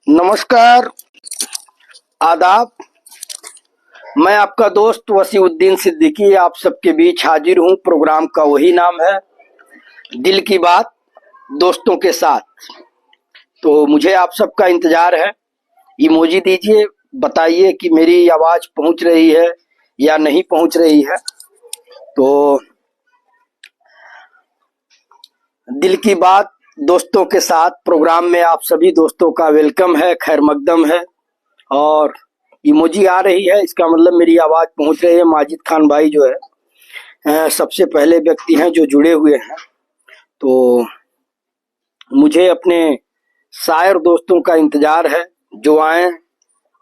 नमस्कार, आदाब। मैं आपका दोस्त वसीउद्दीन सिद्दीकी आप सबके बीच हाजिर हूँ। प्रोग्राम का वही नाम है, दिल की बात दोस्तों के साथ। तो मुझे आप सबका इंतजार है। इमोजी दीजिए, बताइए कि मेरी आवाज पहुंच रही है या नहीं पहुंच रही है। तो दिल की बात दोस्तों के साथ प्रोग्राम में आप सभी दोस्तों का वेलकम है, खैर मकदम है। और इमोजी आ रही है, इसका मतलब मेरी आवाज पहुंच रही है। माजिद खान भाई जो है सबसे पहले व्यक्ति हैं जो जुड़े हुए हैं। तो मुझे अपने शायर दोस्तों का इंतजार है जो आए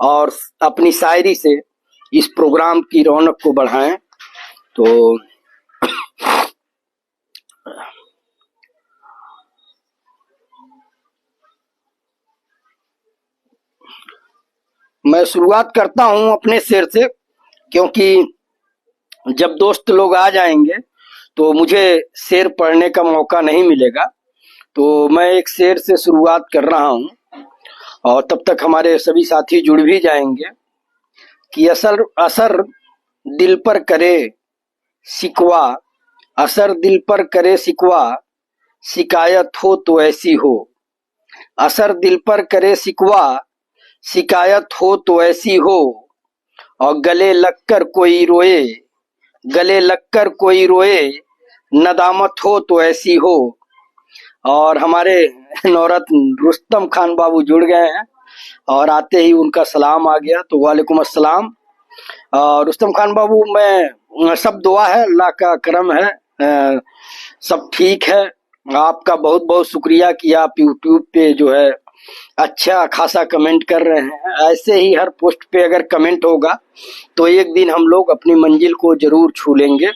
और अपनी शायरी से इस प्रोग्राम की रौनक को बढ़ाएं। तो मैं शुरुआत करता हूं अपने शेर से, क्योंकि जब दोस्त लोग आ जाएंगे तो मुझे शेर पढ़ने का मौका नहीं मिलेगा। तो मैं एक शेर से शुरुआत कर रहा हूं और तब तक हमारे सभी साथी जुड़ भी जाएंगे कि असर असर दिल पर करे शिकवा, असर दिल पर करे शिकवा, शिकायत हो तो ऐसी हो। असर दिल पर करे शिकवा, शिकायत हो तो ऐसी हो। और गले लगकर कोई रोए, गले लगकर कोई रोए, नदामत हो तो ऐसी हो। और हमारे नौरत्न रुस्तम खान बाबू जुड़ गए हैं और आते ही उनका सलाम आ गया, तो वालेकुम अस्सलाम। रुस्तम खान बाबू, मैं सब दुआ है, अल्लाह का करम है, सब ठीक है। आपका बहुत बहुत शुक्रिया कि आप यूट्यूब पे जो है अच्छा खासा कमेंट कर रहे हैं। ऐसे ही हर पोस्ट पे अगर कमेंट होगा तो एक दिन हम लोग अपनी मंजिल को जरूर छू लेंगे।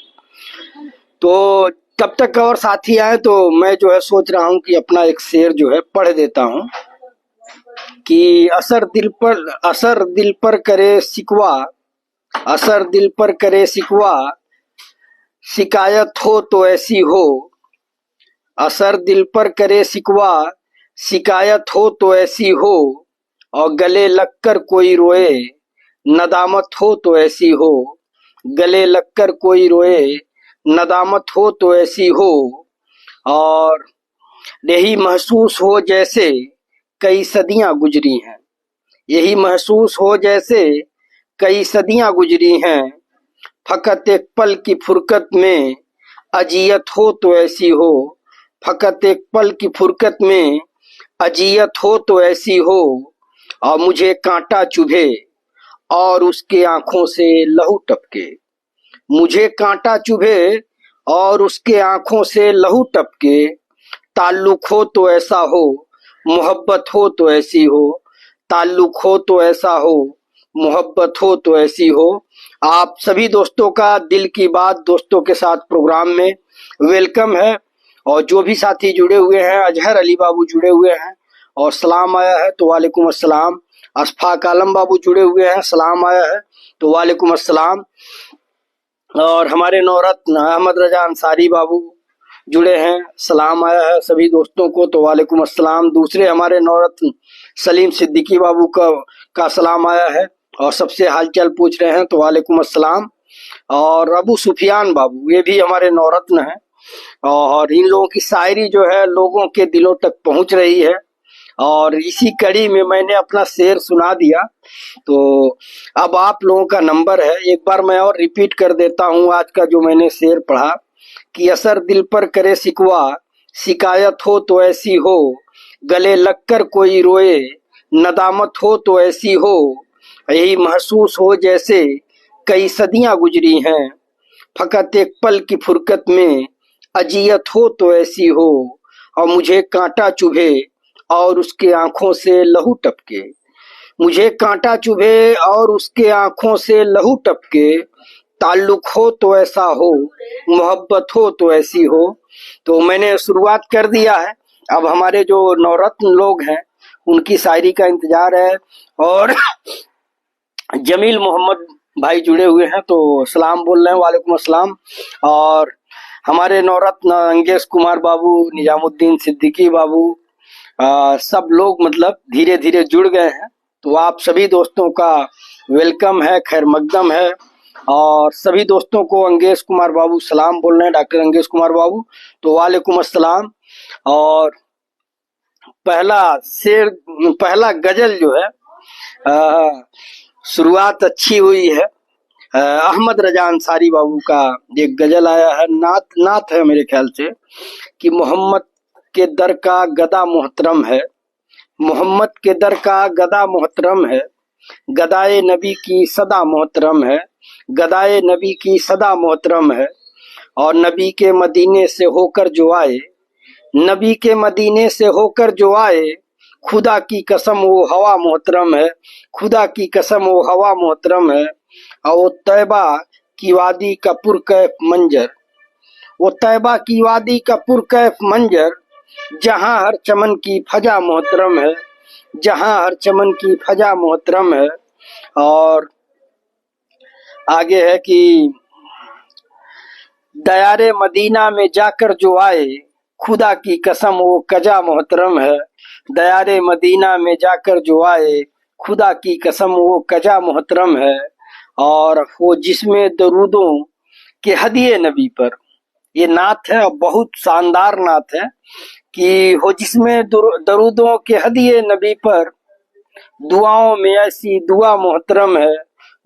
तो तब तक और साथी आए तो मैं जो है सोच रहा हूँ कि अपना एक शेर जो है पढ़ देता हूँ कि असर दिल पर करे शिकवा, असर दिल पर करे शिकवा, शिकायत हो तो ऐसी हो। असर दिल पर करे शिकवा, शिकायत हो तो ऐसी हो। और गले लगकर कोई रोए, नदामत हो तो ऐसी हो। गले लगकर कोई रोए, नदामत हो तो ऐसी हो। और यही महसूस हो जैसे कई सदियां गुजरी हैं, यही महसूस हो जैसे कई सदियां गुजरी हैं। फकत एक पल की फुरकत में अजियत हो तो ऐसी हो। फकत एक पल की फुरकत में अजियत हो तो ऐसी हो। और मुझे कांटा चुभे और उसके आंखों से लहू टपके, मुझे कांटा चुभे और उसके आंखों से लहू टपके। ताल्लुक हो तो ऐसा हो, मोहब्बत हो तो ऐसी हो। ताल्लुक हो तो ऐसा हो, मोहब्बत हो तो ऐसी हो। आप सभी दोस्तों का दिल की बात दोस्तों के साथ प्रोग्राम में वेलकम है। और जो भी साथी जुड़े हुए हैं, अजहर अली बाबू जुड़े हुए हैं और सलाम आया है तो वालेकुम अस्सलाम। अशफाक आलम बाबू जुड़े हुए हैं, सलाम आया है तो वालेकुम अस्सलाम। और हमारे नौरत्न अहमद रजा अंसारी बाबू जुड़े हैं, सलाम आया है सभी दोस्तों को तो वालेकुम अस्सलाम। दूसरे हमारे नौरत्न सलीम सिद्दीकी बाबू का सलाम आया है और सबसे हालचाल पूछ रहे हैं तो वालेकुम अस्सलाम। और अबू सुफियान बाबू, ये भी हमारे नौरत्न हैं और इन लोगों की शायरी जो है लोगों के दिलों तक पहुंच रही है। और इसी कड़ी में मैंने अपना शेर सुना दिया, तो अब आप लोगों का नंबर है। एक बार मैं और रिपीट कर देता हूँ आज का जो मैंने शेर पढ़ा कि असर दिल पर करे शिकवा, शिकायत हो तो ऐसी हो। गले लगकर कोई रोए, नदामत हो तो ऐसी हो। यही महसूस हो जैसे कई सदियां गुजरी हैं। फकत एक पल की फुरकत में अजियत हो तो ऐसी हो। और मुझे कांटा चुभे और उसके आंखों से लहू टपके, मुझे कांटा चुभे और उसके आंखों से लहू टपके। ताल्लुक हो तो ऐसा हो, मोहब्बत हो तो ऐसी हो। तो मैंने शुरुआत कर दिया है, अब हमारे जो नौरत्न लोग हैं उनकी शायरी का इंतजार है। और जमील मोहम्मद भाई जुड़े हुए हैं तो सलाम बोल रहे हैं, वालेकुम अस्सलाम। और हमारे नौरत्न अंगेश कुमार बाबू, निजामुद्दीन सिद्दीकी बाबू, सब लोग मतलब धीरे धीरे जुड़ गए हैं। तो आप सभी दोस्तों का वेलकम है, खैर मकदम है। और सभी दोस्तों को अंगेश कुमार बाबू सलाम बोल रहे हैं, डॉक्टर अंगेश कुमार बाबू। तो वालेकुम अस्सलाम। और पहला गजल जो है, शुरुआत अच्छी हुई है। अहमद रजा अंसारी बाबू का एक गजल आया है, नात है मेरे ख्याल से, कि मोहम्मद के दर का गदा मोहतरम है, मोहम्मद के दर का गदा मोहतरम है, गदाए नबी की सदा मोहतरम है, गदाए नबी की सदा मोहतरम है। और नबी के मदीने से होकर जो आए, नबी के मदीने से होकर जो आए, खुदा की कसम वो हवा मोहतरम है, खुदा की कसम वो हवा मोहतरम है। और वो तैबा की वादी का पुरकैफ मंजर, वो तैबा की वादी का पुरकैफ मंजर, जहां हर चमन की फजा मोहतरम है, जहां हर चमन की फजा मोहतरम है। और आगे है कि दयारे मदीना में जाकर जो आए, खुदा की कसम वो कजा मोहतरम है, दयारे मदीना में जाकर जो आए, खुदा की कसम वो कजा मोहतरम है। और वो जिसमें दरूदों के हदिये नबी पर, ये नात है और बहुत शानदार नात है, कि हो जिसमें दरूदों के हदिये नबी पर, दुआओं में ऐसी दुआ मोहतरम है,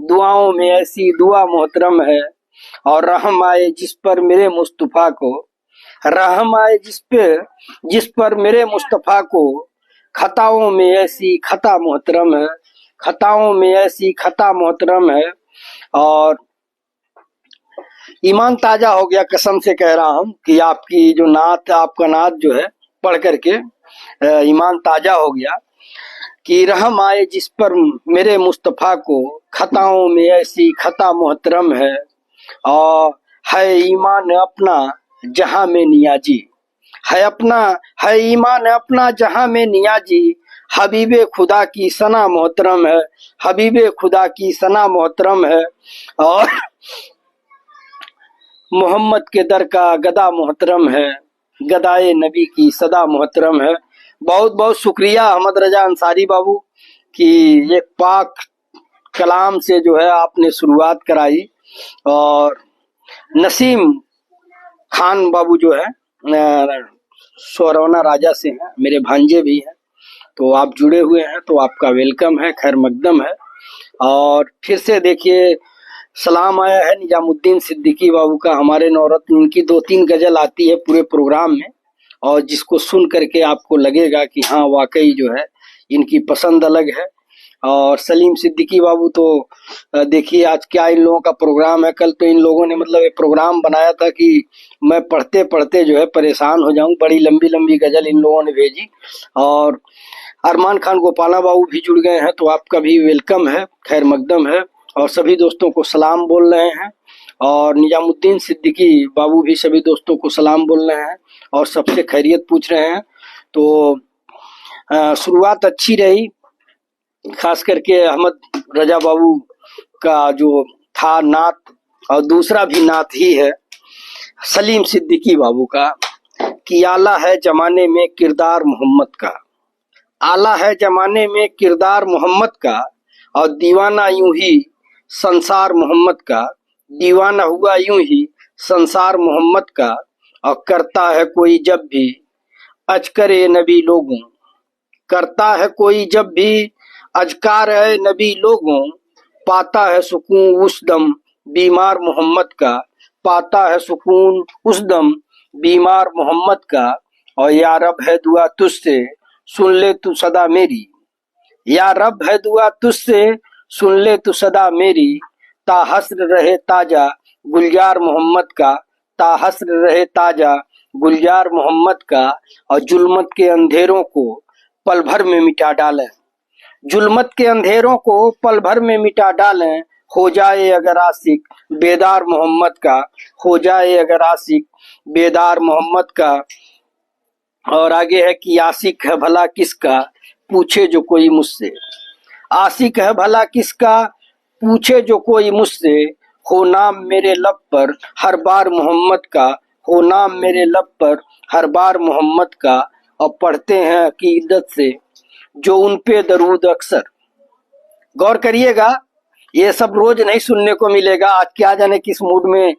दुआओं में ऐसी दुआ मोहतरम है। और रहम आए जिस पर मेरे मुस्तफा को, रहम आए जिस पर मेरे मुस्तफा को, खताओं में ऐसी खता मोहतरम है, खताओं में ऐसी खता मोहतरम है। और ईमान ताजा हो गया, कसम से कह रहा हूँ कि आपकी जो नात, आपका नात जो है पढ़ करके ईमान ताजा हो गया, कि रहम आए जिस पर मेरे मुस्तफा को, खताओं में ऐसी खता मोहतरम है। और है ईमान अपना जहां में नियाजी, है ईमान अपना जहां में नियाजी, हबीबे खुदा की सना मोहतरम है, हबीबे खुदा की सना मोहतरम है। और मोहम्मद के दर का गदा मोहतरम है, गदाए नबी की सदा मोहतरम है। बहुत बहुत शुक्रिया अहमद रजा अंसारी बाबू कि ये पाक कलाम से जो है आपने शुरुआत कराई। और नसीम खान बाबू जो है सोरौना राजा से हैं, मेरे भांजे भी हैं, तो आप जुड़े हुए हैं, तो आपका वेलकम है, खैर मकदम है। और फिर से देखिए सलाम आया है निजामुद्दीन सिद्दीकी बाबू का, हमारे नौरत्न, उनकी 2-3 गजल आती है पूरे प्रोग्राम में, और जिसको सुन करके आपको लगेगा कि हाँ वाकई जो है इनकी पसंद अलग है। और सलीम सिद्दीकी बाबू तो देखिए आज क्या इन लोगों का प्रोग्राम है। कल तो इन लोगों ने मतलब एक प्रोग्राम बनाया था कि मैं पढ़ते पढ़ते जो है परेशान हो जाऊं, बड़ी लंबी लंबी गजल इन लोगों ने भेजी। और अरमान खान गोपाला बाबू भी जुड़ गए हैं, तो आपका भी वेलकम है, खैर मकदम है। और सभी दोस्तों को सलाम बोल रहे हैं। और निजामुद्दीन सिद्दीकी बाबू भी सभी दोस्तों को सलाम बोल रहे हैं और सबसे खैरियत पूछ रहे हैं। तो शुरुआत अच्छी रही, खास करके अहमद रजा बाबू का जो था नात, और दूसरा भी नात ही है सलीम सिद्दीकी बाबू का, कि आला है जमाने में किरदार मोहम्मद का, आला है जमाने में किरदार मोहम्मद का, और दीवाना यूं ही संसार मोहम्मद का, दीवाना हुआ यूं ही संसार मोहम्मद का। और करता है कोई जब भी अजकर नबी लोगों, करता है कोई जब भी अजकार है नबी लोगों, पाता है सुकून उस दम बीमार मोहम्मद का, पाता है सुकून उस दम बीमार मोहम्मद का। और या रब है दुआ तुझसे सुन ले तू सदा मेरी, या रब है दुआ तुझसे सुन ले तू सदा मेरी, ताहस्र रहे ताजा गुलजार मोहम्मद का, ताहस्र रहे ताजा गुलजार मोहम्मद का। और जुल्मत के अंधेरों को पल भर में मिटा डालें, जुल्मत के अंधेरों को पल भर में मिटा डालें, हो जाए अगर आशिक बेदार मोहम्मद का, हो जाए अगर आशिक बेदार मोहम्मद का। और आगे है कि आशिक है भला किसका पूछे जो कोई मुझसे, आशिक है भला किसका पूछे जो कोई मुझसे, हो नाम मेरे लब पर हर बार मोहम्मद का, हो नाम मेरे लब पर हर बार मोहम्मद का। और पढ़ते हैं अकीदत से जो उन पे दरूद अक्सर। गौर करिएगा, ये सब रोज नहीं सुनने को मिलेगा। आज क्या जाने किस मूड में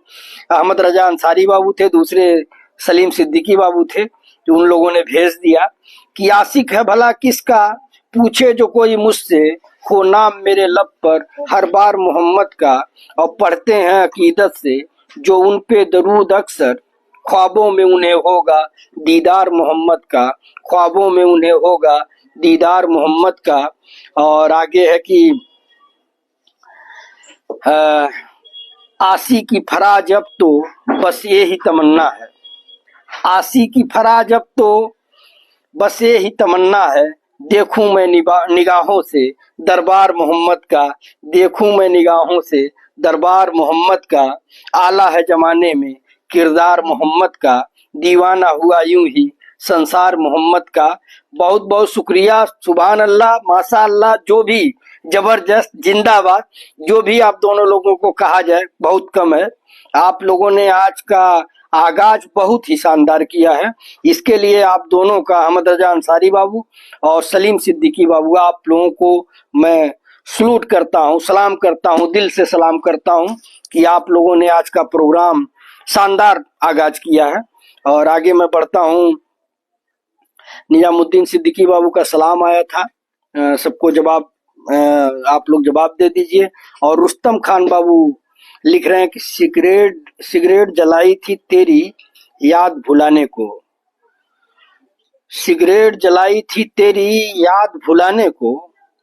अहमद रजा अंसारी बाबू थे, दूसरे सलीम सिद्दीकी बाबू थे, जो उन लोगों ने भेज दिया कि आशिक है भला किसका, पूछे जो कोई मुझसे, हो नाम मेरे लब पर हर बार मोहम्मद का, और पढ़ते हैं अकीदत से जो उन पे दरूद अक्सर, ख्वाबों में उन्हें होगा दीदार मोहम्मद का, ख्वाबों में उन्हें होगा दीदार मोहम्मद का। और आगे है कि आसी की फराज अब तो बस ये ही तमन्ना है, आसी की फराज अब तो बस ये ही तमन्ना है, देखूं मैं निगाहों से दरबार मोहम्मद का, देखूं मैं निगाहों से दरबार मोहम्मद का, आला है जमाने में किरदार मोहम्मद का, दीवाना हुआ यूं ही संसार मोहम्मद का। बहुत बहुत शुक्रिया, सुभान अल्लाह, माशा अल्लाह, जो भी जबरदस्त, जिंदाबाद, जो भी आप दोनों लोगों को कहा जाए बहुत कम है। आप लोगों ने आज का आगाज बहुत ही शानदार किया है, इसके लिए आप दोनों का, अहमद रजा अंसारी बाबू और सलीम सिद्दीकी बाबू, आप लोगों को मैं सलूट करता हूँ, सलाम करता हूँ, दिल से सलाम करता हूँ कि आप लोगों ने आज का प्रोग्राम शानदार आगाज किया है। और आगे मैं बढ़ता हूँ, निजामुद्दीन सिद्दीकी बाबू का सलाम आया था, सबको जवाब आप लोग जवाब दे दीजिए। और रुस्तम खान बाबू लिख रहे हैं कि सिगरेट जलाई थी तेरी याद भुलाने को, सिगरेट जलाई थी तेरी याद भुलाने को,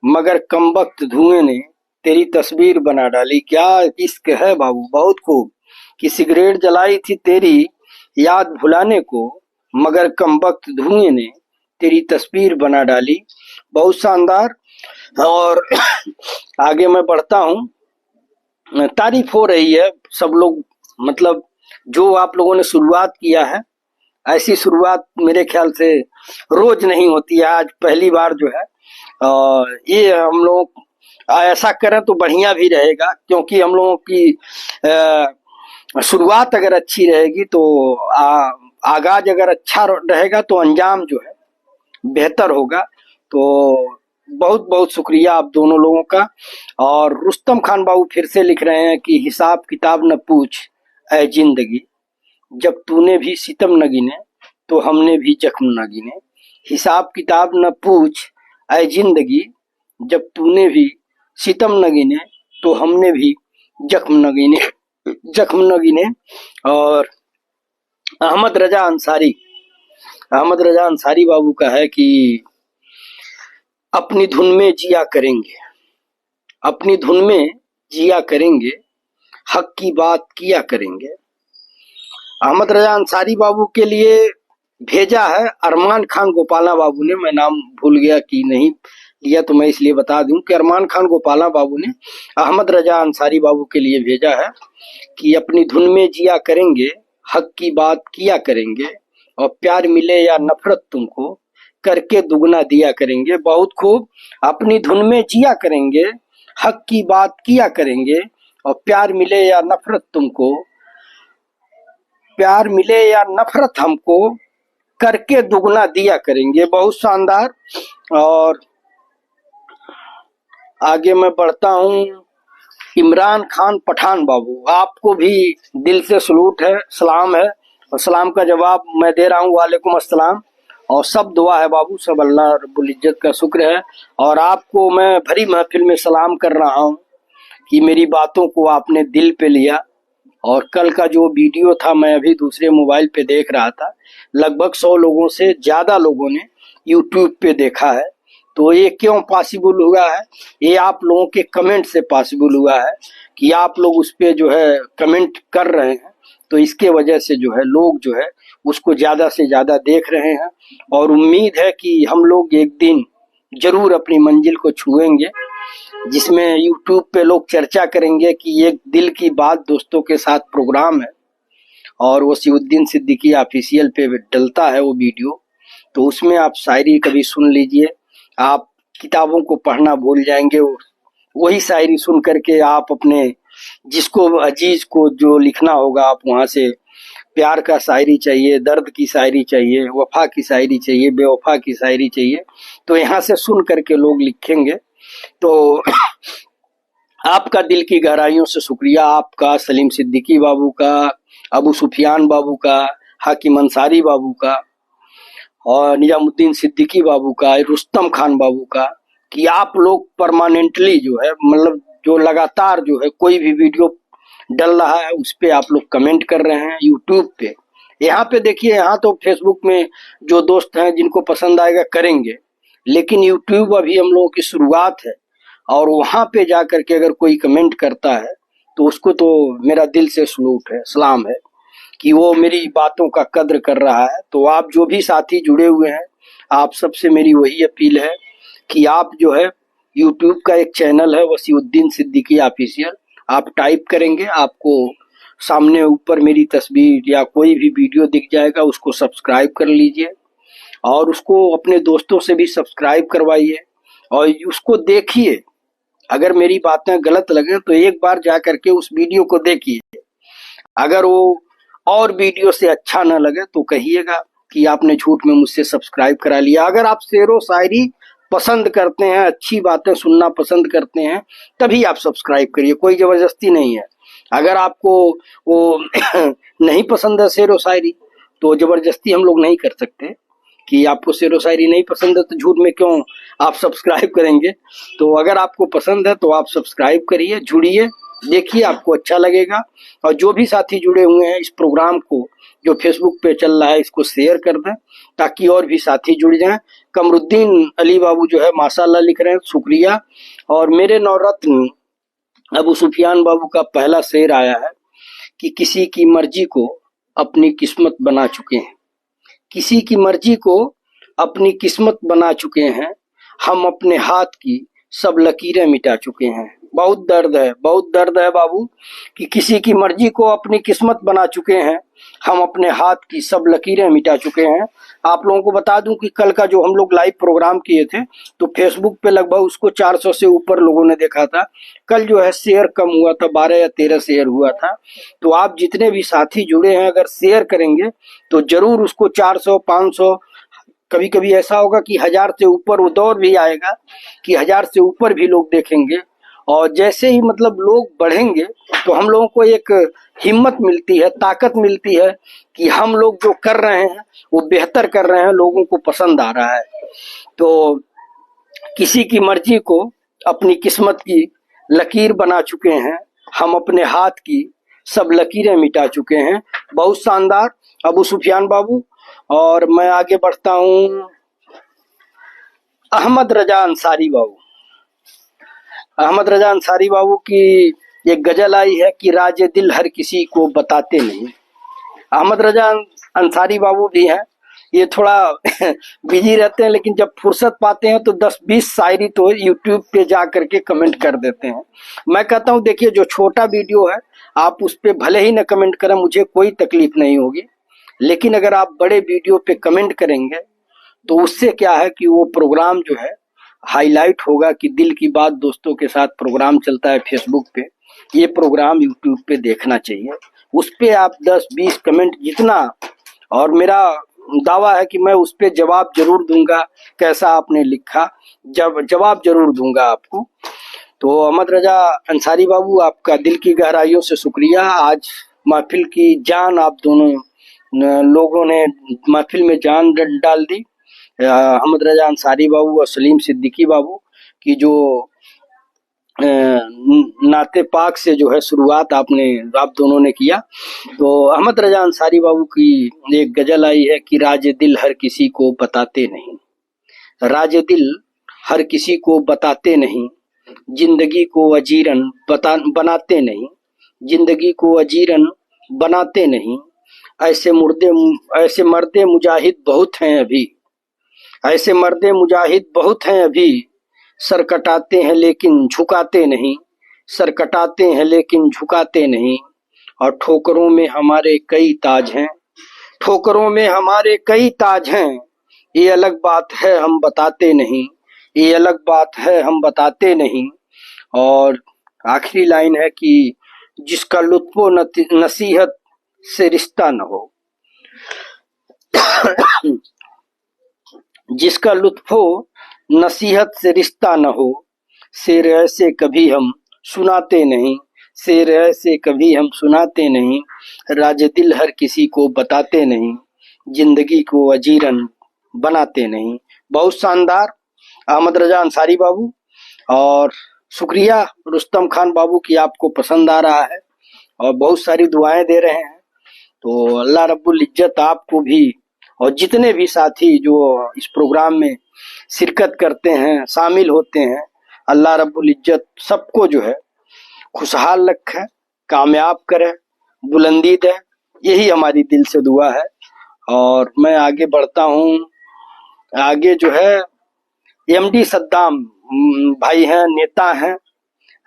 मगर कमबख्त धुएं ने तेरी तस्वीर बना डाली। क्या इश्क है बाबू, बहुत खूब, कि सिगरेट जलाई थी तेरी याद भुलाने को, मगर कमबख्त धुएं ने तेरी तस्वीर बना डाली। बहुत शानदार। और आगे मैं बढ़ता हूँ, तारीफ हो रही है सब लोग, मतलब जो आप लोगों ने शुरुआत किया है, ऐसी शुरुआत मेरे ख्याल से रोज नहीं होती है, आज पहली बार जो है। और ये हम लोग ऐसा करें तो बढ़िया भी रहेगा, क्योंकि हम लोगों की शुरुआत अगर अच्छी रहेगी तो आगाज अगर अच्छा रहेगा तो अंजाम जो है बेहतर होगा। तो बहुत बहुत शुक्रिया आप दोनों लोगों का। और रुस्तम खान बाबू फिर से लिख रहे हैं कि हिसाब किताब न पूछ ऐ जिंदगी, जब तूने भी सितम न गिने तो हमने भी जख्म न गिने। हिसाब किताब न पूछ ऐ जिंदगी, जब तूने भी सितम न गिने तो हमने भी जख्म न गिने, जख्म न गिने। और अहमद रजा अंसारी बाबू का है कि अपनी धुन में जिया करेंगे, अपनी धुन में जिया करेंगे, हक की बात किया करेंगे। अहमद रजा अंसारी बाबू के लिए भेजा है अरमान खान गोपाला बाबू ने, मैं नाम भूल गया कि नहीं लिया तो मैं इसलिए बता दूं कि अरमान खान गोपाला बाबू ने अहमद रजा अंसारी बाबू के लिए भेजा है कि अपनी धुन में जिया करेंगे, हक की बात किया करेंगे, और प्यार मिले या नफरत तुमको करके दुगना दिया करेंगे। बहुत खूब, अपनी धुन में जिया करेंगे, हक की बात किया करेंगे, और प्यार मिले या नफरत तुमको, प्यार मिले या नफरत हमको करके दुगना दिया करेंगे। बहुत शानदार। और आगे मैं बढ़ता हूँ, इमरान खान पठान बाबू, आपको भी दिल से सलूट है, सलाम है, और सलाम का जवाब मैं दे रहा हूँ, वालेकुम अस्सलाम। और सब दुआ है बाबू, सब अल्लाह रब्बुल इज्जत का शुक्र है। और आपको मैं भरी महफिल में सलाम कर रहा हूँ कि मेरी बातों को आपने दिल पे लिया। और कल का जो वीडियो था, मैं अभी दूसरे मोबाइल पे देख रहा था, लगभग 100 लोगों से ज्यादा लोगों ने यूट्यूब पे देखा है। तो ये क्यों पॉसिबल हुआ है? ये आप लोगों के कमेंट से पॉसिबल हुआ है कि आप लोग उस पे जो है कमेंट कर रहे हैं, तो इसके वजह से जो है लोग जो है उसको ज्यादा से ज्यादा देख रहे हैं। और उम्मीद है कि हम लोग एक दिन जरूर अपनी मंजिल को छुएंगे, जिसमें यूट्यूब पे लोग चर्चा करेंगे कि एक दिल की बात दोस्तों के साथ प्रोग्राम है, और वसीउद्दीन सिद्दीकी ऑफिशियल पे डलता है वो वीडियो। तो उसमें आप शायरी कभी सुन लीजिए, आप किताबों को पढ़ना भूल जाएंगे, वही शायरी सुन करके आप अपने जिसको अजीज को जो लिखना होगा आप वहां से प्यार का शायरी चाहिए, दर्द की शायरी चाहिए, वफा की शायरी चाहिए, बेवफा की शायरी चाहिए, तो यहाँ से सुन करके लोग लिखेंगे। तो आपका दिल की गहराइयों से शुक्रिया, आपका, सलीम सिद्दीकी बाबू का, अबू सुफियान बाबू का, हाकिम अंसारी बाबू का और निजामुद्दीन सिद्दीकी बाबू का, रुस्तम खान बाबू का, कि आप लोग परमानेंटली जो है, मतलब जो लगातार जो है कोई भी वीडियो डल रहा है उस पे आप लोग कमेंट कर रहे हैं यूट्यूब पे। यहाँ पे देखिए, यहाँ तो फेसबुक में जो दोस्त हैं जिनको पसंद आएगा करेंगे, लेकिन यूट्यूब अभी हम लोगों की शुरुआत है और वहां पे जा करके अगर कोई कमेंट करता है तो उसको तो मेरा दिल से सलूट है, सलाम है कि वो मेरी बातों का कद्र कर रहा है। तो आप जो भी साथी जुड़े हुए हैं, आप सबसे मेरी वही अपील है कि आप जो है यूट्यूब का एक चैनल है वसीउद्दीन सिद्दीकी ऑफिशियल, आप टाइप करेंगे आपको सामने ऊपर मेरी तस्वीर या कोई भी वीडियो दिख जाएगा, उसको सब्सक्राइब कर लीजिए और उसको अपने दोस्तों से भी सब्सक्राइब करवाइए और उसको देखिए। अगर मेरी बातें गलत लगे तो एक बार जा करके उस वीडियो को देखिए, अगर वो और वीडियो से अच्छा न लगे तो कहिएगा कि आपने झूठ में मुझसे सब्सक्राइब करा लिया। अगर आप शेरो शायरी पसंद करते हैं, अच्छी बातें सुनना पसंद करते हैं, तभी आप सब्सक्राइब करिए, कोई जबरदस्ती नहीं है। अगर आपको वो नहीं पसंद है शेरो शायरी तो जबरदस्ती हम लोग नहीं कर सकते कि आपको शेरो शायरी नहीं पसंद है तो झूठ में क्यों आप सब्सक्राइब करेंगे। तो अगर आपको पसंद है तो आप सब्सक्राइब करिए, जुड़िए, देखिए, आपको अच्छा लगेगा। और जो भी साथी जुड़े हुए हैं इस प्रोग्राम को जो फेसबुक पे चल रहा है इसको शेयर कर दें ताकि और भी साथी जुड़ जाएं। कमरुद्दीन अली बाबू जो है माशाल्लाह लिख रहे हैं, शुक्रिया। और मेरे नवरत्न अबू सुफियान बाबू का पहला शेर आया है कि किसी की मर्जी को अपनी किस्मत बना चुके हैं, किसी की मर्जी को अपनी किस्मत बना चुके हैं, हम अपने हाथ की सब लकीरें मिटा चुके हैं। बहुत दर्द है, बहुत दर्द है बाबू कि किसी की मर्जी को अपनी किस्मत बना चुके हैं, हम अपने हाथ की सब लकीरें मिटा चुके हैं। आप लोगों को बता दूं कि कल का जो हम लोग लाइव प्रोग्राम किए थे तो फेसबुक पे लगभग उसको 400 से ऊपर लोगों ने देखा था। कल जो है शेयर कम हुआ था, 12 या 13 शेयर हुआ था। तो आप जितने भी साथी जुड़े हैं अगर शेयर करेंगे तो जरूर उसको 400, 500, कभी कभी ऐसा होगा कि 1000 से ऊपर वो दौर भी आएगा कि 1000 से ऊपर भी लोग देखेंगे। और जैसे ही मतलब लोग बढ़ेंगे तो हम लोगों को एक हिम्मत मिलती है, ताकत मिलती है कि हम लोग जो कर रहे हैं वो बेहतर कर रहे हैं, लोगों को पसंद आ रहा है। तो किसी की मर्जी को अपनी किस्मत की लकीर बना चुके हैं, हम अपने हाथ की सब लकीरें मिटा चुके हैं। बहुत शानदार अबू सुफियान बाबू। और मैं आगे बढ़ता हूँ, अहमद रजा अंसारी बाबू। अहमद रजा अंसारी बाबू की एक गजल आई है कि राज दिल हर किसी को बताते नहीं। अहमद रजा अंसारी बाबू भी हैं, ये थोड़ा बिजी रहते हैं लेकिन जब फुर्सत पाते हैं तो 10-20 शायरी तो यूट्यूब पे जा करके कमेंट कर देते हैं। मैं कहता हूँ देखिए, जो छोटा वीडियो है आप उस पे भले ही न कमेंट करें, मुझे कोई तकलीफ नहीं होगी, लेकिन अगर आप बड़े वीडियो पे कमेंट करेंगे तो उससे क्या है कि वो प्रोग्राम जो है हाईलाइट होगा कि दिल की बात दोस्तों के साथ प्रोग्राम चलता है फेसबुक पे, ये प्रोग्राम यूट्यूब पे देखना चाहिए। उस पे आप 10-20 कमेंट जितना, और मेरा दावा है कि मैं उस पे जवाब जरूर दूंगा, कैसा आपने लिखा जवाब जरूर दूंगा आपको। तो अहमद रजा अंसारी बाबू, आपका दिल की गहराइयों से शुक्रिया। आज महफिल की जान आप दोनों लोगों ने महफिल में जान डाल दी। अहमद रजा अंसारी बाबू और सलीम सिद्दीकी बाबू की जो नाते पाक से जो है शुरुआत आप दोनों ने किया। तो अहमद रजा अंसारी बाबू की एक गजल आई है कि राज दिल हर किसी को बताते नहीं, राज दिल हर किसी को बताते नहीं, जिंदगी को अजीरन बनाते नहीं, जिंदगी को अजीरन बनाते नहीं। ऐसे मर्दे मुजाहिद बहुत हैं अभी, ऐसे मर्दे मुजाहिद बहुत हैं अभी, सर कटाते हैं लेकिन झुकाते नहीं, सर कटाते हैं लेकिन झुकाते नहीं। और ठोकरों में हमारे कई ताज हैं, ठोकरों में हमारे कई ताज हैं, ये अलग बात है हम बताते नहीं, ये अलग बात है हम बताते नहीं। और आखिरी लाइन है कि जिसका लुत्फो नसीहत से रिश्ता न हो, जिसका लुत्फ हो नसीहत से रिश्ता न हो। शेर ऐसे कभी हम सुनाते नहीं, शेर ऐसे कभी हम सुनाते नहीं, राज दिल हर किसी को बताते नहीं, जिंदगी को अजीरन बनाते नहीं। बहुत शानदार अहमद रजा अंसारी बाबू, और शुक्रिया रुस्तम खान बाबू की आपको पसंद आ रहा है और बहुत सारी दुआएं दे रहे हैं। तो अल्लाह रब्बुल इज्जत आपको भी और जितने भी साथी जो इस प्रोग्राम में शिरकत करते हैं, शामिल होते हैं, अल्लाह रब्बुल इज्जत सबको जो है खुशहाल रखे, कामयाब करे, बुलंदी दे, यही हमारी दिल से दुआ है। और मैं आगे बढ़ता हूँ। आगे जो है एमडी सद्दाम भाई हैं, नेता हैं,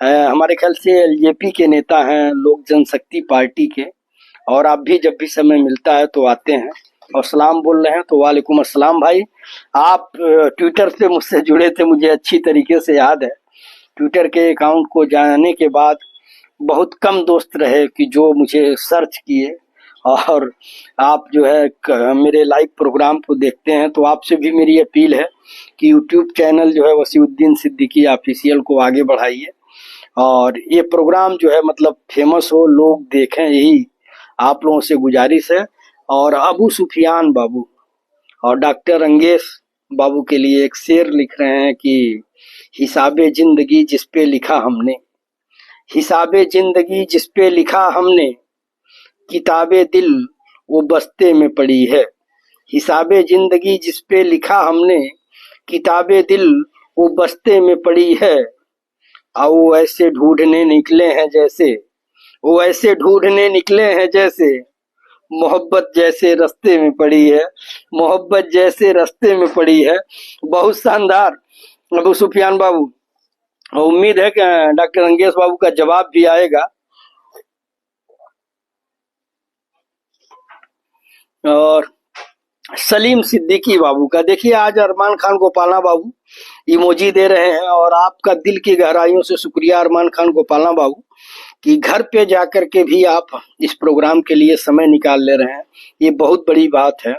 हमारे ख्याल से एलजेपी के नेता हैं, लोक जनशक्ति पार्टी के, और आप भी जब भी समय मिलता है तो आते हैं और सलाम बोल रहे हैं। तो वालेकुम अस्सलाम भाई। आप ट्विटर से मुझसे जुड़े थे, मुझे अच्छी तरीके से याद है। ट्विटर के अकाउंट को जानने के बाद बहुत कम दोस्त रहे कि जो मुझे सर्च किए, और आप जो है मेरे लाइव प्रोग्राम को देखते हैं। तो आपसे भी मेरी अपील है कि यूट्यूब चैनल जो है वसीउद्दीन सिद्दीकी ऑफिशियल को आगे बढ़ाइए, और ये प्रोग्राम जो है मतलब फेमस हो, लोग देखें, यही आप लोगों से गुजारिश है। और अबू सुफियान बाबू और डॉक्टर अंगेश बाबू के लिए एक शेर लिख रहे हैं कि हिसाबे जिंदगी जिस पे लिखा हमने, हिसाबे जिंदगी जिस पे लिखा हमने, किताबे दिल वो बस्ते में पड़ी है। हिसाबे जिंदगी जिस पे लिखा हमने, किताबे दिल वो बस्ते में पड़ी है। और वो ऐसे ढूंढने निकले हैं जैसे, वो ऐसे ढूंढने निकले हैं जैसे मोहब्बत जैसे रास्ते में पड़ी है, मोहब्बत जैसे रास्ते में पड़ी है। बहुत शानदार अबू सुफियान बाबू। उम्मीद है कि डॉक्टर अंगेश बाबू का जवाब भी आएगा। और सलीम सिद्दीकी बाबू का देखिए, आज अरमान खान गोपालना बाबू इमोजी दे रहे हैं, और आपका दिल की गहराइयों से शुक्रिया अरमान खान गोपालना बाबू कि घर पे जाकर के भी आप इस प्रोग्राम के लिए समय निकाल ले रहे हैं, ये बहुत बड़ी बात है।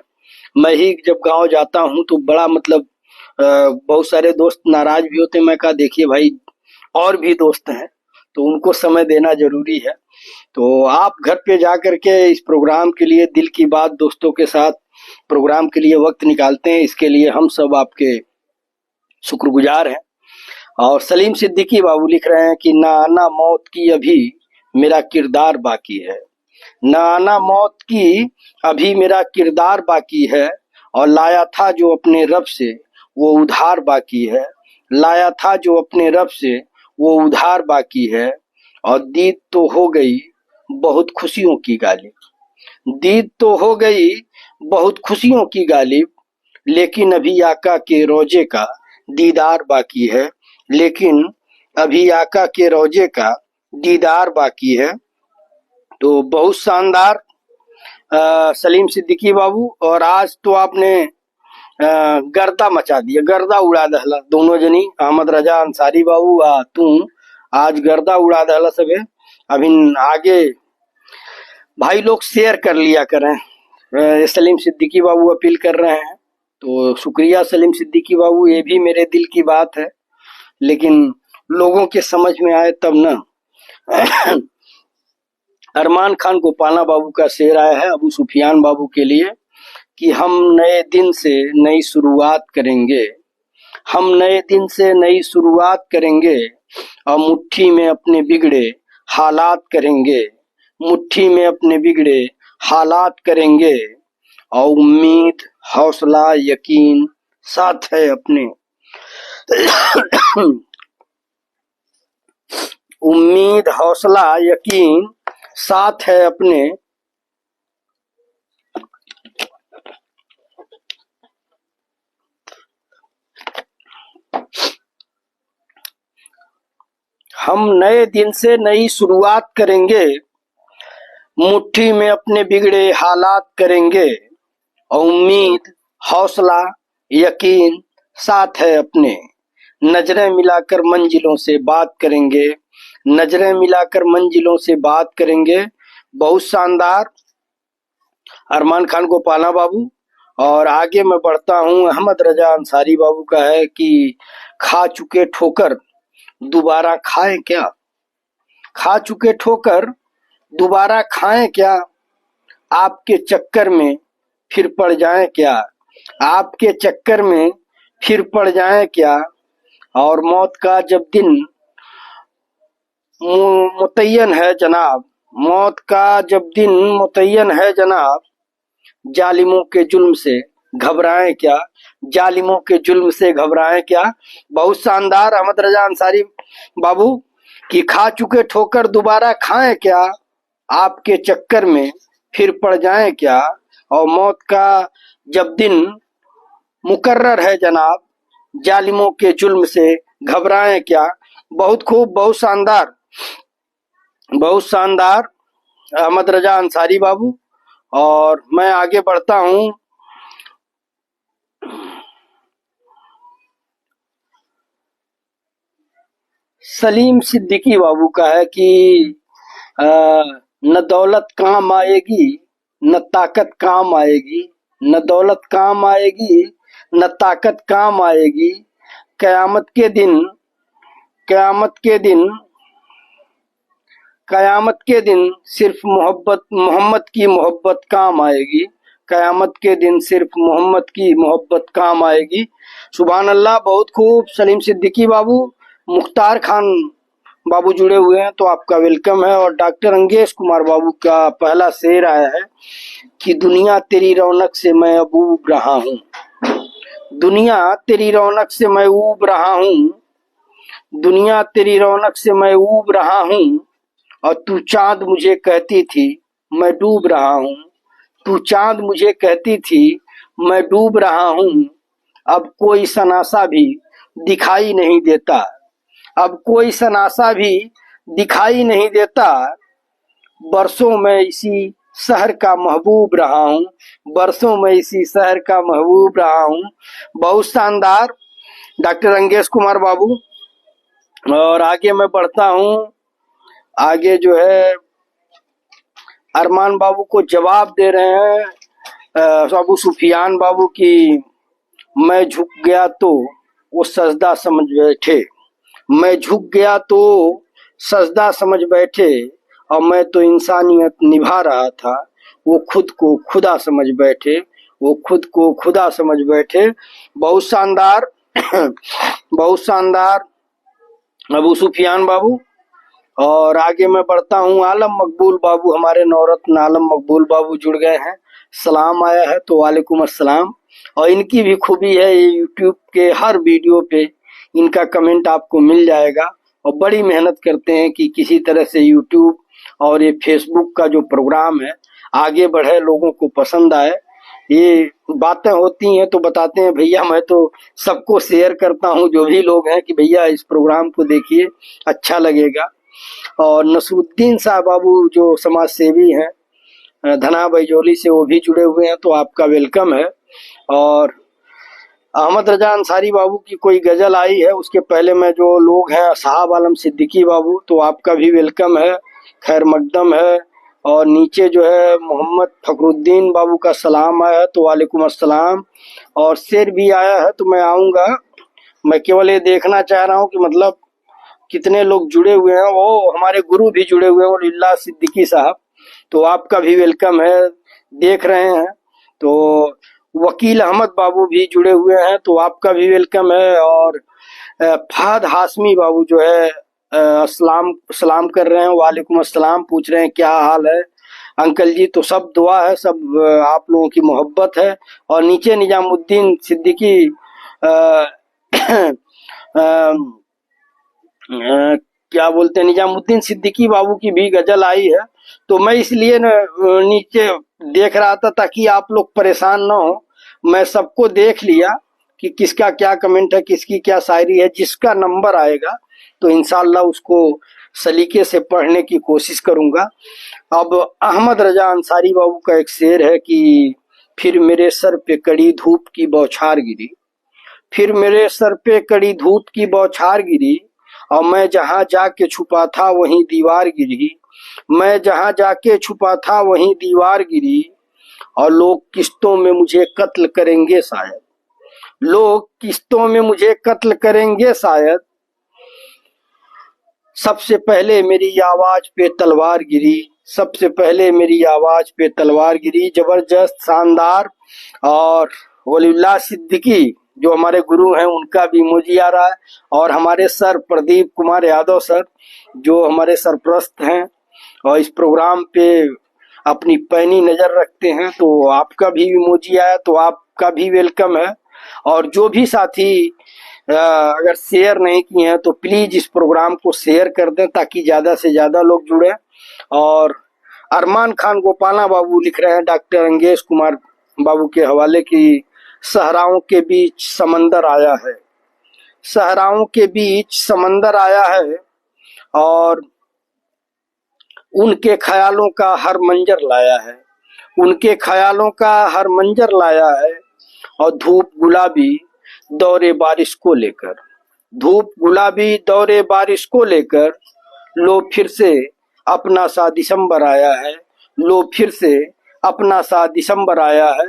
मैं ही जब गांव जाता हूं तो बड़ा मतलब बहुत सारे दोस्त नाराज भी होते हैं। मैं कहा देखिए भाई, और भी दोस्त हैं तो उनको समय देना जरूरी है। तो आप घर पे जाकर के इस प्रोग्राम के लिए दिल की बात दोस्तों के साथ प्रोग्राम के लिए वक्त निकालते हैं, इसके लिए हम सब आपके शुक्रगुजार हैं। और सलीम सिद्दीकी बाबू लिख रहे हैं कि ना आना मौत की अभी मेरा किरदार बाकी है, ना आना मौत की अभी मेरा किरदार बाकी है, और लाया था जो अपने रब से वो उधार बाकी है, लाया था जो अपने रब से वो उधार बाकी है। और दीद तो हो गई बहुत खुशियों की गालिब, दीद तो हो गई बहुत खुशियों की गालिब, लेकिन अभी आका के रोजे का दीदार बाकी है, लेकिन अभी आका के रोजे का दीदार बाकी है। तो बहुत शानदार सलीम सिद्दीकी बाबू। और आज तो आपने गर्दा मचा दिया, गर्दा उड़ा दहला दोनों जनी, अहमद रजा अंसारी बाबू तू आज गर्दा उड़ा दहला सबे। अभी आगे भाई लोग शेयर कर लिया करें, सलीम सिद्दीकी बाबू अपील कर रहे हैं। तो शुक्रिया सलीम सिद्दीकी बाबू, ये भी मेरे दिल की बात है, लेकिन लोगों के समझ में आए तब ना। अरमान खान गोपालना बाबू का शेर आया है अबू सुफियान बाबू के लिए कि हम नए दिन से नई शुरुआत करेंगे, हम नए दिन से नई शुरुआत करेंगे, और मुट्ठी में अपने बिगड़े हालात करेंगे, मुट्ठी में अपने बिगड़े हालात करेंगे, और उम्मीद हौसला यकीन साथ है अपने। उम्मीद हौसला यकीन साथ है अपने, हम नए दिन से नई शुरुआत करेंगे, मुट्ठी में अपने बिगड़े हालात करेंगे, और उम्मीद हौसला यकीन साथ है अपने। नजरें मिलाकर मंजिलों से बात करेंगे, नजरें मिलाकर मंजिलों से बात करेंगे। बहुत शानदार अरमान खान गोपाला बाबू। और आगे मैं बढ़ता हूँ, अहमद रजा अंसारी बाबू का है कि खा चुके ठोकर दोबारा खाएं क्या। खा चुके ठोकर दोबारा खाएं क्या, आपके चक्कर में फिर पड़ जाएं क्या। आपके चक्कर में फिर पड़ जाएं क्या। और मौत का जब दिन मुतय्यन है जनाब, मौत का जब दिन मुतय्यन है जनाब, जालिमों के जुल्म से घबराएं क्या। जालिमों के जुल्म से घबराएं क्या। बहुत शानदार अहमद रजा अंसारी बाबू कि खा चुके ठोकर दोबारा खाएं क्या, आपके चक्कर में फिर पड़ जाएं क्या। और मौत का जब दिन मुकर्रर है जनाब, जालिमों के जुल्म से घबराएं क्या। बहुत खूब, बहुत शानदार, बहुत शानदार अहमद रजा अंसारी बाबू। और मैं आगे बढ़ता हूँ। सलीम सिद्दीकी बाबू का है कि न दौलत काम आएगी न ताकत काम आएगी, न दौलत काम आएगी न ताकत काम आएगी, कयामत के दिन, कयामत के दिन, कयामत के दिन सिर्फ मोहम्मद की मोहब्बत काम आएगी। कयामत के दिन सिर्फ मोहम्मद की मोहब्बत काम आएगी। सुभान अल्लाह, बहुत खूब सलीम सिद्दीकी बाबू। मुख्तार खान बाबू जुड़े हुए हैं तो आपका वेलकम है। और डॉक्टर अंगेश कुमार बाबू का पहला शेर आया है कि दुनिया तेरी रौनक से मैं अब ऊब रहा हूँ, दुनिया तेरी रौनक से मैं ऊब रहा हूँ, दुनिया तेरी रौनक से मैं ऊब रहा हूँ, और तू चांद मुझे कहती थी मैं डूब रहा हूँ, तू चांद मुझे कहती थी मैं डूब रहा हूँ, अब कोई सनासा भी दिखाई नहीं देता, अब कोई सनासा भी दिखाई नहीं देता, बरसों में इसी शहर का महबूब रहा हूँ, बरसों में इसी शहर का महबूब रहा हूँ। बहुत शानदार डॉक्टर अंगेश कुमार बाबू। और आगे मैं बढ़ता हूँ। आगे जो है अरमान बाबू को जवाब दे रहे हैं अबू सुफियान बाबू की मैं झुक गया तो वो सजदा समझ बैठे, मैं झुक गया तो सजदा समझ बैठे, और मैं तो इंसानियत निभा रहा था, वो खुद को खुदा समझ बैठे, वो खुद को खुदा समझ बैठे। बहुत शानदार बहुत शानदार अबू सुफियान बाबू। और आगे मैं बढ़ता हूँ। आलम मकबूल बाबू, हमारे नौरत्न आलम मकबूल बाबू जुड़ गए हैं, सलाम आया है तो वालेकुम अस्सलाम। और इनकी भी खूबी है, ये यूट्यूब के हर वीडियो पे इनका कमेंट आपको मिल जाएगा, और बड़ी मेहनत करते हैं कि किसी तरह से यूट्यूब और ये फेसबुक का जो प्रोग्राम है आगे बढ़े, लोगों को पसंद आए। ये बातें होती हैं तो बताते हैं भैया मैं तो सबको शेयर करता हूँ, जो भी लोग हैं कि भैया इस प्रोग्राम को देखिए अच्छा लगेगा। और नसरुद्दीन साहब बाबू जो समाज सेवी हैं धना बैजोली से, वो भी जुड़े हुए हैं तो आपका वेलकम है। और अहमद रजा अंसारी बाबू की कोई गजल आई है, उसके पहले में जो लोग हैं साहब आलम सिद्दीकी बाबू, तो आपका भी वेलकम है, खैर मकदम है। और नीचे जो है मोहम्मद फखरुद्दीन बाबू का सलाम आया है तो वालेकुम अस्सलाम। और शेर भी आया है तो मैं आऊँगा, मैं केवल ये देखना चाह रहा हूँ कि मतलब कितने लोग जुड़े हुए हैं। वो हमारे गुरु भी जुड़े हुए हैं वलीउल्लाह सिद्दीकी साहब, तो आपका भी वेलकम है, देख रहे हैं। तो वकील अहमद बाबू भी जुड़े हुए हैं तो आपका भी वेलकम है। और फहद हाशमी बाबू जो है सलाम कर रहे हैं, वालेकुम अस्सलाम, पूछ रहे हैं क्या हाल है अंकल जी। तो सब दुआ है, सब आप लोगों की मोहब्बत है। और नीचे निजामुद्दीन सिद्दीकी क्या बोलते हैं, निजामुद्दीन सिद्दीकी बाबू की भी गजल आई है, तो मैं इसलिए नीचे देख रहा था ताकि आप लोग परेशान ना हो। मैं सबको देख लिया कि किसका क्या कमेंट है, किसकी क्या शायरी है। जिसका नंबर आएगा तो इंशाल्लाह उसको सलीके से पढ़ने की कोशिश करूंगा। अब अहमद रजा अंसारी बाबू का एक शेर है कि फिर मेरे सर पे कड़ी धूप की बौछार गिरी, फिर मेरे सर पे कड़ी धूप की बौछार गिरी, और मैं जहां जाके छुपा था वहीं दीवार गिरी, मैं जहां जाके छुपा था वहीं दीवार गिरी, और लोग किस्तों में मुझे कत्ल करेंगे शायद, लोग किस्तों में मुझे कत्ल करेंगे शायद। सबसे पहले मेरी आवाज पे तलवार गिरी, सबसे पहले मेरी आवाज पे तलवार गिरी। जबरदस्त, शानदार। और वलीउल्लाह सिद्दीकी जो हमारे गुरु हैं उनका भी इमोजी आ रहा है, और हमारे सर प्रदीप कुमार यादव सर जो हमारे सरप्रस्त हैं और इस प्रोग्राम पे अपनी पैनी नजर रखते हैं, तो आपका भी इमोजी आया, तो आपका भी वेलकम है। और जो भी साथी अगर शेयर नहीं किए हैं तो प्लीज इस प्रोग्राम को शेयर कर दें ताकि ज्यादा से ज्यादा लोग जुड़े। और अरमान खान गोपाला बाबू लिख रहे हैं डॉक्टर अंगेश कुमार बाबू के हवाले की, सहराओं के बीच समंदर आया है, सहराओं के बीच समंदर आया है, और उनके ख्यालों का हर मंजर लाया है, उनके ख्यालों का हर मंजर लाया है। और धूप गुलाबी दौरे बारिश को लेकर, धूप गुलाबी दौरे बारिश को लेकर, लो फिर से अपना सा दिसंबर आया है, लो फिर से अपना सा दिसंबर आया है।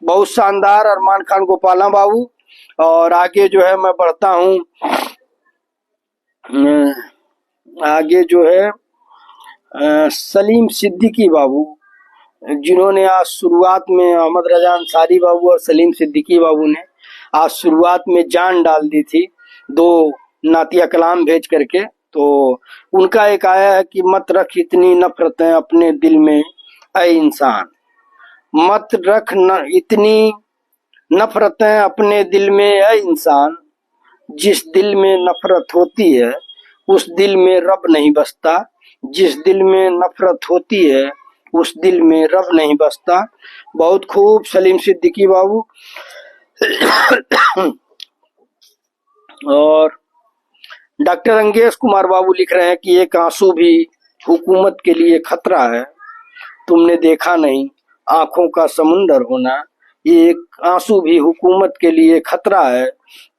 बहुत शानदार अरमान खान गोपाला बाबू। और आगे जो है मैं बढ़ता हूँ, आगे जो है सलीम सिद्दीकी बाबू, जिन्होंने आज शुरुआत में अहमद रजा अंसारी बाबू और सलीम सिद्दीकी बाबू ने आज शुरुआत में जान डाल दी थी 2 नातिया कलाम भेज करके। तो उनका एक आया है कि मत रख इतनी नफरतें अपने दिल में ऐ इंसान, मत रख इतनी नफरतें अपने दिल में ऐ इंसान, जिस दिल में नफरत होती है उस दिल में रब नहीं बसता, जिस दिल में नफरत होती है उस दिल में रब नहीं बसता। बहुत खूब सलीम सिद्दीकी बाबू। और डॉक्टर अंगेश कुमार बाबू लिख रहे हैं कि एक आंसू भी हुकूमत के लिए खतरा है, तुमने देखा नहीं आंखों का समुंदर होना, ये एक आंसू भी हुकूमत के लिए खतरा है,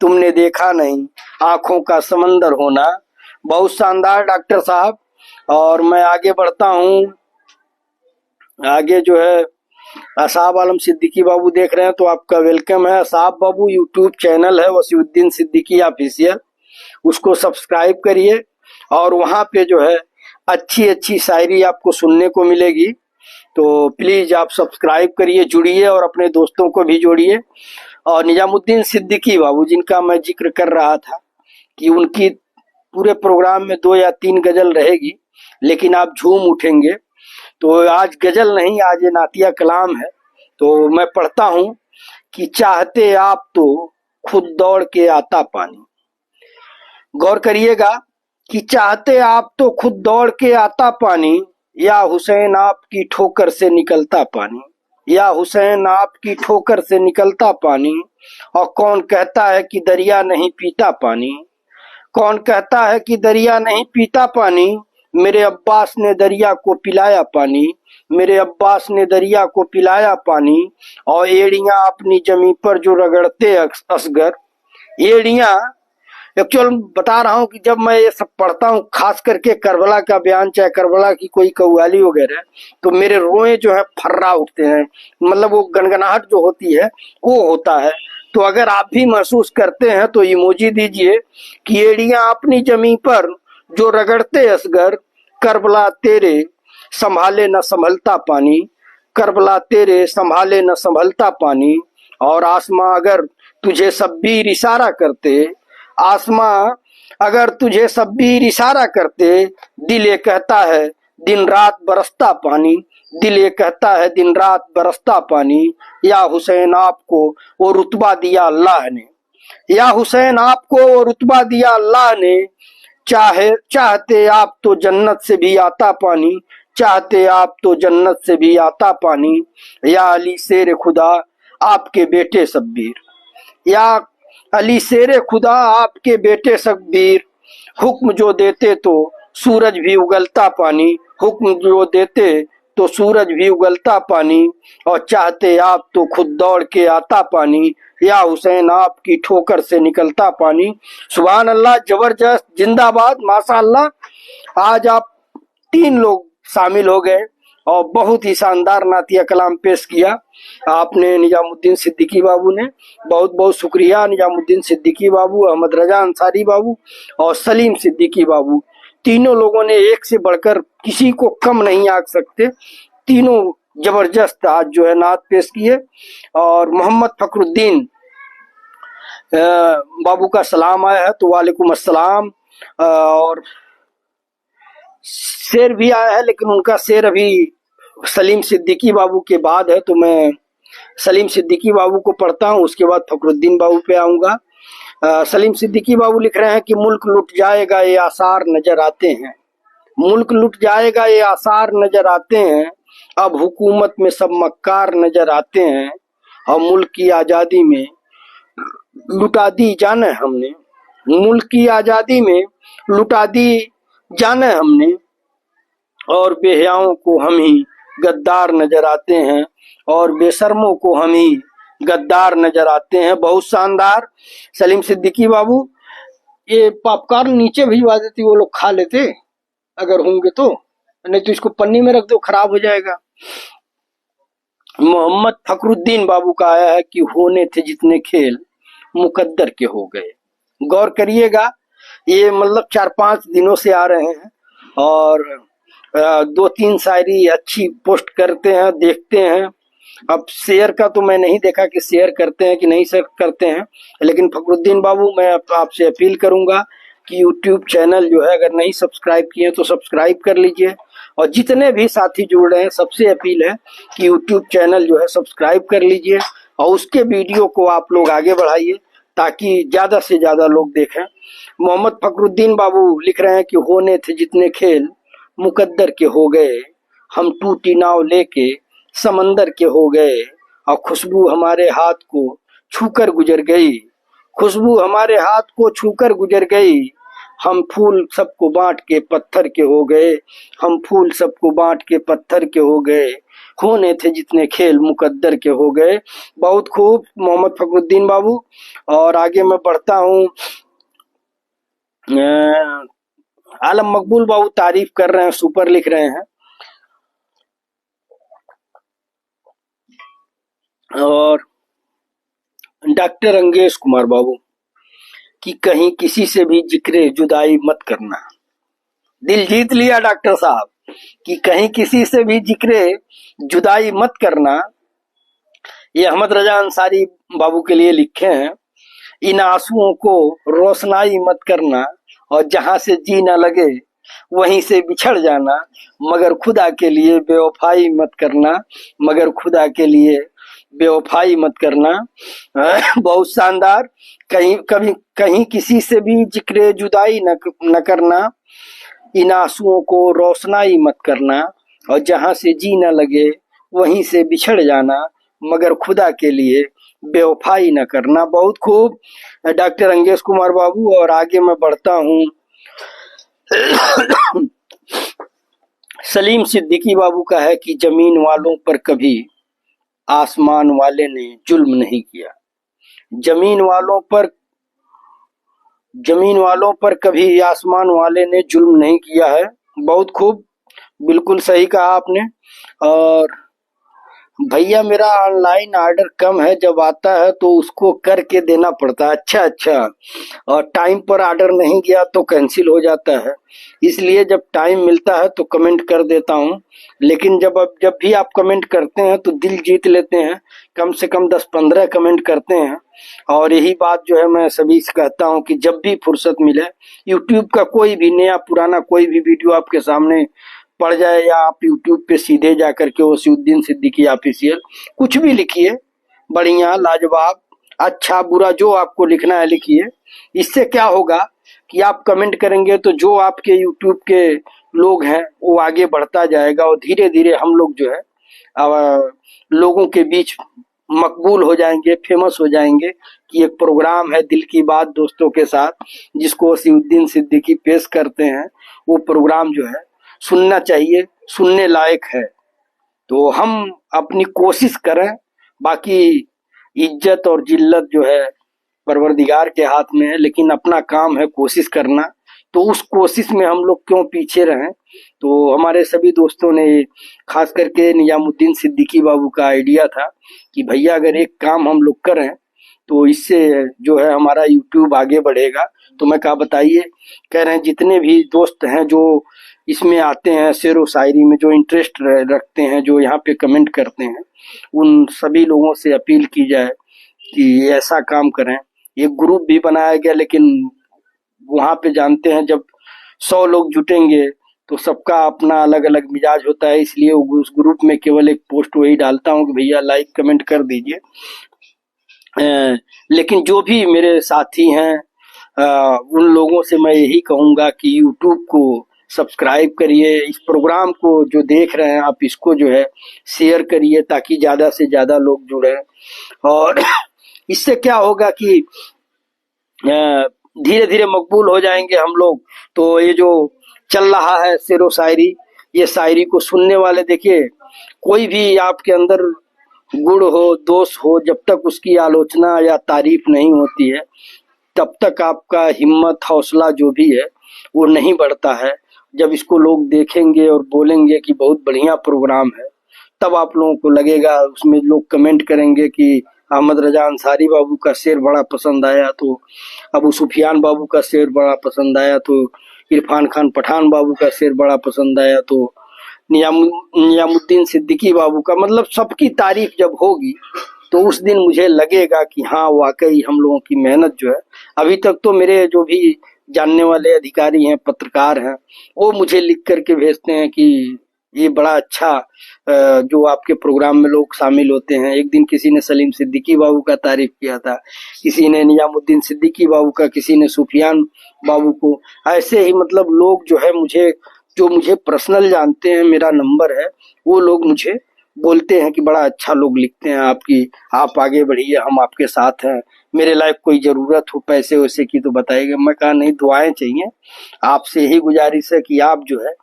तुमने देखा नहीं आंखों का समंदर होना। बहुत शानदार डॉक्टर साहब। और मैं आगे बढ़ता हूँ, आगे जो है असाब आलम सिद्दीकी बाबू देख रहे हैं तो आपका वेलकम है। असाब बाबू यूट्यूब चैनल है वसीउद्दीन सिद्दीकी ऑफिशियल, उसको सब्सक्राइब करिए और वहाँ पे जो है अच्छी अच्छी शायरी आपको सुनने को मिलेगी। तो प्लीज आप सब्सक्राइब करिए, जुड़िए और अपने दोस्तों को भी जोड़िए। और निजामुद्दीन सिद्दीकी बाबू जिनका मैं जिक्र कर रहा था कि उनकी पूरे प्रोग्राम में 2 या 3 गजल रहेगी, लेकिन आप झूम उठेंगे। तो आज गजल नहीं, आज ये नातिया कलाम है। तो मैं पढ़ता हूँ कि चाहते आप तो खुद दौड़ के आता पानी। गौर करिएगा कि चाहते आप तो खुद दौड़ के आता पानी, या हुसैन आपकी ठोकर से निकलता पानी, या हुसैन आपकी ठोकर से निकलता पानी। और कौन कहता है कि दरिया नहीं पीता पानी, कौन कहता है कि दरिया नहीं पीता पानी, मेरे अब्बास ने दरिया को पिलाया पानी, मेरे अब्बास ने दरिया को पिलाया पानी। और एड़ियां अपनी जमी पर जो रगड़ते असगर, एड़ियां एक्चुअल बता रहा हूँ कि जब मैं ये सब पढ़ता हूँ, खास करके करबला का बयान, चाहे करबला की कोई कव्वाली वगैरह, तो मेरे रोए जो है फर्रा उठते हैं, मतलब वो गनगनाहट जो होती है वो होता है। तो अगर आप भी महसूस करते हैं तो इमोजी दीजिए कि एड़ियां अपनी जमी पर जो रगड़ते असगर, करबला तेरे संभाले न संभलता पानी, करबला तेरे संभाले न संभलता पानी। और आसमां अगर तुझे शब्बीर इशारा करते, आसमां अगर तुझे शब्बीर इशारा करते, दिल ये कहता है दिन रात बरसता पानी, दिल ये कहता है दिन रात बरसता पानी। या हुसैन आपको वो रुतबा दिया अल्लाह ने, या हुसैन आपको वो रुतबा दिया अल्लाह ने, चाहते आप तो जन्नत से भी आता पानी, चाहते आप तो जन्नत से भी आता पानी। या अली शेर खुदा आपके बेटे शब्बीर, या अली शेर खुदा आपके बेटे शब्बीर, हुक्म जो देते तो सूरज भी उगलता पानी, हुक्म जो देते तो सूरज भी उगलता पानी। और चाहते आप तो खुद दौड़ के आता पानी, या हुसैन आपकी ठोकर से निकलता पानी। सुभान अल्लाह, जबरदस्त, जिंदाबाद, माशाअल्लाह। आज आप 3 लोग शामिल हो गए और बहुत ही शानदार नातिया कलाम पेश किया आपने निजामुद्दीन सिद्दीकी बाबू ने। बहुत बहुत शुक्रिया निजामुद्दीन सिद्दीकी बाबू, अहमद रजा अंसारी बाबू और सलीम सिद्दीकी बाबू। तीनों लोगों ने एक से बढ़कर किसी को कम नहीं आंक सकते। तीनों जबरदस्त आज जो है नात पेश किए। और मोहम्मद फखरुद्दीन बाबू का सलाम आया है तो वालेकुम अस्सलाम। और शेर भी आया है लेकिन उनका शेर अभी सलीम सिद्दीकी बाबू के बाद है, तो मैं सलीम सिद्दीकी बाबू को पढ़ता हूँ, उसके बाद फखरुद्दीन बाबू पे आऊंगा। सलीम सिद्दीकी बाबू लिख रहे हैं कि मुल्क लुट जाएगा ये आसार नजर आते हैं, मुल्क लुट जाएगा ये आसार नजर आते हैं, अब हुकूमत में सब मक्कार नजर आते हैं, और मुल्क की आजादी में लुटा दी जाने हमने, मुल्क की आजादी में लुटा दी जाने हमने, और बेहयाओं को हम ही गद्दार नजर आते हैं, और बेशर्मों को हम ही गद्दार नजर आते हैं। बहुत शानदार सलीम सिद्दीकी बाबू। ये पॉपकॉर्न नीचे भिजवा देती, वो लोग खा लेते अगर होंगे तो, नहीं तो इसको पन्नी में रख दो, खराब हो जाएगा। मोहम्मद फखरुद्दीन बाबू का आया है कि होने थे जितने खेल मुकद्दर के हो गए। गौर करिएगा, ये मतलब 4-5 दिनों से आ रहे हैं और 2-3 शायरी अच्छी पोस्ट करते हैं, देखते हैं। अब शेयर का तो मैं नहीं देखा कि शेयर करते हैं कि नहीं शेयर करते हैं, लेकिन फखरुद्दीन बाबू मैं आपसे अपील करूंगा कि यूट्यूब चैनल जो है अगर नहीं सब्सक्राइब किए तो सब्सक्राइब कर लीजिए, और जितने भी साथी जुड़ रहे हैं सबसे अपील है कि यूट्यूब चैनल जो है सब्सक्राइब कर लीजिए और उसके वीडियो को आप लोग आगे बढ़ाइए ताकि ज्यादा से ज्यादा लोग देखें। मोहम्मद फखरुद्दीन बाबू लिख रहे हैं कि होने थे जितने खेल मुकद्दर के हो गए, हम टूटी नाव लेके समंदर के हो गए, और खुशबू हमारे हाथ को छूकर गुजर गई, खुशबू हमारे हाथ को छूकर गुजर गई, हम फूल सबको बांट के पत्थर के हो गए, हम फूल सबको बांट के पत्थर के हो गए, होने थे जितने खेल मुकद्दर के हो गए। बहुत खूब मोहम्मद फखरुद्दीन बाबू। और आगे मैं बढ़ता हूँ। आलम मकबूल बाबू तारीफ कर रहे हैं, सुपर लिख रहे हैं। और डॉक्टर अंगेश कुमार बाबू कि कहीं किसी से भी जिक्र जुदाई मत करना। दिल जीत लिया डॉक्टर साहब कि कहीं किसी से भी जिक्र जुदाई मत करना। ये अहमद रजा अंसारी बाबू के लिए लिखे हैं। इन आंसुओं को रोशनाई मत करना, और जहां से जी न लगे वहीं से बिछड़ जाना, मगर खुदा के लिए बेवफाई मत करना, मगर खुदा के लिए बेवफाई मत करना। बहुत शानदार। कहीं किसी से भी जिक्र जुदाई न करना, इन आंसुओं को रोशनाई मत करना, और जहां से जी न लगे वहीं से बिछड़ जाना, मगर खुदा के लिए बेवफाई न करना। बहुत खूब डॉक्टर अंगेश कुमार बाबू। और आगे मैं बढ़ता हूँ। सलीम सिद्दीकी बाबू का है कि जमीन वालों पर कभी आसमान वाले ने जुल्म नहीं किया, जमीन वालों पर कभी आसमान वाले ने जुल्म नहीं किया है। बहुत खूब, बिल्कुल सही कहा आपने। और भैया मेरा ऑनलाइन ऑर्डर कम है, जब आता है तो उसको करके देना पड़ता है। अच्छा, और टाइम पर ऑर्डर नहीं गया तो कैंसिल हो जाता है, इसलिए जब टाइम मिलता है तो कमेंट कर देता हूँ। लेकिन जब भी आप कमेंट करते हैं तो दिल जीत लेते हैं, कम से कम 10-15 कमेंट करते हैं। और यही बात जो है मैं सभी से कहता हूँ कि जब भी फुर्सत मिले, यूट्यूब का कोई भी नया पुराना कोई भी वीडियो आपके सामने पड़ जाए, या आप यूट्यूब पे सीधे जाकर के वसीउद्दीन सिद्दीकी ऑफिशियल कुछ भी लिखिए, बढ़िया लाजवाब अच्छा बुरा जो आपको लिखना है लिखिए। इससे क्या होगा कि आप कमेंट करेंगे तो जो आपके यूट्यूब के लोग हैं वो आगे बढ़ता जाएगा, और धीरे धीरे हम लोग जो है लोगों के बीच मकबूल हो जाएंगे, फेमस हो जाएंगे कि एक प्रोग्राम है दिल की बात दोस्तों के साथ जिसको वसीउद्दीन सिद्दीकी पेश करते हैं, वो प्रोग्राम जो है सुनना चाहिए, सुनने लायक है। तो हम अपनी कोशिश करें, बाकी इज्जत और जिल्लत जो है परवरदिगार के हाथ में है, लेकिन अपना काम है कोशिश करना। तो उस कोशिश में हम लोग क्यों पीछे रहें। तो हमारे सभी दोस्तों ने, खास करके निजामुद्दीन सिद्दीकी बाबू का आइडिया था कि भैया अगर एक काम हम लोग करें तो इससे जो है हमारा यूट्यूब आगे बढ़ेगा। तो मैं कहा बताइए। कह रहे हैं जितने भी दोस्त हैं जो इसमें आते हैं, शेर व शायरी में जो इंटरेस्ट रखते हैं, जो यहाँ पे कमेंट करते हैं, उन सभी लोगों से अपील की जाए कि ऐसा काम करें। एक ग्रुप भी बनाया गया, लेकिन वहाँ पे जानते हैं जब 100 लोग जुटेंगे तो सबका अपना अलग अलग मिजाज होता है, इसलिए उस ग्रुप में केवल एक पोस्ट वही डालता हूँ कि भैया लाइक कमेंट कर दीजिए। लेकिन जो भी मेरे साथी हैं, उन लोगों से मैं यही कहूँगा कि यूट्यूब को सब्सक्राइब करिए, इस प्रोग्राम को जो देख रहे हैं आप इसको जो है शेयर करिए ताकि ज़्यादा से ज़्यादा लोग जुड़े। और इससे क्या होगा कि धीरे धीरे मकबूल हो जाएंगे हम लोग। तो ये जो चल रहा है शेर व शायरी, ये शायरी को सुनने वाले, देखिए कोई भी आपके अंदर गुण हो, दोष हो, जब तक उसकी आलोचना या तारीफ नहीं होती है तब तक आपका हिम्मत हौसला जो भी है वो नहीं बढ़ता है। जब इसको लोग देखेंगे और बोलेंगे कि बहुत बढ़िया प्रोग्राम है, तब आप लोगों को लगेगा, उसमें लोग कमेंट करेंगे कि अहमद रजा अंसारी बाबू का शेर बड़ा पसंद आया, तो अबू सुफियान बाबू का शेर बड़ा पसंद आया, तो इरफान खान पठान बाबू का शेर बड़ा पसंद आया, तो निजामुद्दीन सिद्दीकी बाबू का, मतलब सबकी तारीफ जब होगी तो उस दिन मुझे लगेगा कि हाँ वाकई हम लोगों की मेहनत जो है। अभी तक तो मेरे जो भी जानने वाले अधिकारी हैं, पत्रकार हैं, वो मुझे लिख करके भेजते हैं कि ये बड़ा अच्छा जो आपके प्रोग्राम में लोग शामिल होते हैं। एक दिन किसी ने सलीम सिद्दीकी बाबू का तारीफ किया था, किसी ने निजामुद्दीन सिद्दीकी बाबू का, किसी ने सुफियान बाबू को। ऐसे ही मतलब लोग जो है जो मुझे पर्सनल जानते हैं, मेरा नंबर है, वो लोग मुझे बोलते हैं कि बड़ा अच्छा लोग लिखते हैं आपकी, आप आगे बढ़िए, हम आपके साथ हैं, मेरे लायक कोई जरूरत हो पैसे वैसे की तो बताइएगा। मैं कहा नहीं, दुआएं चाहिए। आपसे यही गुजारिश है कि आप जो है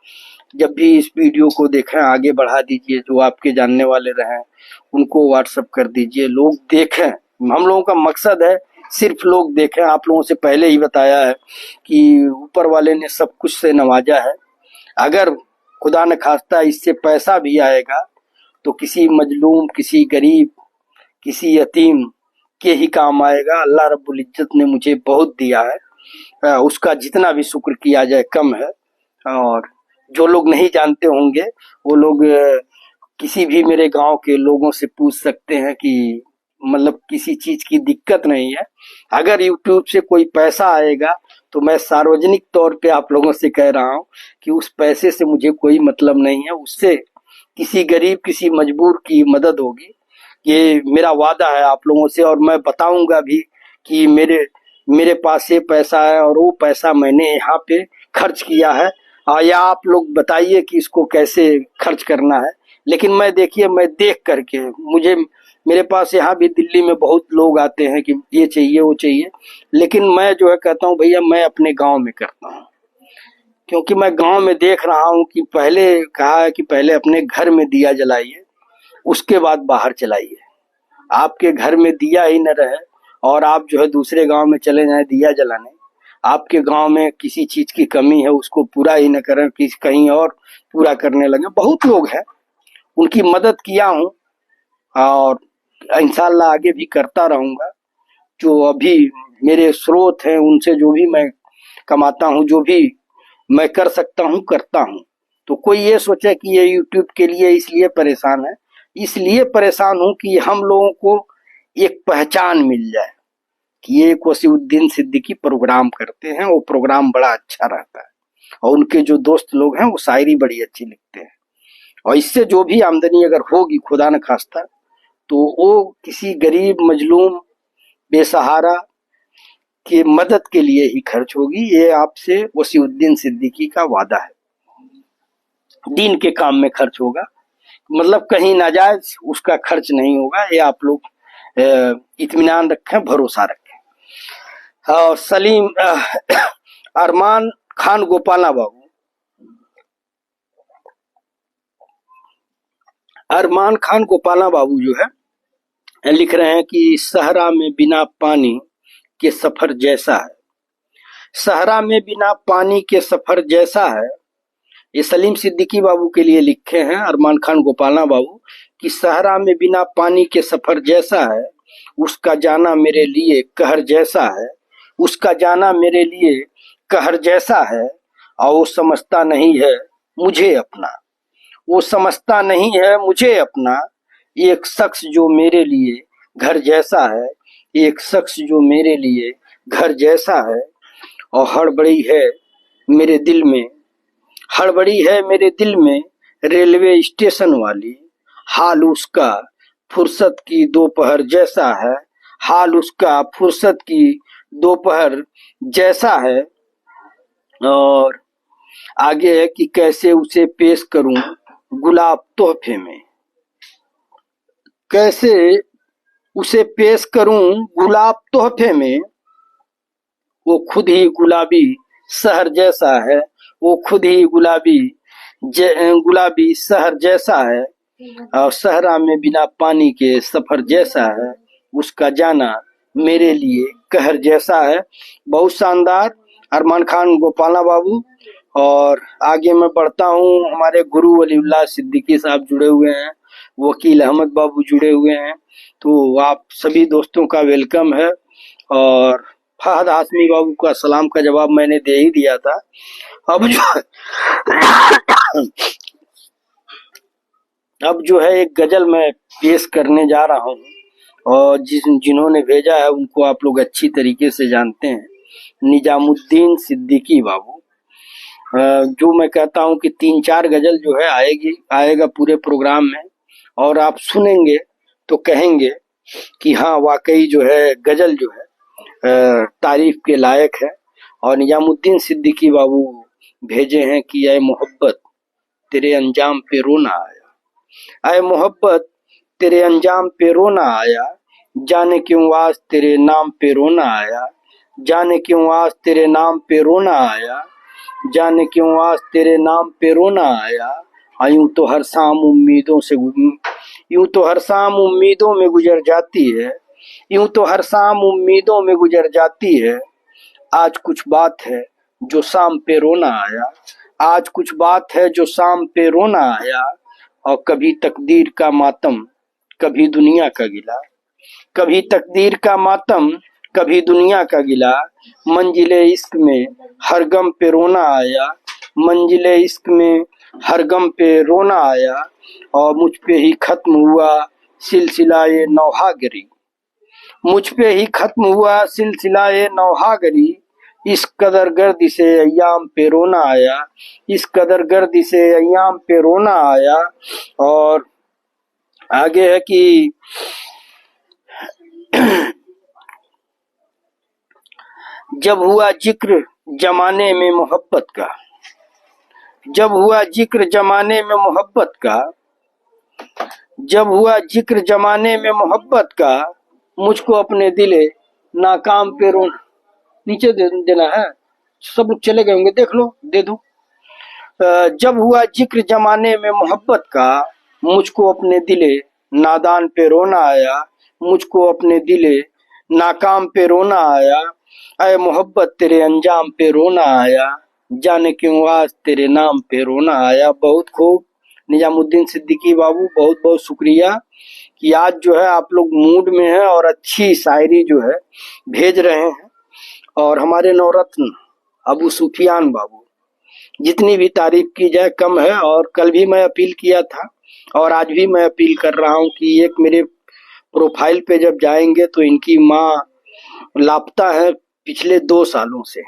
जब भी इस वीडियो को देखें आगे बढ़ा दीजिए, जो आपके जानने वाले रहें उनको व्हाट्सएप कर दीजिए, लोग देखें। हम लोगों का मकसद है सिर्फ लोग देखें। आप लोगों से पहले ही बताया है कि ऊपर वाले ने सब कुछ से नवाजा है। अगर खुदा न खास्ता इससे पैसा भी आएगा तो किसी मजलूम, किसी गरीब, किसी यतीम के ही काम आएगा। अल्लाह रब्बुल इज्जत ने मुझे बहुत दिया है, उसका जितना भी शुक्र किया जाए कम है। और जो लोग नहीं जानते होंगे वो लोग किसी भी मेरे गांव के लोगों से पूछ सकते हैं कि मतलब किसी चीज की दिक्कत नहीं है। अगर यूट्यूब से कोई पैसा आएगा तो मैं सार्वजनिक तौर पे आप लोगों से कह रहा हूँ कि उस पैसे से मुझे कोई मतलब नहीं है। उससे किसी गरीब, किसी मजबूर की मदद होगी, ये मेरा वादा है आप लोगों से। और मैं बताऊंगा भी कि मेरे पास ये पैसा है और वो पैसा मैंने यहाँ पे खर्च किया है, या आप लोग बताइए कि इसको कैसे खर्च करना है। लेकिन मैं देखिए, मैं देख करके मेरे पास यहाँ भी दिल्ली में बहुत लोग आते हैं कि ये चाहिए वो चाहिए, लेकिन मैं जो है कहता हूँ भैया मैं अपने गांव में करता हूँ, क्योंकि मैं गांव में देख रहा हूँ कि पहले कहा है कि पहले अपने घर में दिया जलाइए, उसके बाद बाहर चलाइए। आपके घर में दिया ही न रहे और आप जो है दूसरे गांव में चले जाएं दिया जलाने, आपके गांव में किसी चीज की कमी है उसको पूरा ही न करें, कहीं और पूरा करने लगे। बहुत लोग हैं, उनकी मदद किया हूँ और इंशाल्लाह आगे भी करता रहूंगा। जो अभी मेरे स्रोत हैं उनसे जो भी मैं कमाता हूँ, जो भी मैं कर सकता हूँ करता हूँ। तो कोई ये सोचे कि ये यूट्यूब के लिए इसलिए परेशान है, इसलिए परेशान हूँ कि हम लोगों को एक पहचान मिल जाए कि ये वसीउद्दीन सिद्दीकी प्रोग्राम करते हैं, वो प्रोग्राम बड़ा अच्छा रहता है और उनके जो दोस्त लोग हैं वो शायरी बड़ी अच्छी लिखते हैं। और इससे जो भी आमदनी अगर होगी खुदा न खास्ता तो वो किसी गरीब, मजलूम, बेसहारा की मदद के लिए ही खर्च होगी। ये आपसे वसीउद्दीन सिद्दीकी का वादा है। दीन के काम में खर्च होगा, मतलब कहीं नाजायज उसका खर्च नहीं होगा। ये आप लोग इत्मीनान रखें, भरोसा रखें। और सलीम अरमान खान गोपाला बाबू, अरमान खान गोपाला बाबू जो है लिख रहे हैं कि सहरा में बिना पानी के सफर जैसा है, सहरा में बिना पानी के सफर जैसा है। ये सलीम सिद्दीकी बाबू के लिए लिखे हैं अरमान खान गोपाला बाबू कि सहरा में बिना पानी के सफर जैसा है, उसका जाना मेरे लिए कहर जैसा है, उसका जाना मेरे लिए कहर जैसा है। और वो समझता नहीं है मुझे अपना, वो समझता नहीं है मुझे अपना। एक शख्स जो मेरे लिए घर जैसा है, एक शख्स जो मेरे लिए घर जैसा है। और हड़बड़ी है मेरे दिल में, हड़बड़ी है मेरे दिल में रेलवे स्टेशन वाली। हाल उसका फुर्सत की दोपहर जैसा है, हाल उसका फुर्सत की दोपहर जैसा है। और आगे है कि कैसे उसे पेश करूं गुलाब तोहफे में, कैसे उसे पेश करूं गुलाब तोहफे में। वो खुद ही गुलाबी शहर जैसा है, वो खुद ही गुलाबी शहर जैसा है। और सहरा में बिना पानी के सफर जैसा है, उसका जाना मेरे लिए कहर जैसा है। बहुत शानदार अरमान खान गोपाला बाबू। और आगे मैं बढ़ता हूँ, हमारे गुरु वलीउल्लाह सिद्दीकी साहब जुड़े हुए हैं, वकील अहमद बाबू जुड़े हुए हैं। तो आप सभी दोस्तों का वेलकम है। और फहद हाशमी बाबू का सलाम का जवाब मैंने दे ही दिया था। अब जो है एक गजल मैं पेश करने जा रहा हूँ, और जिन्होंने भेजा है उनको आप लोग अच्छी तरीके से जानते हैं, निजामुद्दीन सिद्दीकी बाबू। जो मैं कहता हूँ कि 3-4 गजल जो है आएगा पूरे प्रोग्राम में, और आप सुनेंगे तो कहेंगे कि हाँ वाकई जो है गजल जो है तारीफ के लायक है। और निजामुद्दीन सिद्दीकी बाबू भेजे हैं कि ऐ मोहब्बत तेरे अंजाम पे रोना आया, ऐ मोहब्बत तेरे अंजाम पे रोना आया, जाने क्यों आज तेरे नाम पे रोना आया, जाने क्यों आज तेरे नाम पे रोना आया, जाने क्यों आज तेरे नाम पे रोना आया। यूं तो हर शाम उम्मीदों से यूं तो हर शाम उम्मीदों में गुजर जाती है, यूं तो हर शाम उम्मीदों में गुजर जाती है। आज कुछ बात है जो शाम पे रोना आया, आज कुछ बात है जो शाम पे रोना आया। और कभी तकदीर का मातम कभी दुनिया का गिला, कभी तकदीर का मातम कभी दुनिया का गिला। मंजिले इश्क में हर गम पे रोना आया, मंजिले इश्क में हर गम पे रोना आया। और मुझ पे ही खत्म हुआ सिलसिला ये नौहागरी, मुझ पे ही खत्म हुआ सिलसिला ये नौहागरी। इस कदर गर्दी से अय्याम पे रोना आया, इस कदर गर्दी से अय्याम पे रोना आया। और आगे है कि जब हुआ जिक्र जमाने में मोहब्बत का, जब हुआ जिक्र जमाने में मोहब्बत का, जब हुआ जिक्र जमाने में मोहब्बत का, मुझको अपने दिले नाकाम पे रोना। नीचे देना है, सब लोग चले गए होंगे, देख लो, दे दो। जब हुआ जिक्र जमाने में मोहब्बत का, मुझको अपने दिले नादान पे रोना आया, मुझको अपने दिले नाकाम पे रोना आया। ऐ मोहब्बत तेरे अंजाम पे रोना आया, जाने क्यों आज तेरे नाम पे रोना आया। बहुत खूब निजामुद्दीन सिद्दीकी बाबू, बहुत बहुत शुक्रिया कि आज जो है आप लोग मूड में हैं और अच्छी शायरी जो है भेज रहे हैं। और हमारे नवरत्न अबू सुफियान बाबू, जितनी भी तारीफ की जाए कम है। और कल भी मैं अपील किया था और आज भी मैं अपील कर रहा हूं कि एक मेरे प्रोफाइल पे जब जाएंगे तो इनकी माँ लापता है पिछले 2 सालों से,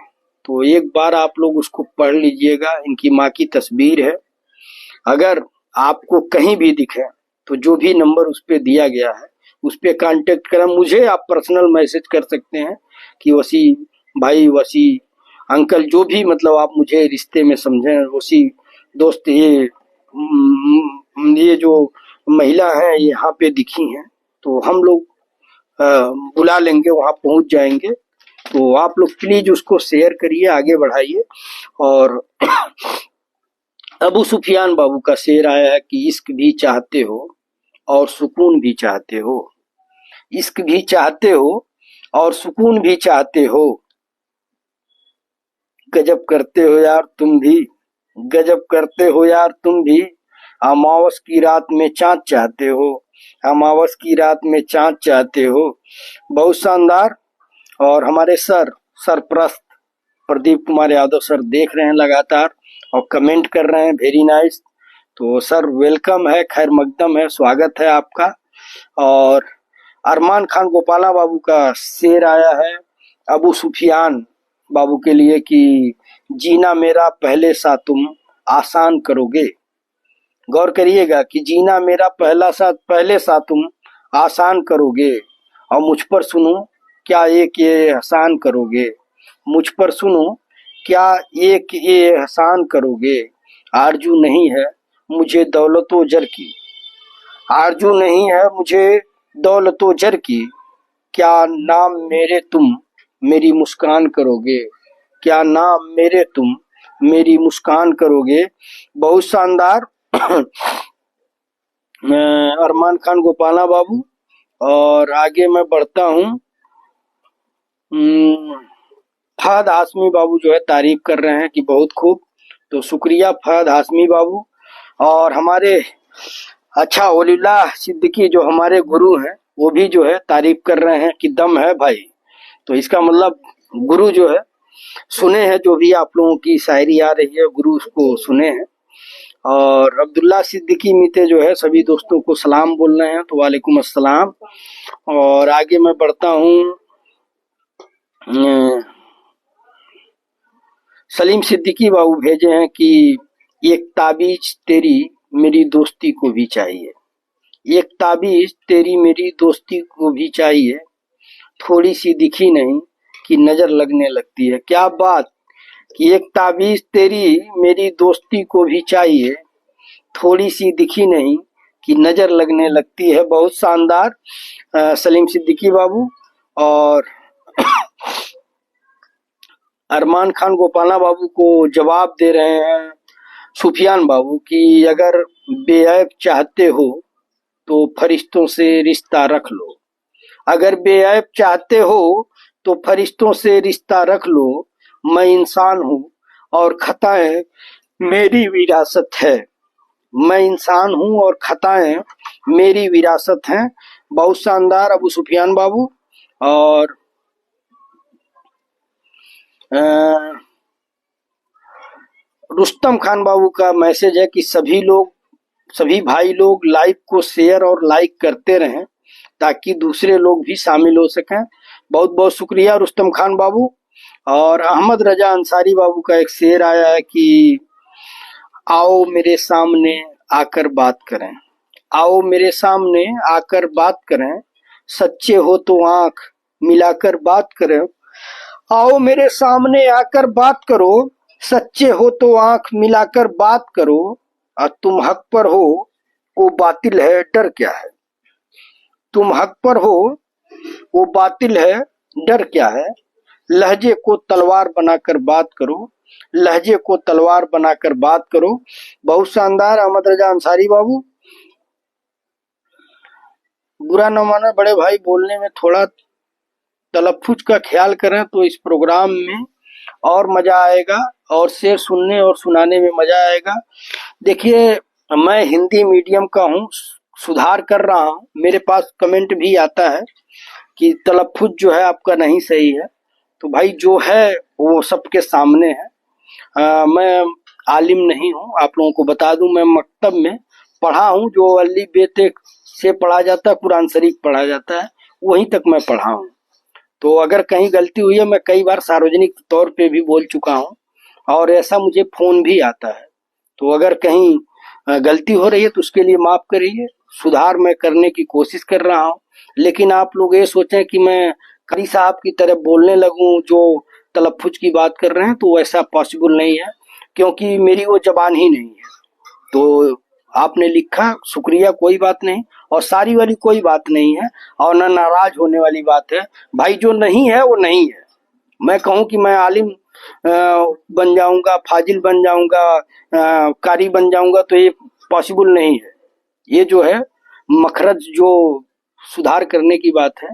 तो एक बार आप लोग उसको पढ़ लीजिएगा। इनकी माँ की तस्वीर है, अगर आपको कहीं भी दिखे तो जो भी नंबर उस पे दिया गया है उस पे कांटेक्ट करें। मुझे आप पर्सनल मैसेज कर सकते हैं कि वसी भाई, वसी अंकल, जो भी मतलब आप मुझे रिश्ते में समझें, वसी दोस्त, ये जो महिला है यहाँ पे दिखी हैं तो हम लोग बुला लेंगे, वहां पहुंच जाएंगे। तो आप लोग प्लीज उसको शेयर करिए, आगे बढ़ाइए। और अबू सुफियान बाबू का शेर आया है कि इश्क भी चाहते हो और सुकून भी चाहते हो, इश्क भी चाहते हो और सुकून भी चाहते हो। गजब करते हो यार तुम भी, गजब करते हो यार तुम भी। अमावस की रात में चाँद चाहते हो, अमावस की रात में चाँद चाहते हो। बहुत शानदार। और हमारे सर सरप्रस्त प्रदीप कुमार यादव सर देख रहे हैं लगातार और कमेंट कर रहे हैं, वेरी नाइस। तो सर वेलकम है, खैर मकदम है, स्वागत है आपका। और अरमान खान गोपाला बाबू का शेर आया है अबू सुफियान बाबू के लिए कि जीना मेरा पहले सा तुम आसान करोगे। गौर करिएगा कि जीना मेरा पहले सा तुम आसान करोगे, और मुझ पर सुनो क्या एक ये एहसान करोगे। मुझ पर सुनो क्या एक ये एहसान करोगे। आरजू नहीं है मुझे दौलतो जर की, आरजू नहीं है मुझे दौलतो जर की। क्या नाम मेरे तुम मेरी मुस्कान करोगे, क्या नाम मेरे तुम मेरी मुस्कान करोगे। बहुत शानदार। अरमान खान गोपाला बाबू। और आगे मैं बढ़ता हूँ। फहद हाशमी बाबू जो है तारीफ कर रहे हैं कि बहुत खूब, तो शुक्रिया फहद हाशमी बाबू। और हमारे अच्छा वलीउल्लाह सिद्दीकी जो हमारे गुरु हैं वो भी जो है तारीफ कर रहे हैं कि दम है भाई। तो इसका मतलब गुरु जो है सुने हैं, जो भी आप लोगों की शायरी आ रही है गुरु उसको सुने हैं। और अब्दुल्ला सिद्दीकी मीते जो है सभी दोस्तों को सलाम बोल रहे हैं, तो वालेकुम अस्सलाम। और आगे मैं बढ़ता हूँ। सलीम सिद्दीकी बाबू भेजे हैं कि एक ताबीज तेरी मेरी दोस्ती को भी चाहिए, एक ताबीज तेरी मेरी दोस्ती को भी चाहिए, थोड़ी सी दिखी नहीं कि नजर लगने लगती है। क्या बात कि एक ताबीज तेरी मेरी दोस्ती को भी चाहिए, थोड़ी सी दिखी नहीं कि नजर लगने लगती है। बहुत शानदार सलीम सिद्दीकी बाबू। और अरमान खान गोपाला बाबू को जवाब दे रहे हैं सुफियान बाबू कि अगर बेऐब चाहते हो तो फरिश्तों से रिश्ता रख लो, अगर बेऐब चाहते हो तो फरिश्तों से रिश्ता रख लो। मैं इंसान हूँ और खताएं मेरी विरासत है, मैं इंसान हूँ और खताएं मेरी विरासत हैं। बहुत शानदार अबू सुफियान बाबू। और रुस्तम खान बाबू का मैसेज है कि सभी भाई लोग लाइव को शेयर और लाइक करते रहें ताकि दूसरे लोग भी शामिल हो सकें। बहुत बहुत शुक्रिया रुस्तम खान बाबू। और अहमद रजा अंसारी बाबू का एक शेर आया है कि आओ मेरे सामने आकर बात करें, आओ मेरे सामने आकर बात करें, सच्चे हो तो आंख मिलाकर बात करें। आओ मेरे सामने आकर बात करो, सच्चे हो तो आंख मिलाकर बात करो। और तुम हक पर हो वो बातिल है डर क्या है, तुम हक पर हो वो बातिल है डर क्या है। लहजे को तलवार बनाकर बात करो, लहजे को तलवार बनाकर बात करो। बहुत शानदार अहमद रजा अंसारी बाबू। बुरा न माना बड़े भाई, बोलने में थोड़ा तलफ्फुज का ख्याल करें तो इस प्रोग्राम में और मजा आएगा और शेर सुनने और सुनाने में मजा आएगा। देखिए मैं हिंदी मीडियम का हूँ, सुधार कर रहा हूँ। मेरे पास कमेंट भी आता है कि तलफ्फुज जो है आपका नहीं सही है, तो भाई जो है वो सबके सामने है। मैं आलिम नहीं हूँ, आप लोगों को बता दूं, मैं मकतब में पढ़ा हूँ, जो अली बेते से पढ़ा जाता है, कुरान शरीफ पढ़ा जाता है, वहीं तक मैं पढ़ा हूँ। तो अगर कहीं गलती हुई है, मैं कई बार सार्वजनिक तौर पे भी बोल चुका हूँ और ऐसा मुझे फोन भी आता है। तो अगर कहीं गलती हो रही है तो उसके लिए माफ करिए, सुधार मैं करने की कोशिश कर रहा हूँ। लेकिन आप लोग ये सोचें कि मैं कारी साहब की तरह बोलने लगूं जो तलफ्फुज की बात कर रहे हैं, तो वैसा पॉसिबल नहीं है, क्योंकि मेरी वो जबान ही नहीं है। तो आपने लिखा, शुक्रिया, कोई बात नहीं, और सारी वाली कोई बात नहीं है और न नाराज होने वाली बात है। भाई जो नहीं है वो नहीं है। मैं कहूँ कि मैं आलिम बन जाऊंगा, फाजिल बन जाऊंगा, कारी बन जाऊंगा, तो ये पॉसिबल नहीं है। ये जो है मखरज जो सुधार करने की बात है,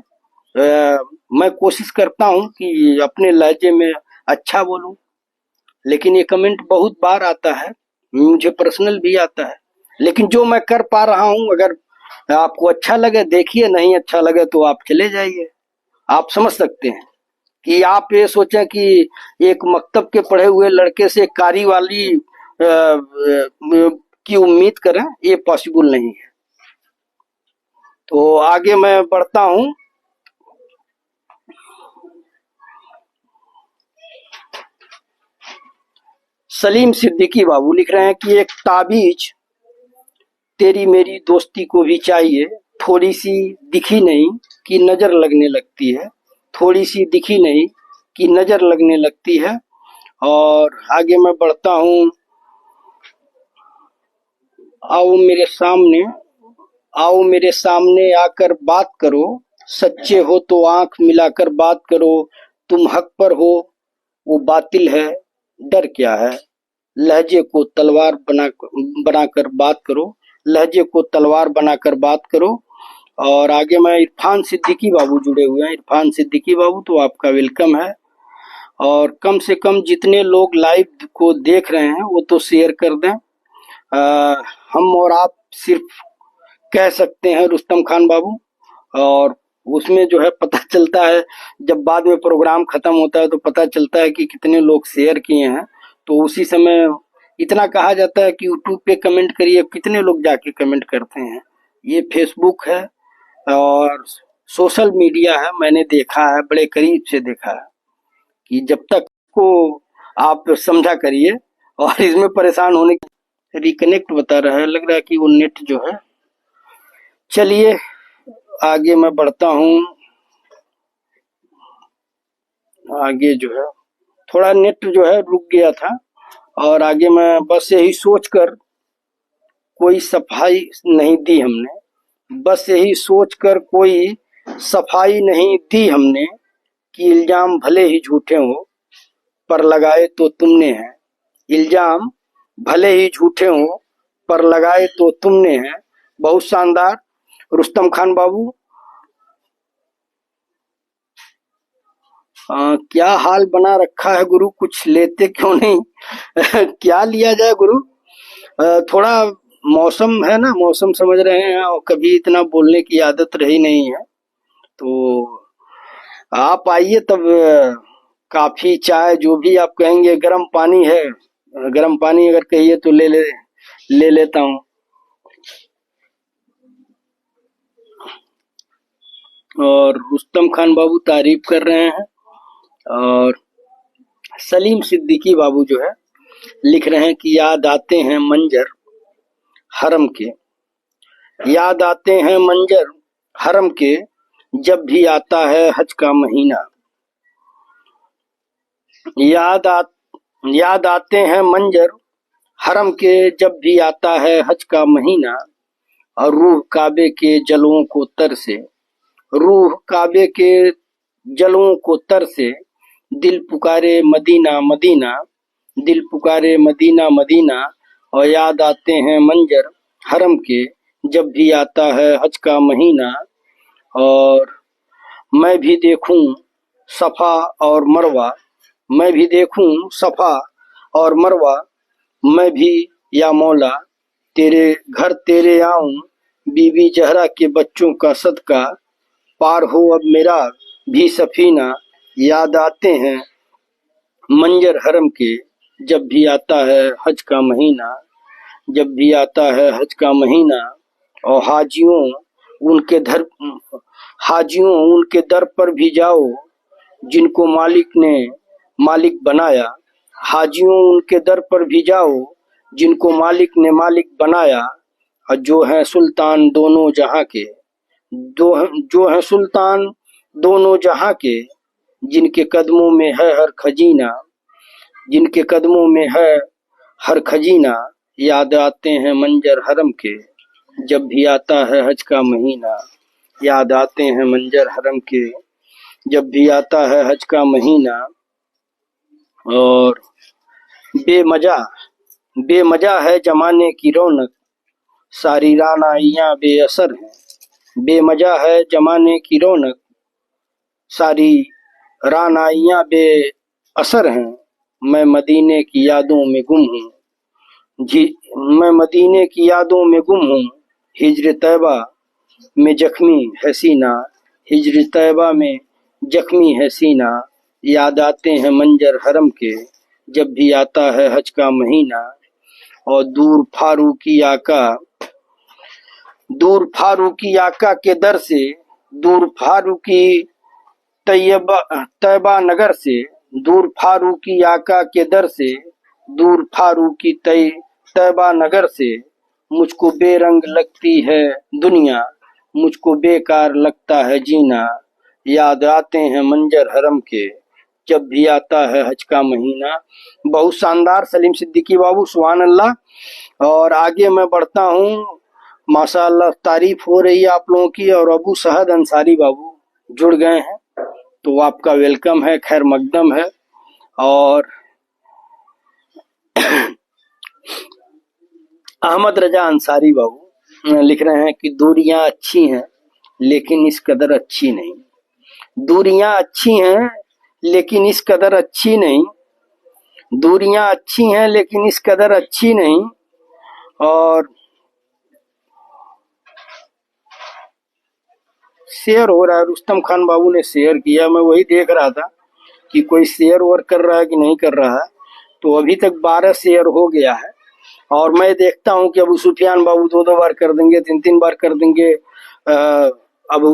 मैं कोशिश करता हूँ कि अपने लहजे में अच्छा बोलूं, लेकिन ये कमेंट बहुत बार आता है, मुझे पर्सनल भी आता है। लेकिन जो मैं कर पा रहा हूँ, अगर आपको अच्छा लगे देखिए, नहीं अच्छा लगे तो आप चले जाइए। आप समझ सकते हैं कि आप ये सोचें कि एक मकतब के पढ़े हुए लड़के से कारी वाली की उम्मीद करें, ये पॉसिबल नहीं है। तो आगे मैं बढ़ता हूं। सलीम सिद्दीकी बाबू लिख रहे हैं कि एक ताबीज तेरी मेरी दोस्ती को भी चाहिए, थोड़ी सी दिखी नहीं कि नजर लगने लगती है, थोड़ी सी दिखी नहीं कि नजर लगने लगती है। और आगे मैं बढ़ता हूं। आओ मेरे सामने, आओ मेरे सामने आकर बात करो, सच्चे हो तो आंख मिलाकर बात करो, तुम हक पर हो वो बातिल है, डर क्या है, लहजे को तलवार बनाकर बात करो, लहजे को तलवार बनाकर बात करो। और आगे मैं इरफान सिद्दीकी बाबू जुड़े हुए हैं। इरफान सिद्दीकी बाबू, तो आपका वेलकम है। और कम से कम जितने लोग लाइव को देख रहे हैं वो तो शेयर कर दें। हम और आप सिर्फ कह सकते हैं रुस्तम खान बाबू, और उसमें जो है पता चलता है, जब बाद में प्रोग्राम खत्म होता है तो पता चलता है कि कितने लोग शेयर किए हैं। तो उसी समय इतना कहा जाता है कि यूट्यूब पे कमेंट करिए, कितने लोग जाके कमेंट करते हैं। ये फेसबुक है और सोशल मीडिया है, मैंने देखा है, बड़े करीब से देखा है कि जब तक को आप समझा करिए। और इसमें परेशान होने की रिकनेक्ट बता रहा है, लग रहा है कि वो नेट जो है। चलिए आगे मैं बढ़ता हूँ। आगे जो है थोड़ा नेट जो है रुक गया था, और आगे मैं बस यही सोचकर कोई सफाई नहीं दी हमने, बस यही सोचकर कोई सफाई नहीं दी हमने कि इल्जाम भले ही झूठे हो पर लगाए तो तुमने हैं, इल्जाम भले ही झूठे हो पर लगाए तो तुमने हैं। बहुत शानदार रुस्तम खान बाबू। क्या हाल बना रखा है गुरु, कुछ लेते क्यों नहीं? क्या लिया जाए गुरु, थोड़ा मौसम है ना, मौसम समझ रहे हैं, और कभी इतना बोलने की आदत रही नहीं है। तो आप आइए तब, काफी चाय जो भी आप कहेंगे, गर्म पानी है, गर्म पानी अगर कहिए तो ले लेता हूँ। और रुस्तम खान बाबू तारीफ कर रहे हैं। और सलीम सिद्दीकी बाबू जो है लिख रहे हैं कि याद आते हैं मंजर हरम के, याद आते हैं मंजर हरम के, जब भी आता है हज का महीना, याद आ याद आते हैं मंजर हरम के, जब भी आता है हज का महीना। और रूह काबे के जलवों को तर से, रूह काबे के जलवों को तर से, दिल पुकारे मदीना मदीना, दिल पुकारे मदीना मदीना। और याद आते हैं मंजर हरम के, जब भी आता है हज का महीना। और मैं भी देखूं सफा और मरवा, मैं भी देखूं सफा और मरवा, मैं भी या मौला तेरे घर तेरे आऊं, बीबी जहरा के बच्चों का सदका, पार हो अब मेरा भी सफीना। याद आते हैं मंजर हरम के, जब भी आता है हज का महीना, जब भी आता है हज का महीना। और हाजियों उनके दर पर भी जाओ, जिनको मालिक बनाया, हाजियों उनके दर पर भी जाओ, जिनको मालिक ने मालिक बनाया। और जो है सुल्तान दोनों जहां के, जो है सुल्तान दोनों जहां के, जिनके कदमों में है हर खजीना, जिनके कदमों में है हर खजीना। याद आते हैं मंजर हरम के, जब भी आता है हज का महीना, याद आते हैं मंजर हरम के, जब भी आता है हज का महीना। और बेमजा बेमजा है जमाने की रौनक, सारी रानाइयां बेअसर हैं, बेमजा है जमाने की रौनक, सारी रानाइयां बेअसर हैं, मैं मदीने की यादों में गुम हूँ। मैं मदीने की यादों में गुम हूँ। हिज्र तैबा में जख्मी है सीना। हिज्र तैबा में जख्मी है सीना। याद आते हैं मंजर हरम के जब भी आता है हज का महीना। और दूर फारूकी आका के दर से, दूर फारूकी तैयबा नगर से, दूर फारूकी आका के दर से, दूर फारूकी तैयबा नगर से, मुझको बेरंग लगती है दुनिया, मुझको बेकार लगता है जीना। याद आते हैं मंजर हरम के जब भी आता है हज का महीना। बहुत शानदार सलीम सिद्दीकी बाबू, सुभान अल्लाह। और आगे मैं बढ़ता हूँ। माशाअल्लाह तारीफ हो रही है आप लोगों की। और अबू सहद अंसारी बाबू जुड़ गए हैं तो आपका वेलकम है, खैर मकदम है। और अहमद रजा अंसारी बाबू लिख रहे हैं कि दूरियां अच्छी हैं लेकिन इस कदर अच्छी नहीं। दूरियां अच्छी हैं लेकिन इस कदर अच्छी नहीं। दूरियां अच्छी हैं लेकिन इस कदर अच्छी नहीं। और शेयर हो रहा है, रुस्तम खान बाबू ने शेयर किया, मैं वही देख रहा था कि कोई शेयर और कर रहा है कि नहीं कर रहा है। तो अभी तक 12 शेयर हो गया है। और मैं देखता हूं कि अबू सुफियान बाबू 2-2 बार कर देंगे, 3-3 बार कर देंगे, अब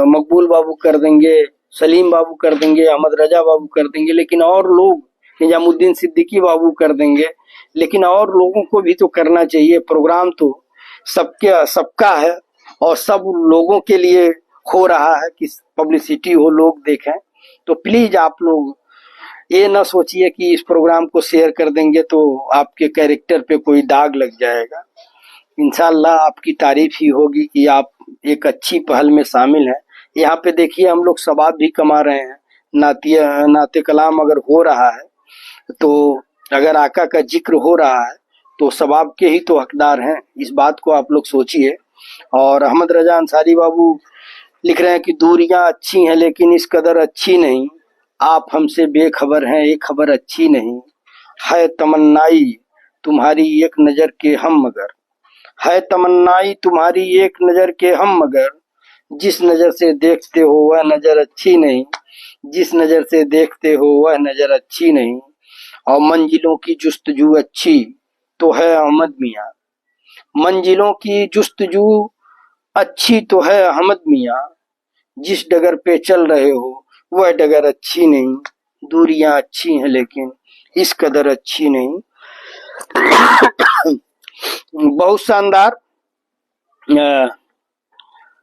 मकबूल बाबू कर देंगे, सलीम बाबू कर देंगे, अहमद रजा बाबू कर देंगे, लेकिन और लोग, निजामुद्दीन सिद्दीकी बाबू कर देंगे। लेकिन और लोगों को भी तो करना चाहिए। प्रोग्राम तो सबका है और सब लोगों के लिए हो रहा है कि पब्लिसिटी हो, लोग देखें। तो प्लीज आप लोग ये ना सोचिए कि इस प्रोग्राम को शेयर कर देंगे तो आपके कैरेक्टर पे कोई दाग लग जाएगा। इंशाल्लाह आपकी तारीफ ही होगी कि आप एक अच्छी पहल में शामिल हैं। यहाँ पे देखिए हम लोग सवाब भी कमा रहे हैं। नाते कलाम अगर हो रहा है तो, अगर आका का जिक्र हो रहा है तो सवाब के ही तो हकदार हैं। इस बात को आप लोग सोचिए। और अहमद रजा अंसारी बाबू लिख रहे हैं कि दूरियां अच्छी हैं लेकिन इस कदर अच्छी नहीं। आप हमसे बेखबर हैं, एक खबर अच्छी नहीं। है तमन्नाई तुम्हारी एक नजर के हम मगर, है तमन्नाई तुम्हारी एक नजर के हम मगर, जिस नजर से देखते हो वह नजर अच्छी नहीं। जिस नजर से देखते हो वह नजर अच्छी नहीं। और मंजिलों की जुस्तजू अच्छी तो है अहमद मियाँ। मंजिलों की जुस्तजू अच्छी तो है अहमद मियाँ। जिस डगर पे चल रहे हो वह डगर अच्छी नहीं। दूरियां अच्छी हैं लेकिन इस कदर अच्छी नहीं। बहुत शानदार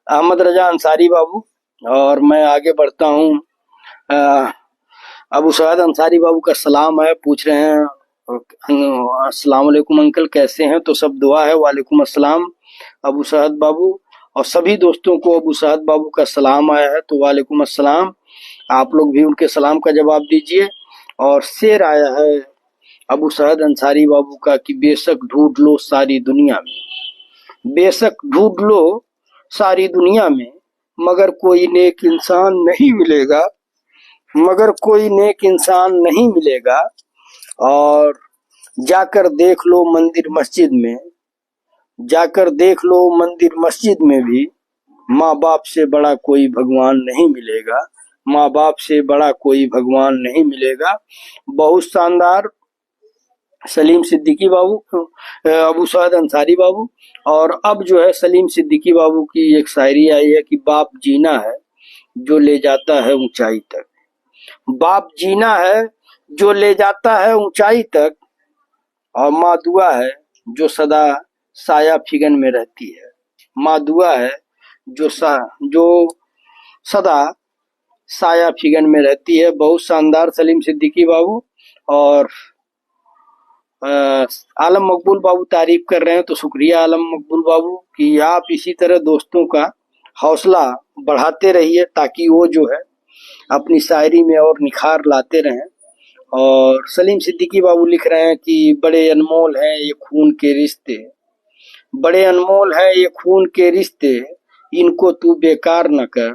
अहमद रजा अंसारी बाबू। और मैं आगे बढ़ता हूँ। अबू सैद अंसारी बाबू का सलाम है, पूछ रहे हैं अस्सलाम वालेकुम अंकल, कैसे हैं? तो सब दुआ है। वालेकुम अस्सलाम अबू सैद बाबू। और सभी दोस्तों को अबू सैद बाबू का सलाम आया है तो वालेकुम अस्सलाम। आप लोग भी उनके सलाम का जवाब दीजिए। और शेर आया है अबू सैद अंसारी बाबू का कि बेशक ढूंढ लो सारी दुनिया में, बेशक ढूंढ लो सारी दुनिया में, मगर कोई नेक इंसान नहीं मिलेगा, मगर कोई नेक इंसान नहीं मिलेगा। और जाकर देख लो मंदिर मस्जिद में, जाकर देख लो मंदिर मस्जिद में भी, माँ बाप से बड़ा कोई भगवान नहीं मिलेगा, माँ बाप से बड़ा कोई भगवान नहीं मिलेगा। बहुत शानदार सलीम सिद्दीकी बाबू, अबू सैद अंसारी बाबू। और अब जो है सलीम सिद्दीकी बाबू की एक शायरी आई है कि बाप जीना है जो ले जाता है ऊंचाई तक, बाप जीना है जो ले जाता है ऊंचाई तक, और माँ दुआ है जो सदा साया फिगन में रहती है। माँ दुआ है जो सदा साया फिगन में रहती है। बहुत शानदार सलीम सिद्दीकी बाबू। और आलम मकबूल बाबू तारीफ कर रहे हैं तो शुक्रिया आलम मकबूल बाबू कि आप इसी तरह दोस्तों का हौसला बढ़ाते रहिए ताकि वो जो है अपनी शायरी में और निखार लाते रहें। और सलीम सिद्दीकी बाबू लिख रहे हैं कि बड़े अनमोल हैं ये खून के रिश्ते, बड़े अनमोल हैं ये खून के रिश्ते, इनको तू बेकार न कर,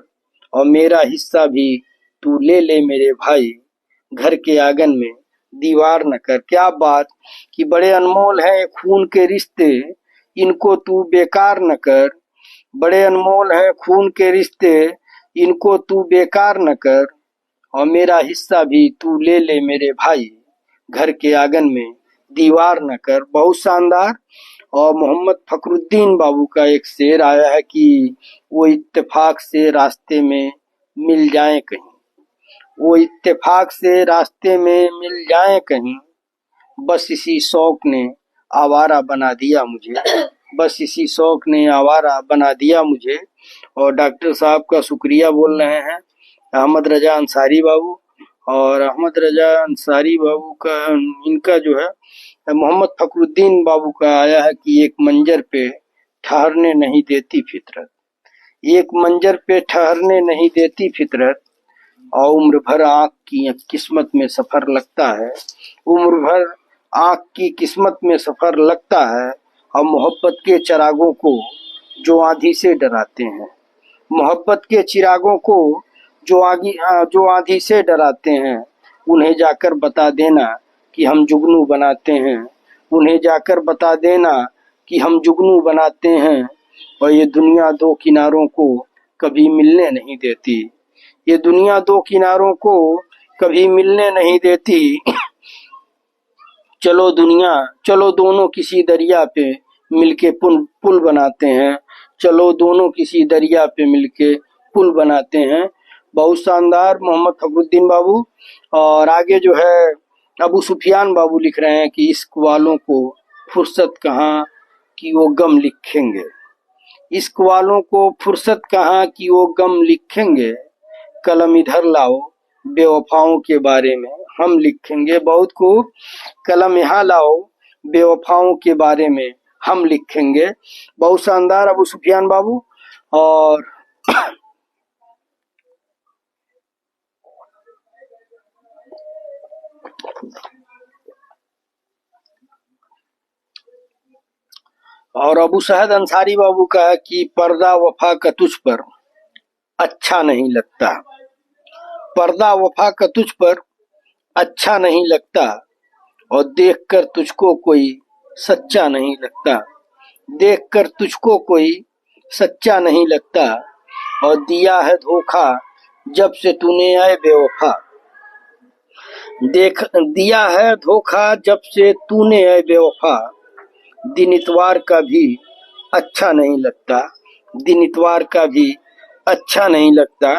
और मेरा हिस्सा भी तू ले ले मेरे भाई, घर के आंगन में दीवार न कर। क्या बात कि बड़े अनमोल हैं खून के रिश्ते, इनको तू बेकार न कर। बड़े अनमोल हैं खून के रिश्ते, इनको तू बेकार न कर। और मेरा हिस्सा भी तू ले ले मेरे भाई, घर के आंगन में दीवार न कर। बहुत शानदार। और मोहम्मद फखरुद्दीन बाबू का एक शेर आया है कि वो इत्तेफाक से रास्ते में मिल जाए कहीं, वो इत्तेफाक से रास्ते में मिल जाए कहीं, बस इसी शौक ने आवारा बना दिया मुझे, बस इसी शौक ने आवारा बना दिया मुझे। और डॉक्टर साहब का शुक्रिया बोल रहे हैं अहमद रजा अंसारी बाबू। और अहमद रजा अंसारी बाबू का इनका जो है मोहम्मद फखरुद्दीन बाबू का आया है कि एक मंजर पे ठहरने नहीं देती फितरत, एक मंजर पे ठहरने नहीं देती फितरत। और उम्र भर आँख की किस्मत में सफर लगता है, उम्र भर आँख की किस्मत में सफर लगता है। और मोहब्बत के चिरागों को जो आंधी से डराते हैं, मोहब्बत के चिरागों को जो आंधी से डराते हैं, उन्हें जाकर बता देना कि हम जुगनू बनाते हैं, उन्हें जाकर बता देना कि हम जुगनू बनाते हैं। और ये दुनिया दो किनारों को कभी मिलने नहीं देती, ये दुनिया दो किनारों को कभी मिलने नहीं देती। चलो दुनिया, चलो दोनों किसी दरिया पे मिलके पुल बनाते हैं, चलो दोनों किसी दरिया पे मिलके पुल बनाते हैं। बहुत शानदार मोहम्मद फखरुद्दीन बाबू। और आगे जो है अबू सुफियान बाबू लिख रहे हैं कि इश्क वालों को फुर्सत कहाँ कि वो गम लिखेंगे, इश्क वालों को फुर्सत कहाँ कि वो गम लिखेंगे। कलम इधर लाओ बेवफाओं के बारे में हम लिखेंगे। बहुत खूब। कलम यहाँ लाओ बेवफाओं के बारे में हम लिखेंगे। बहुत शानदार अबू सुफियान बाबू। और अबू शहद अंसारी बाबू का है कि पर्दा वफा का तुझ पर अच्छा नहीं लगता, पर्दा वफा का तुझ पर अच्छा नहीं लगता। और देखकर तुझको कोई सच्चा नहीं लगता, देखकर तुझको कोई सच्चा नहीं लगता। और दिया है धोखा जब से तूने आए बेवफा, देख दिया है धोखा जब से तूने आए बेवफा। दिन इतवार का भी अच्छा नहीं लगता, दिन इतवार का भी अच्छा नहीं लगता।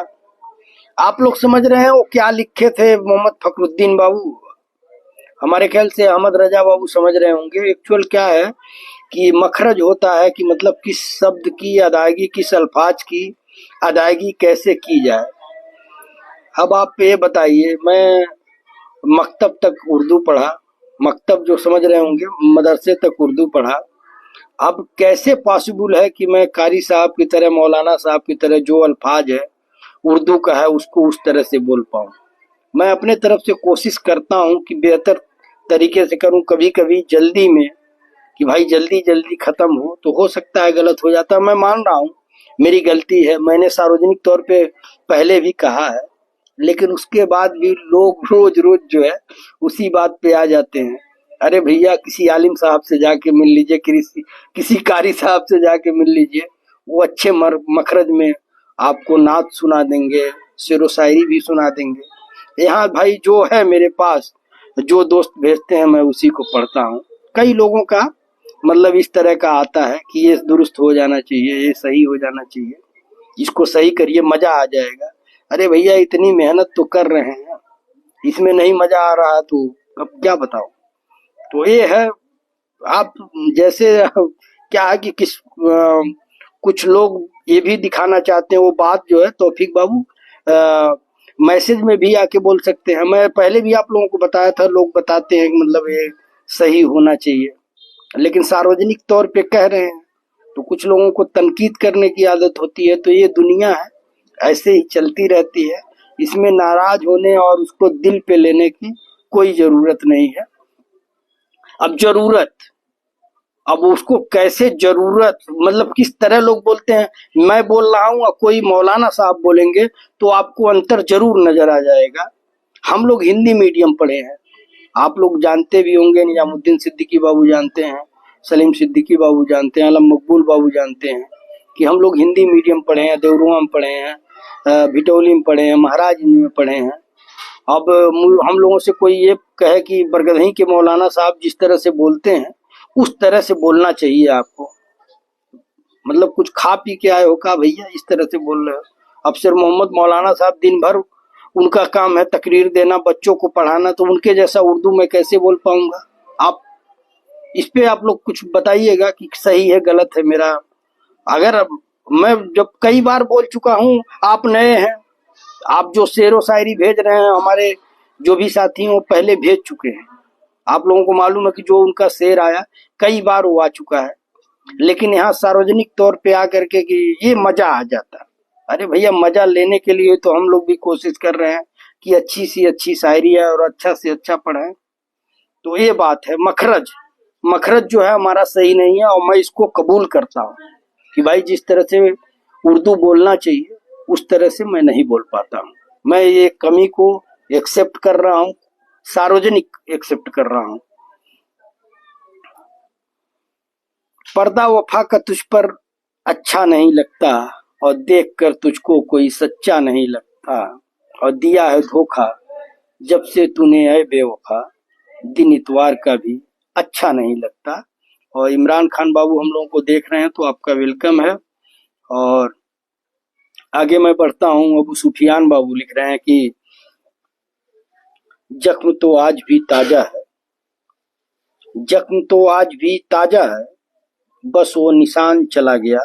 आप लोग समझ रहे हैं वो क्या लिखे थे मोहम्मद फखरुद्दीन बाबू? हमारे ख्याल से अहमद रजा बाबू समझ रहे होंगे। एक्चुअल क्या है कि मखरज होता है कि मतलब किस शब्द की अदायगी, किस अल्फाज की अदायगी कैसे की जाए। अब आप ये बताइए, मैं मकतब तक उर्दू पढ़ा, मकतब जो समझ रहे होंगे मदरसे तक उर्दू पढ़ा। अब कैसे पॉसिबल है कि मैं कारी साहब की तरह, मौलाना साहब की तरह जो अल्फाज है उर्दू का है उसको उस तरह से बोल पाऊँ। मैं अपने तरफ से कोशिश करता हूँ कि बेहतर तरीके से करूँ। कभी कभी जल्दी में कि भाई जल्दी जल्दी खत्म हो सकता है गलत हो जाता है, मैं मान रहा हूँ मेरी गलती है। मैंने सार्वजनिक तौर पे पहले भी कहा है, लेकिन उसके बाद भी लोग रोज रोज जो है उसी बात पे आ जाते हैं। अरे भैया किसी आलिम साहब से जाके मिल लीजिए, किसी कारी साहब से जाके मिल लीजिए, वो अच्छे मखरज में आपको नात सुना देंगे, शेरो शायरी भी सुना देंगे। यहाँ भाई जो है मेरे पास, जो दोस्त भेजते हैं मैं उसी को पढ़ता हूँ। कई लोगों का मतलब इस तरह का आता है कि ये दुरुस्त हो जाना चाहिए, ये सही हो जाना चाहिए, इसको सही करिए मजा आ जाएगा। अरे भैया इतनी मेहनत तो कर रहे हैं, इसमें नहीं मजा आ रहा तो अब क्या बताओ। तो ये है, आप जैसे क्या है कि कुछ लोग ये भी दिखाना चाहते हैं, वो बात जो है तौफीक बाबू मैसेज में भी आके बोल सकते हैं। मैं पहले भी आप लोगों को बताया था, लोग बताते हैं मतलब ये सही होना चाहिए, लेकिन सार्वजनिक तौर पे कह रहे हैं तो कुछ लोगों को तनकीद करने की आदत होती है। तो ये दुनिया है, ऐसे ही चलती रहती है, इसमें नाराज होने और उसको दिल पे लेने की कोई जरूरत नहीं है। अब उसको कैसे जरूरत मतलब किस तरह लोग बोलते हैं, मैं बोल रहा हूँ और कोई मौलाना साहब बोलेंगे तो आपको अंतर जरूर नजर आ जाएगा। हम लोग हिंदी मीडियम पढ़े हैं, आप लोग जानते भी होंगे, निजामुद्दीन सिद्दीकी बाबू जानते हैं, सलीम सिद्दीकी बाबू जानते हैं, आलम मकबूल बाबू जानते हैं कि हम लोग हिंदी मीडियम पढ़े हैं, देवरुआ में पढ़े हैं, भिटौली में पढ़े हैं, महाराज में पढ़े हैं। अब हम लोगों से कोई ये कहे कि बरगदही के मौलाना साहब जिस तरह से बोलते हैं उस तरह से बोलना चाहिए आपको। मतलब कुछ खा पी के आए हो का भैया, इस तरह से बोल रहे हो। अफसर मोहम्मद मौलाना साहब दिन भर उनका काम है तकरीर देना, बच्चों को पढ़ाना, तो उनके जैसा उर्दू मैं कैसे बोल पाऊंगा। आप इस पे आप लोग कुछ बताइएगा कि सही है गलत है मेरा। अगर मैं जब कई बार बोल चुका हूँ, आप नए हैं, आप जो शेर व शायरी भेज रहे हैं हमारे जो भी साथी हैं वो पहले भेज चुके हैं। आप लोगों को मालूम है कि जो उनका शेर आया कई बार वो आ चुका है, लेकिन यहाँ सार्वजनिक तौर पे आकर के कि ये मजा आ जाता। अरे भैया, मजा लेने के लिए तो हम लोग भी कोशिश कर रहे हैं कि अच्छी सी अच्छी शायरी है और अच्छा से अच्छा पढ़ें। तो ये बात है, मखरज जो है हमारा सही नहीं है, और मैं इसको कबूल करता हूँ कि भाई जिस तरह से उर्दू बोलना चाहिए उस तरह से मैं नहीं बोल पाता हूँ। मैं ये कमी को एक्सेप्ट कर रहा हूँ, सार्वजनिक एक्सेप्ट कर रहा हूँ। पर्दा वफा का तुझ पर अच्छा नहीं लगता, और देखकर तुझको कोई सच्चा नहीं लगता, और दिया है धोखा जब से तूने आए बेवफा, दिन इतवार का भी अच्छा नहीं लगता। और इमरान खान बाबू हम लोगों को देख रहे हैं तो आपका वेलकम है। और आगे मैं बढ़ता हूँ। अबू सुफियान बाबू लिख रहे हैं कि जख्म तो आज भी ताजा है, जख्म तो आज भी ताजा है, बस वो निशान चला गया,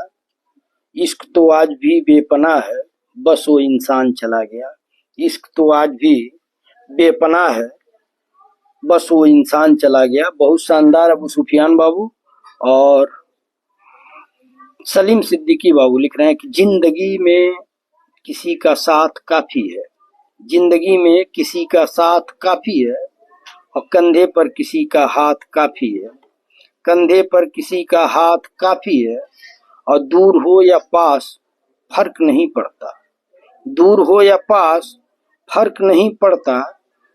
इश्क तो आज भी बेपनाह है, बस वो इंसान चला गया। इश्क तो आज भी बेपनाह है, बस वो इंसान चला गया। बहुत शानदार अबू सुफियान बाबू। और सलीम सिद्दीकी बाबू लिख रहे हैं कि जिंदगी में किसी का साथ काफी है, जिंदगी में किसी का साथ काफी है, और कंधे पर किसी का हाथ काफी है, कंधे पर किसी का हाथ काफी है, और दूर हो या पास फर्क नहीं पड़ता, दूर हो या पास फर्क नहीं पड़ता,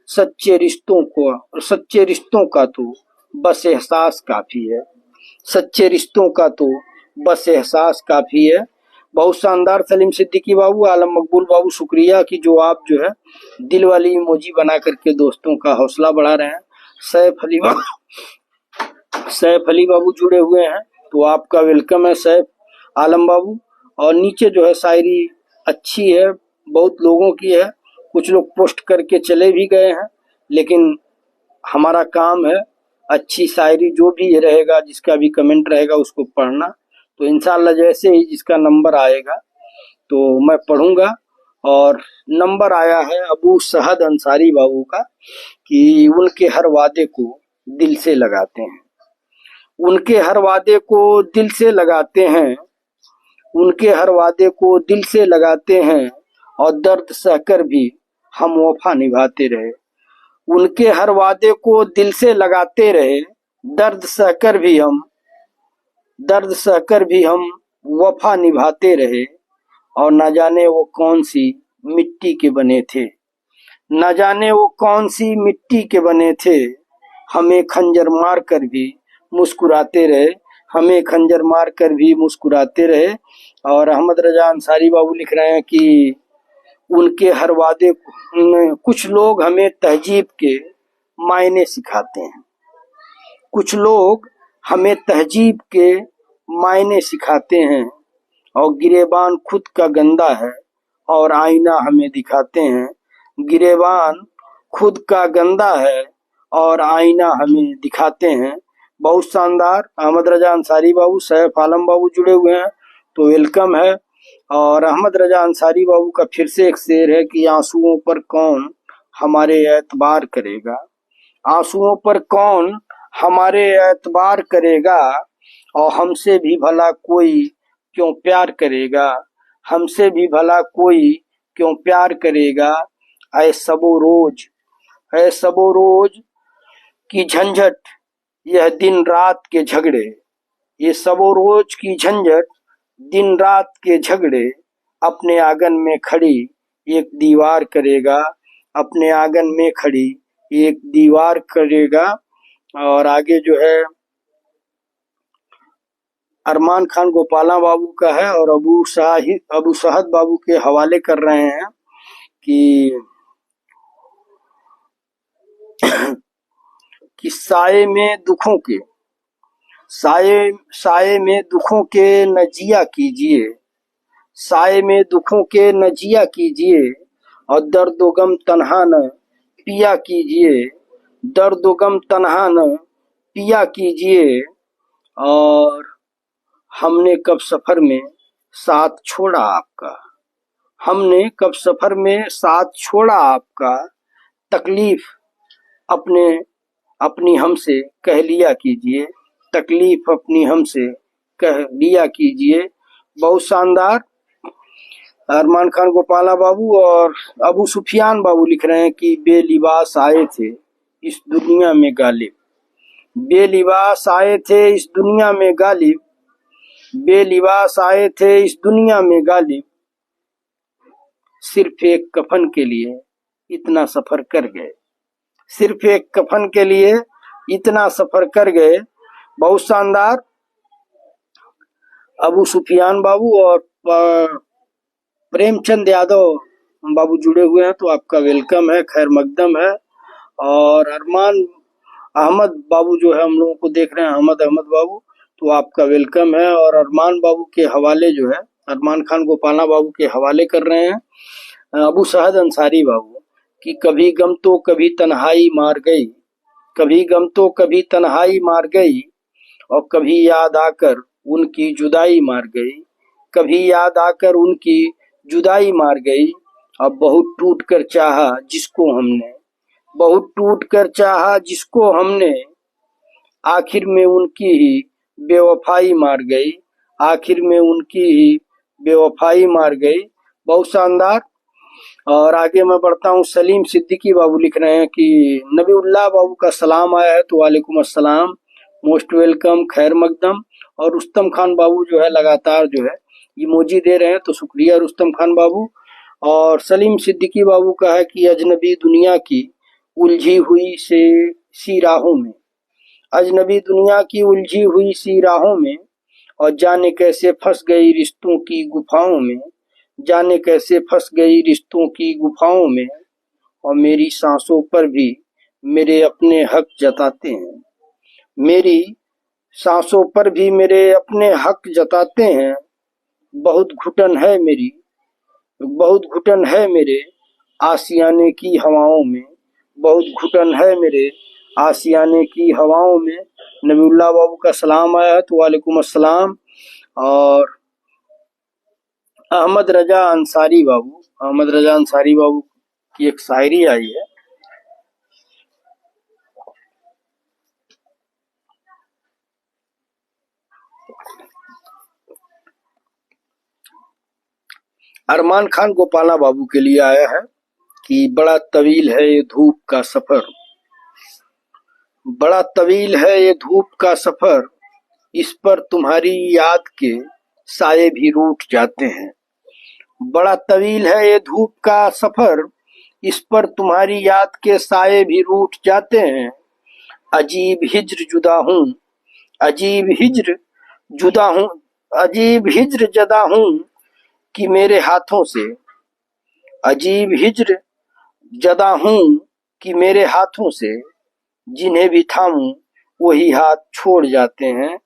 सच्चे रिश्तों का तो बस एहसास काफी है, सच्चे रिश्तों का तो बस एहसास काफी है। बहुत शानदार सलीम सिद्दीकी बाबू, आलम मकबूल बाबू, शुक्रिया कि जो आप जो है दिल वाली इमोजी बना करके दोस्तों का हौसला बढ़ा रहे हैं। सैफ अली बाबू जुड़े हुए हैं तो आपका वेलकम है सैफ आलम बाबू। और नीचे जो है शायरी अच्छी है, बहुत लोगों की है, कुछ लोग पोस्ट करके चले भी गए हैं, लेकिन हमारा काम है अच्छी शायरी जो भी रहेगा, जिसका भी कमेंट रहेगा उसको पढ़ना। तो इंशाल्लाह जैसे ही जिसका नंबर आएगा तो मैं पढ़ूंगा। और नंबर आया है अबू सहद अंसारी बाबू का कि उनके हर वादे को दिल से लगाते हैं, उनके हर वादे को दिल से लगाते हैं, उनके हर वादे को दिल से लगाते हैं, और दर्द सहकर भी हम वफा निभाते रहे, उनके हर वादे को दिल से लगाते रहे, दर्द सहकर भी हम वफा निभाते रहे, और न जाने वो कौन सी मिट्टी के बने थे, न जाने वो कौन सी मिट्टी के बने थे, हमें खंजर मार कर भी मुस्कुराते रहे, हमें खंजर मार कर भी मुस्कुराते रहे। और अहमद रजा अंसारी बाबू लिख रहे हैं कि उनके हर वादे कुछ लोग हमें तहजीब के मायने सिखाते हैं, कुछ लोग हमें तहजीब के मायने सिखाते हैं, और गिरेबान खुद का गंदा है और आईना हमें दिखाते हैं, गिरेबान खुद का गंदा है और आईना हमें दिखाते हैं। बहुत शानदार अहमद रजा अंसारी बाबू, सैफ आलम बाबू जुड़े हुए हैं तो वेलकम है। और अहमद रजा अंसारी बाबू का फिर से एक शेर है कि आंसुओं पर कौन हमारे एतबार करेगा, आंसुओं पर कौन हमारे एतबार करेगा, और हमसे भी भला कोई क्यों प्यार करेगा, हमसे भी भला कोई क्यों प्यार करेगा। ऐ सबो रोज की झंझट यह दिन रात के झगड़े, ये सबो रोज की झंझट दिन रात के झगड़े, अपने आंगन में खड़ी एक दीवार करेगा, अपने आंगन में खड़ी एक दीवार करेगा। और आगे जो है अरमान खान गोपाला बाबू का है और अबू सहद बाबू के हवाले कर रहे हैं कि साए में दुखों के साए में दुखों के न जिया कीजिए, साए में दुखों के न जिया कीजिए, और दर्द व गम तन्हा न पिया कीजिए, दर्द व गम तन्हा न पिया कीजिए। और हमने कब सफर में साथ छोड़ा आपका, हमने कब सफर में साथ छोड़ा आपका, तकलीफ अपने अपनी हमसे कह लिया कीजिए, तकलीफ अपनी हमसे कह लिया कीजिए। बहुत शानदार। अरमान खान गोपाला बाबू और अबू सुफियान बाबू लिख रहे हैं कि बेलिबास आए थे इस दुनिया में गालिब, बेलिबास आए थे इस दुनिया में गालिब, बेलिबास आए थे इस दुनिया में गालिब, सिर्फ एक कफन के लिए इतना सफर कर गए, सिर्फ एक कफन के लिए इतना सफर कर गए। बहुत शानदार। अबू सुफियान बाबू और प्रेमचंद यादव बाबू जुड़े हुए हैं, तो आपका वेलकम है, खैर मकदम है। और अरमान अहमद बाबू जो है हम लोगों को देख रहे हैं, अहमद बाबू, तो आपका वेलकम है। और अरमान बाबू के हवाले जो है अरमान खान गोपाला बाबू के हवाले कर रहे हैं अबू सहद अंसारी बाबू कि कभी गम तो कभी तन्हाई मार गई, कभी गम तो कभी तन्हाई मार गई, और कभी याद आकर उनकी जुदाई मार गई, कभी याद आकर उनकी जुदाई मार गई। अब बहुत टूट कर चाहा जिसको हमने, बहुत टूट कर चाहा जिसको हमने, आखिर में उनकी ही बेवफाई मार गई, आखिर में उनकी ही बेवफाई मार गई। बहुत शानदार। और आगे मैं बढ़ता हूँ। सलीम सिद्दीकी बाबू लिख रहे हैं कि नबीउल्लाह बाबू का सलाम आया है, तो वालेकुम अस्सलाम, मोस्ट वेलकम, खैर मकदम। और रुस्तम खान बाबू जो है लगातार जो है इमोजी दे रहे हैं, तो शुक्रिया रुस्तम खान बाबू। और सलीम सिद्दीकी बाबू का है कि अजनबी दुनिया की उलझी हुई से सी राहों में, अजनबी दुनिया की उलझी हुई सी राहों में, और जाने कैसे फंस गई रिश्तों की गुफाओं में, जाने कैसे फंस गई रिश्तों की गुफाओं में, और मेरी सांसों पर भी मेरे अपने हक जताते हैं, मेरी सांसों पर भी मेरे अपने हक जताते हैं। बहुत घुटन है मेरी, बहुत घुटन है मेरे आशियाने की हवाओं में, बहुत घुटन है मेरे आशियाने की हवाओं में। नबीउल्लाह बाबू का सलाम आया है, तो वालेकुम अस्सलाम। और अहमद रजा अंसारी बाबू, अहमद रजा अंसारी बाबू की एक शायरी आई है। अरमान खान गोपाला बाबू के लिए आया है कि बड़ा तवील है ये धूप का सफर, बड़ा तवील है ये धूप का सफर, इस पर तुम्हारी याद के साये भी रूठ जाते हैं। बड़ा तवील है ये धूप का सफर, इस पर तुम्हारी याद के साये भी रूठ जाते हैं। अजीब हिज्र जुदा हूँ, अजीब हिज्र जुदा हूँ, अजीब हिज्र जदा हूँ कि मेरे हाथों से, अजीब हिज्र जदा हूँ कि मेरे हाथों से, जिन्हें भी थामूं वही हाथ छोड़ जाते हैं,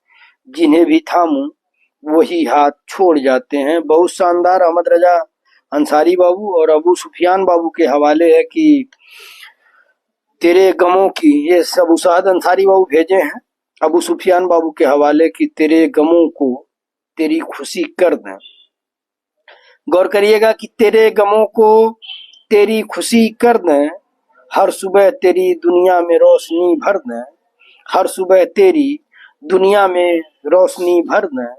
जिन्हें भी थामूं वही हाथ छोड़ जाते हैं। बहुत शानदार। अहमद रजा अंसारी बाबू और अबू सुफियान बाबू के हवाले है कि तेरे गमों की, ये अबू सहद अंसारी बाबू भेजे हैं अबू सुफियान बाबू के हवाले कि तेरे गमों को तेरी खुशी कर दें। गौर करिएगा कि तेरे गमों को तेरी खुशी कर दें, हर सुबह तेरी दुनिया में रोशनी भर दें, हर सुबह तेरी दुनिया में रोशनी भर दें।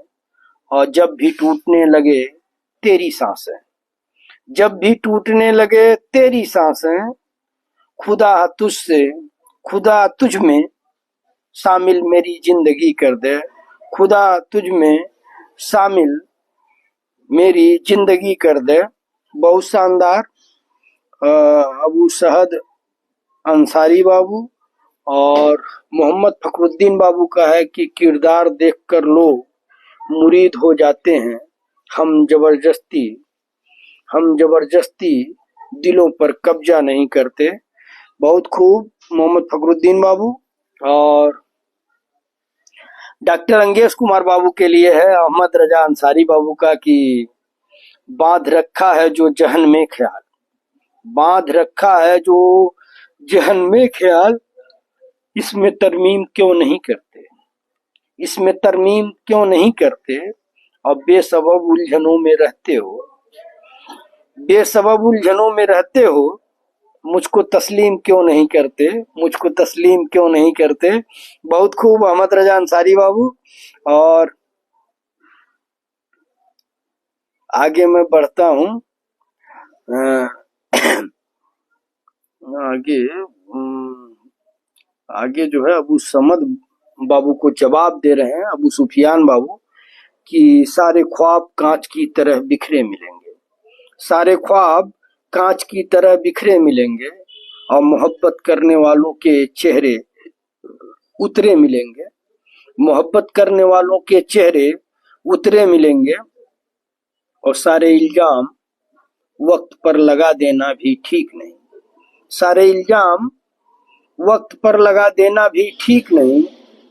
और जब भी टूटने लगे तेरी सांसें, जब भी टूटने लगे तेरी सांसें, खुदा तुझसे, खुदा तुझ में शामिल मेरी जिंदगी कर दे, खुदा तुझ में शामिल मेरी जिंदगी कर दे। बहुत शानदार। अबू सहद अंसारी बाबू और मोहम्मद फखरुद्दीन बाबू का है कि किरदार देखकर लोग मुरीद हो जाते हैं, हम जबरदस्ती दिलों पर कब्जा नहीं करते। बहुत खूब मोहम्मद फखरुद्दीन बाबू। और डॉक्टर अंगेश कुमार बाबू के लिए है अहमद रजा अंसारी बाबू का कि बांध रखा है जो जहन में ख्याल, बांध रखा है जो जहन में ख्याल, इसमें तरमीम क्यों नहीं करते, इसमें तरमीम क्यों नहीं करते, और बेसबब उलझनों में रहते हो, बेसबब उलझनों में रहते हो, मुझको तस्लीम क्यों नहीं करते, मुझको तस्लीम क्यों नहीं करते। बहुत खूब अहमद रजा अंसारी बाबू। और आगे मैं बढ़ता हूँ, आगे जो है अबू समद बाबू को जवाब दे रहे हैं अबू सुफियान बाबू कि सारे ख्वाब कांच की तरह बिखरे मिलेंगे, सारे ख्वाब कांच की तरह बिखरे मिलेंगे, और मोहब्बत करने वालों के चेहरे उतरे मिलेंगे, मोहब्बत करने वालों के चेहरे उतरे मिलेंगे, और सारे इल्जाम वक्त पर लगा देना भी ठीक नहीं, सारे इल्जाम वक्त पर लगा देना भी ठीक नहीं।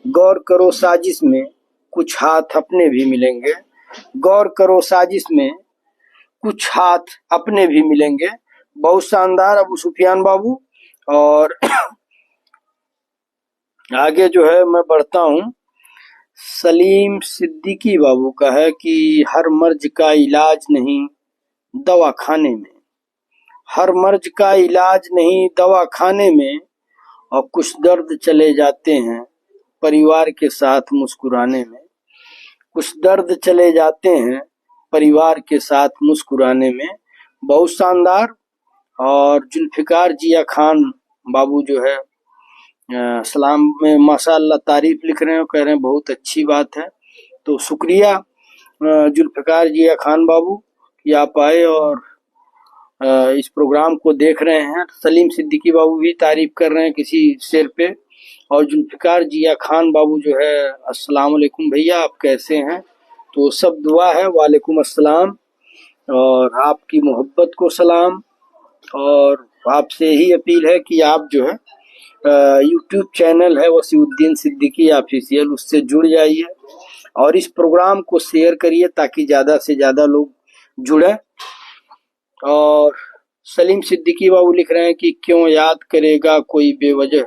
गौर करो साजिश में कुछ हाथ अपने भी मिलेंगे, गौर करो साजिश में कुछ हाथ अपने भी मिलेंगे। बहुत शानदार अबू सुफियान बाबू। और आगे जो है मैं बढ़ता हूँ, सलीम सिद्दीकी बाबू का है कि हर मर्ज का इलाज नहीं दवा खाने में, हर मर्ज का इलाज नहीं दवा खाने में, और कुछ दर्द चले जाते हैं परिवार के साथ मुस्कुराने में, कुछ दर्द चले जाते हैं परिवार के साथ मुस्कुराने में। बहुत शानदार। और जुल्फिकार जिया खान बाबू जो है सलाम में माशाअल्लाह तारीफ लिख रहे हैं, कह रहे हैं बहुत अच्छी बात है। तो शुक्रिया जुल्फिकार जिया खान बाबू कि आप आए और इस प्रोग्राम को देख रहे हैं। सलीम सिद्दीकी बाबू भी तारीफ कर रहे हैं किसी शेर पे। और जुल्फिकार जिया खान बाबू जो है अस्सलाम वालेकुम भैया, आप कैसे हैं? तो सब दुआ है, वालेकुम अस्सलाम, और आपकी मोहब्बत को सलाम। और आपसे ही अपील है कि आप जो है यूट्यूब चैनल है वसीउद्दीन सिद्दीकी ऑफिशियल, उससे जुड़ जाइए और इस प्रोग्राम को शेयर करिए ताकि ज़्यादा से ज़्यादा लोग जुड़े। और सलीम सिद्दीकी बाबू लिख रहे हैं कि क्यों याद करेगा कोई बेवजह,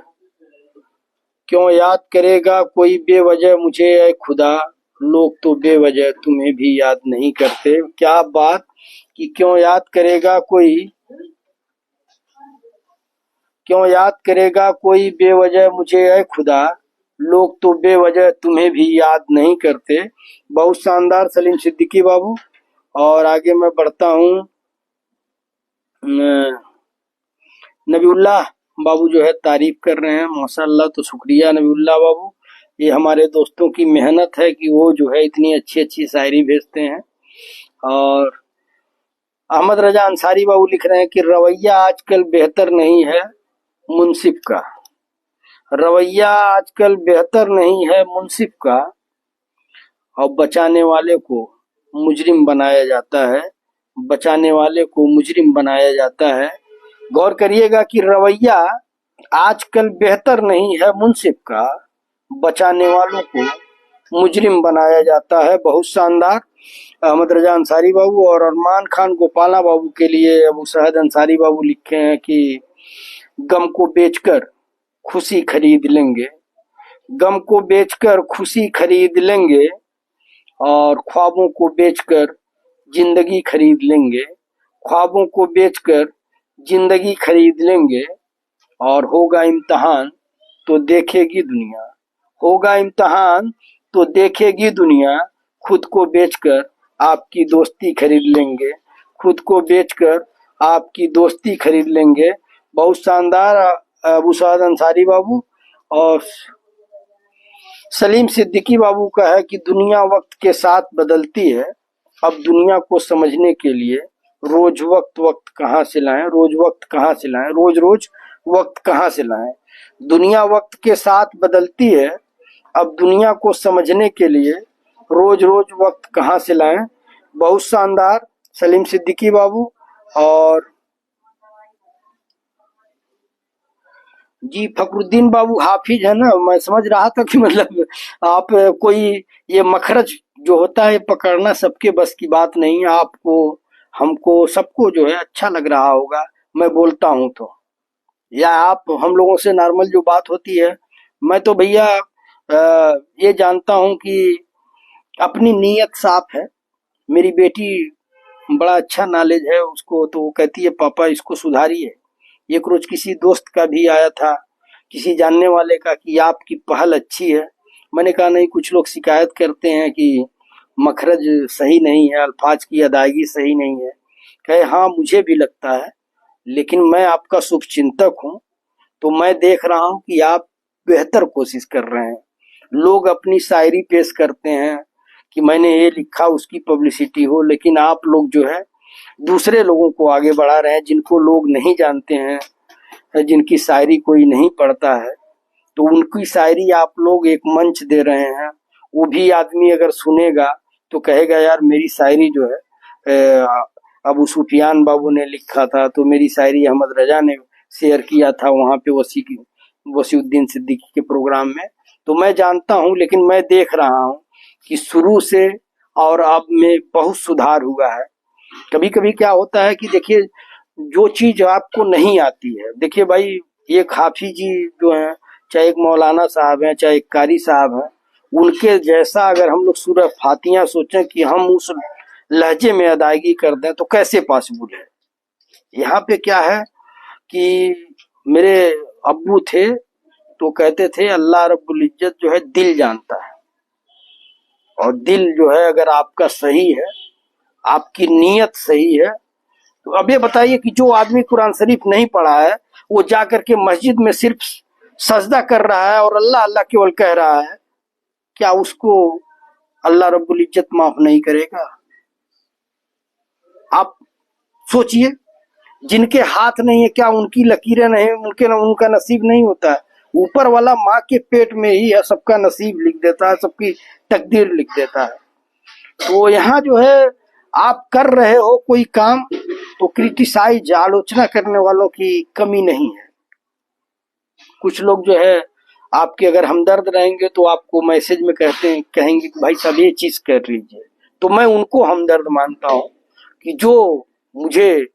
क्यों याद करेगा कोई बेवजह मुझे ऐ खुदा, लोग तो बेवजह तुम्हें भी याद नहीं करते। क्या बात कि क्यों याद करेगा कोई, क्यों याद करेगा कोई बेवजह मुझे ऐ खुदा, लोग तो बेवजह तुम्हें भी याद नहीं करते। बहुत शानदार सलीम सिद्दीकी बाबू। और आगे मैं बढ़ता हूँ, नबीउल्लाह बाबू जो है तारीफ कर रहे हैं माशाअल्लाह, तो शुक्रिया नबीउल्लाह बाबू। ये हमारे दोस्तों की मेहनत है कि वो जो है इतनी अच्छी अच्छी शायरी भेजते हैं। और अहमद रजा अंसारी बाबू लिख रहे हैं कि रवैया आजकल बेहतर नहीं है मुंसिफ का, रवैया आजकल बेहतर नहीं है मुंसिफ का, और बचाने वाले को मुजरिम बनाया जाता है, बचाने वाले को मुजरिम बनाया जाता है। गौर करिएगा कि रवैया आजकल बेहतर नहीं है मुंसिफ का, बचाने वालों को मुजरिम बनाया जाता है। बहुत शानदार अहमद रजा अंसारी बाबू। और अरमान खान गोपाला बाबू के लिए अबू सहद अंसारी बाबू लिखे हैं कि गम को बेचकर खुशी खरीद लेंगे, गम को बेचकर खुशी खरीद लेंगे, और ख्वाबों को बेचकर जिंदगी खरीद लेंगे, ख्वाबों को बेचकर जिंदगी खरीद लेंगे। और होगा इम्तिहान तो देखेगी दुनिया, होगा इम्तिहान तो देखेगी दुनिया, खुद को बेचकर आपकी दोस्ती खरीद लेंगे, खुद को बेचकर आपकी दोस्ती खरीद लेंगे। बहुत शानदार अबू साद अंसारी बाबू। और सलीम सिद्दीकी बाबू का है कि दुनिया वक्त के साथ बदलती है, अब दुनिया को समझने के लिए रोज वक्त कहाँ से लाएं, रोज वक्त कहाँ से लाएं, रोज रोज वक्त कहाँ से लाएं। दुनिया वक्त के साथ बदलती है, अब दुनिया को समझने के लिए रोज रोज वक्त कहाँ से लाएं। बहुत शानदार सलीम सिद्दीकी बाबू। और जी फखरुद्दीन बाबू हाफिज है ना, मैं समझ रहा था कि मतलब आप कोई ये मखरज जो होता है पकड़ना सबके बस की बात नहीं है। आपको हमको सबको जो है अच्छा लग रहा होगा मैं बोलता हूँ तो, या आप हम लोगों से नॉर्मल जो बात होती है। मैं तो भैया ये जानता हूँ कि अपनी नीयत साफ है। मेरी बेटी बड़ा अच्छा नॉलेज है उसको, तो वो कहती है पापा इसको सुधारिए। एक रोज किसी दोस्त का भी आया था, किसी जानने वाले का, कि आपकी पहल अच्छी है। मैंने कहा नहीं, कुछ लोग शिकायत करते हैं कि मखरज सही नहीं है, अल्फाज की अदायगी सही नहीं है। कहे हाँ मुझे भी लगता है, लेकिन मैं आपका शुभचिंतक हूँ, तो मैं देख रहा हूँ कि आप बेहतर कोशिश कर रहे हैं। लोग अपनी शायरी पेश करते हैं कि मैंने ये लिखा, उसकी पब्लिसिटी हो, लेकिन आप लोग जो है दूसरे लोगों को आगे बढ़ा रहे हैं, जिनको लोग नहीं जानते हैं, जिनकी शायरी कोई नहीं पढ़ता है, तो उनकी शायरी आप लोग एक मंच दे रहे हैं। वो भी आदमी अगर सुनेगा तो कहेगा यार मेरी शायरी जो है अबू सुफियान बाबू ने लिखा था, तो मेरी शायरी अहमद रजा ने शेयर किया था वहां पे वसीउद्दीन सिद्दीकी के प्रोग्राम में। तो मैं जानता हूँ, लेकिन मैं देख रहा हूँ कि शुरू से और अब में बहुत सुधार हुआ है। कभी कभी क्या होता है कि देखिए जो चीज आपको नहीं आती है, देखिए भाई एक हाफिज जी जो है, चाहे एक मौलाना साहब हैं, चाहे एक कारी साहब हैं, उनके जैसा अगर हम लोग सूरह फातिहा सोचें कि हम उस लहजे में अदायगी कर दें तो कैसे पॉसिबल है। यहाँ पे क्या है कि मेरे अब्बू थे तो कहते थे अल्लाह रब्बुल इज्जत जो है दिल जानता है, और दिल जो है अगर आपका सही है, आपकी नीयत सही है, तो अब ये बताइए कि जो आदमी कुरान शरीफ नहीं पढ़ा है वो जा करके मस्जिद में सिर्फ सजदा कर रहा है और अल्लाह अल्लाह केवल कह रहा है, क्या उसको अल्लाह रब्बुल इज्जत माफ नहीं करेगा। आप सोचिए, जिनके हाथ नहीं है क्या उनकी लकीरें नहीं, उनका नसीब नहीं होता है। ऊपर वाला माँ के पेट में ही है, सबका नसीब लिख देता है, सबकी तकदीर लिख देता है। तो यहाँ जो है आप कर रहे हो कोई काम तो क्रिटिसाइज, आलोचना करने वालों की कमी नहीं है। कुछ लोग जो है आपके अगर हमदर्द रहेंगे तो आपको मैसेज में कहेंगे कि भाई साहब ये चीज कर लीजिए, तो मैं उनको हमदर्द मानता हूँ कि जो मुझे,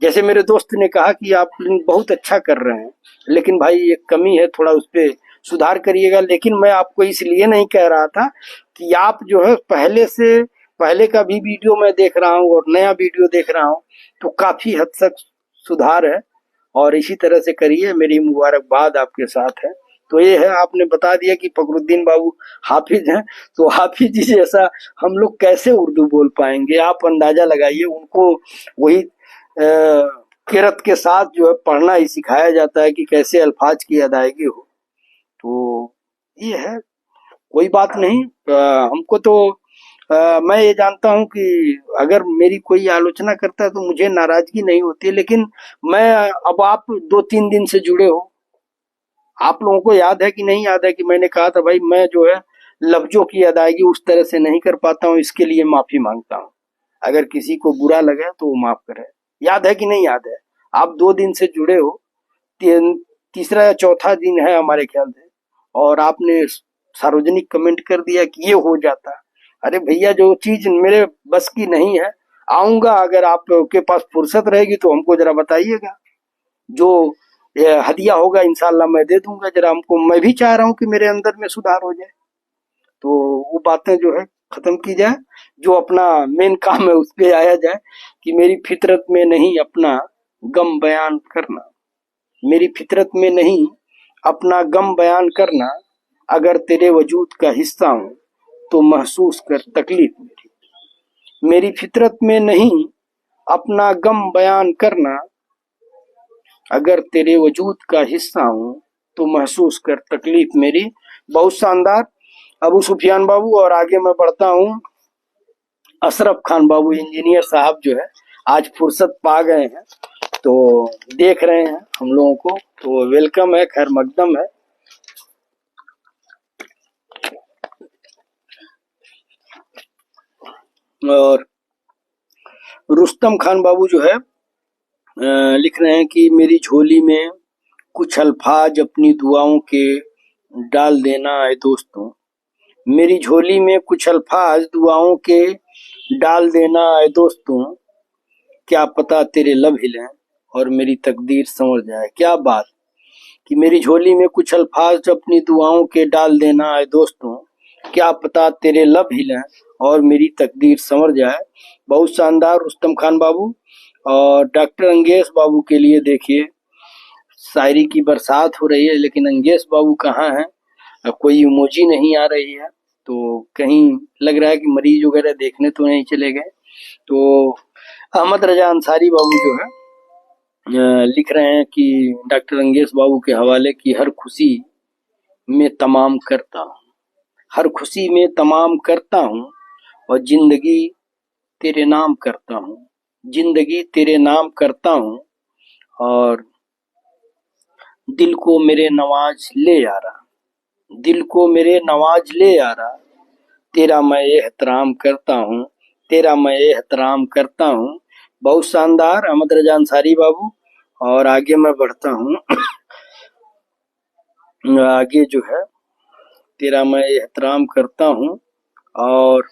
जैसे मेरे दोस्त ने कहा कि आप बहुत अच्छा कर रहे हैं, लेकिन भाई एक कमी है, थोड़ा उस पर सुधार करिएगा। लेकिन मैं आपको इसलिए नहीं कह रहा था कि आप जो है पहले का भी वीडियो मैं देख रहा हूँ और नया वीडियो देख रहा हूँ, तो काफी हद तक सुधार है, और इसी तरह से करिए, मेरी मुबारकबाद आपके साथ है। तो ये है, आपने बता दिया कि फखरुद्दीन बाबू हाफिज हैं, तो हाफिज जी जैसा हम लोग कैसे उर्दू बोल पाएंगे, आप अंदाजा लगाइए। उनको वही किरत के साथ जो है पढ़ना ही सिखाया जाता है कि कैसे अल्फाज की अदायगी हो। तो ये है, कोई बात नहीं। हमको तो मैं ये जानता हूँ कि अगर मेरी कोई आलोचना करता है तो मुझे नाराजगी नहीं होती है, लेकिन मैं, अब आप 2-3 दिन से जुड़े हो, आप लोगों को याद है कि नहीं याद है कि मैंने कहा था भाई मैं जो है लफ्जों की अदायगी उस तरह से नहीं कर पाता हूँ, इसके लिए माफी मांगता हूँ। अगर किसी को बुरा लगे तो वो माफ करे। याद है कि नहीं याद है? आप 2 दिन से जुड़े हो, तीसरा या चौथा दिन है हमारे ख्याल से, और आपने सार्वजनिक कमेंट कर दिया कि ये हो जाता। अरे भैया जो चीज मेरे बस की नहीं है, आऊंगा, अगर आपके पास फुर्सत रहेगी तो हमको जरा बताइएगा, जो हदिया होगा इंशाल्लाह मैं दे दूंगा। जरा हमको, मैं भी चाह रहा हूँ कि मेरे अंदर में सुधार हो जाए, तो वो बातें जो है खत्म की जाए, जो अपना मेन काम है उस पे आया जाए कि मेरी फितरत में नहीं अपना गम बयान करना, मेरी फितरत में नहीं अपना गम बयान करना, अगर तेरे वजूद का हिस्सा हूं तो महसूस कर तकलीफ मेरी फितरत में नहीं अपना गम बयान करना, अगर तेरे वजूद का हिस्सा हूं तो महसूस कर तकलीफ मेरी। बहुत शानदार अबू सुफियान बाबू। और आगे मैं बढ़ता हूं, अशरफ खान बाबू इंजीनियर साहब जो है आज फुर्सत पा गए हैं, तो देख रहे हैं हम लोगों को, तो वेलकम है, खैर मकदम है। और रुस्तम खान बाबू जो है लिख रहे हैं कि मेरी झोली में कुछ अल्फाज अपनी दुआओं के डाल देना है दोस्तों, मेरी झोली में कुछ अल्फाज दुआओं के डाल देना है दोस्तों, क्या पता तेरे लब हिलें और मेरी तकदीर संवर जाए। क्या बात कि मेरी झोली में कुछ अल्फाज अपनी दुआओं के डाल देना है दोस्तों, क्या पता तेरे लब हिलें और मेरी तकदीर संवर जाए। बहुत शानदार रुस्तम खान बाबू। और डॉक्टर अंगेश बाबू के लिए देखिए, शायरी की बरसात हो रही है लेकिन अंगेश बाबू कहाँ हैं, कोई इमोजी नहीं आ रही है, तो कहीं लग रहा है कि मरीज वगैरह देखने तो नहीं चले गए। तो अहमद रजा अंसारी बाबू जो है लिख रहे हैं कि डॉक्टर अंगेश बाबू के हवाले की हर खुशी में तमाम करता हूँ, हर खुशी में तमाम करता हूँ और जिंदगी तेरे नाम करता हूँ, जिंदगी तेरे नाम करता हूँ और दिल को मेरे नवाज ले यारा, दिल को मेरे नवाज ले यारा, तेरा मैं एहतराम करता हूँ, तेरा मैं एहतराम करता हूँ। बहुत शानदार अहमद रजा अंसारी बाबू। और आगे मैं बढ़ता हूँ आगे जो है, तेरा मैं एहतराम करता हूँ। और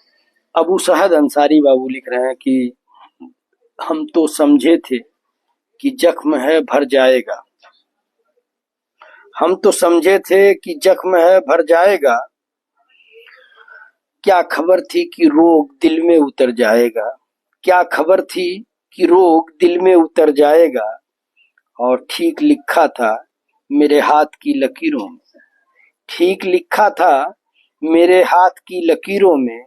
अबू शहद अंसारी बाबू लिख रहे हैं कि हम तो समझे थे कि जख्म है भर जाएगा, हम तो समझे थे कि जख्म है भर जाएगा, क्या खबर थी कि रोग दिल में उतर जाएगा, क्या खबर थी कि रोग दिल में उतर जाएगा, और ठीक लिखा था मेरे हाथ की लकीरों में, ठीक लिखा था मेरे हाथ की लकीरों में,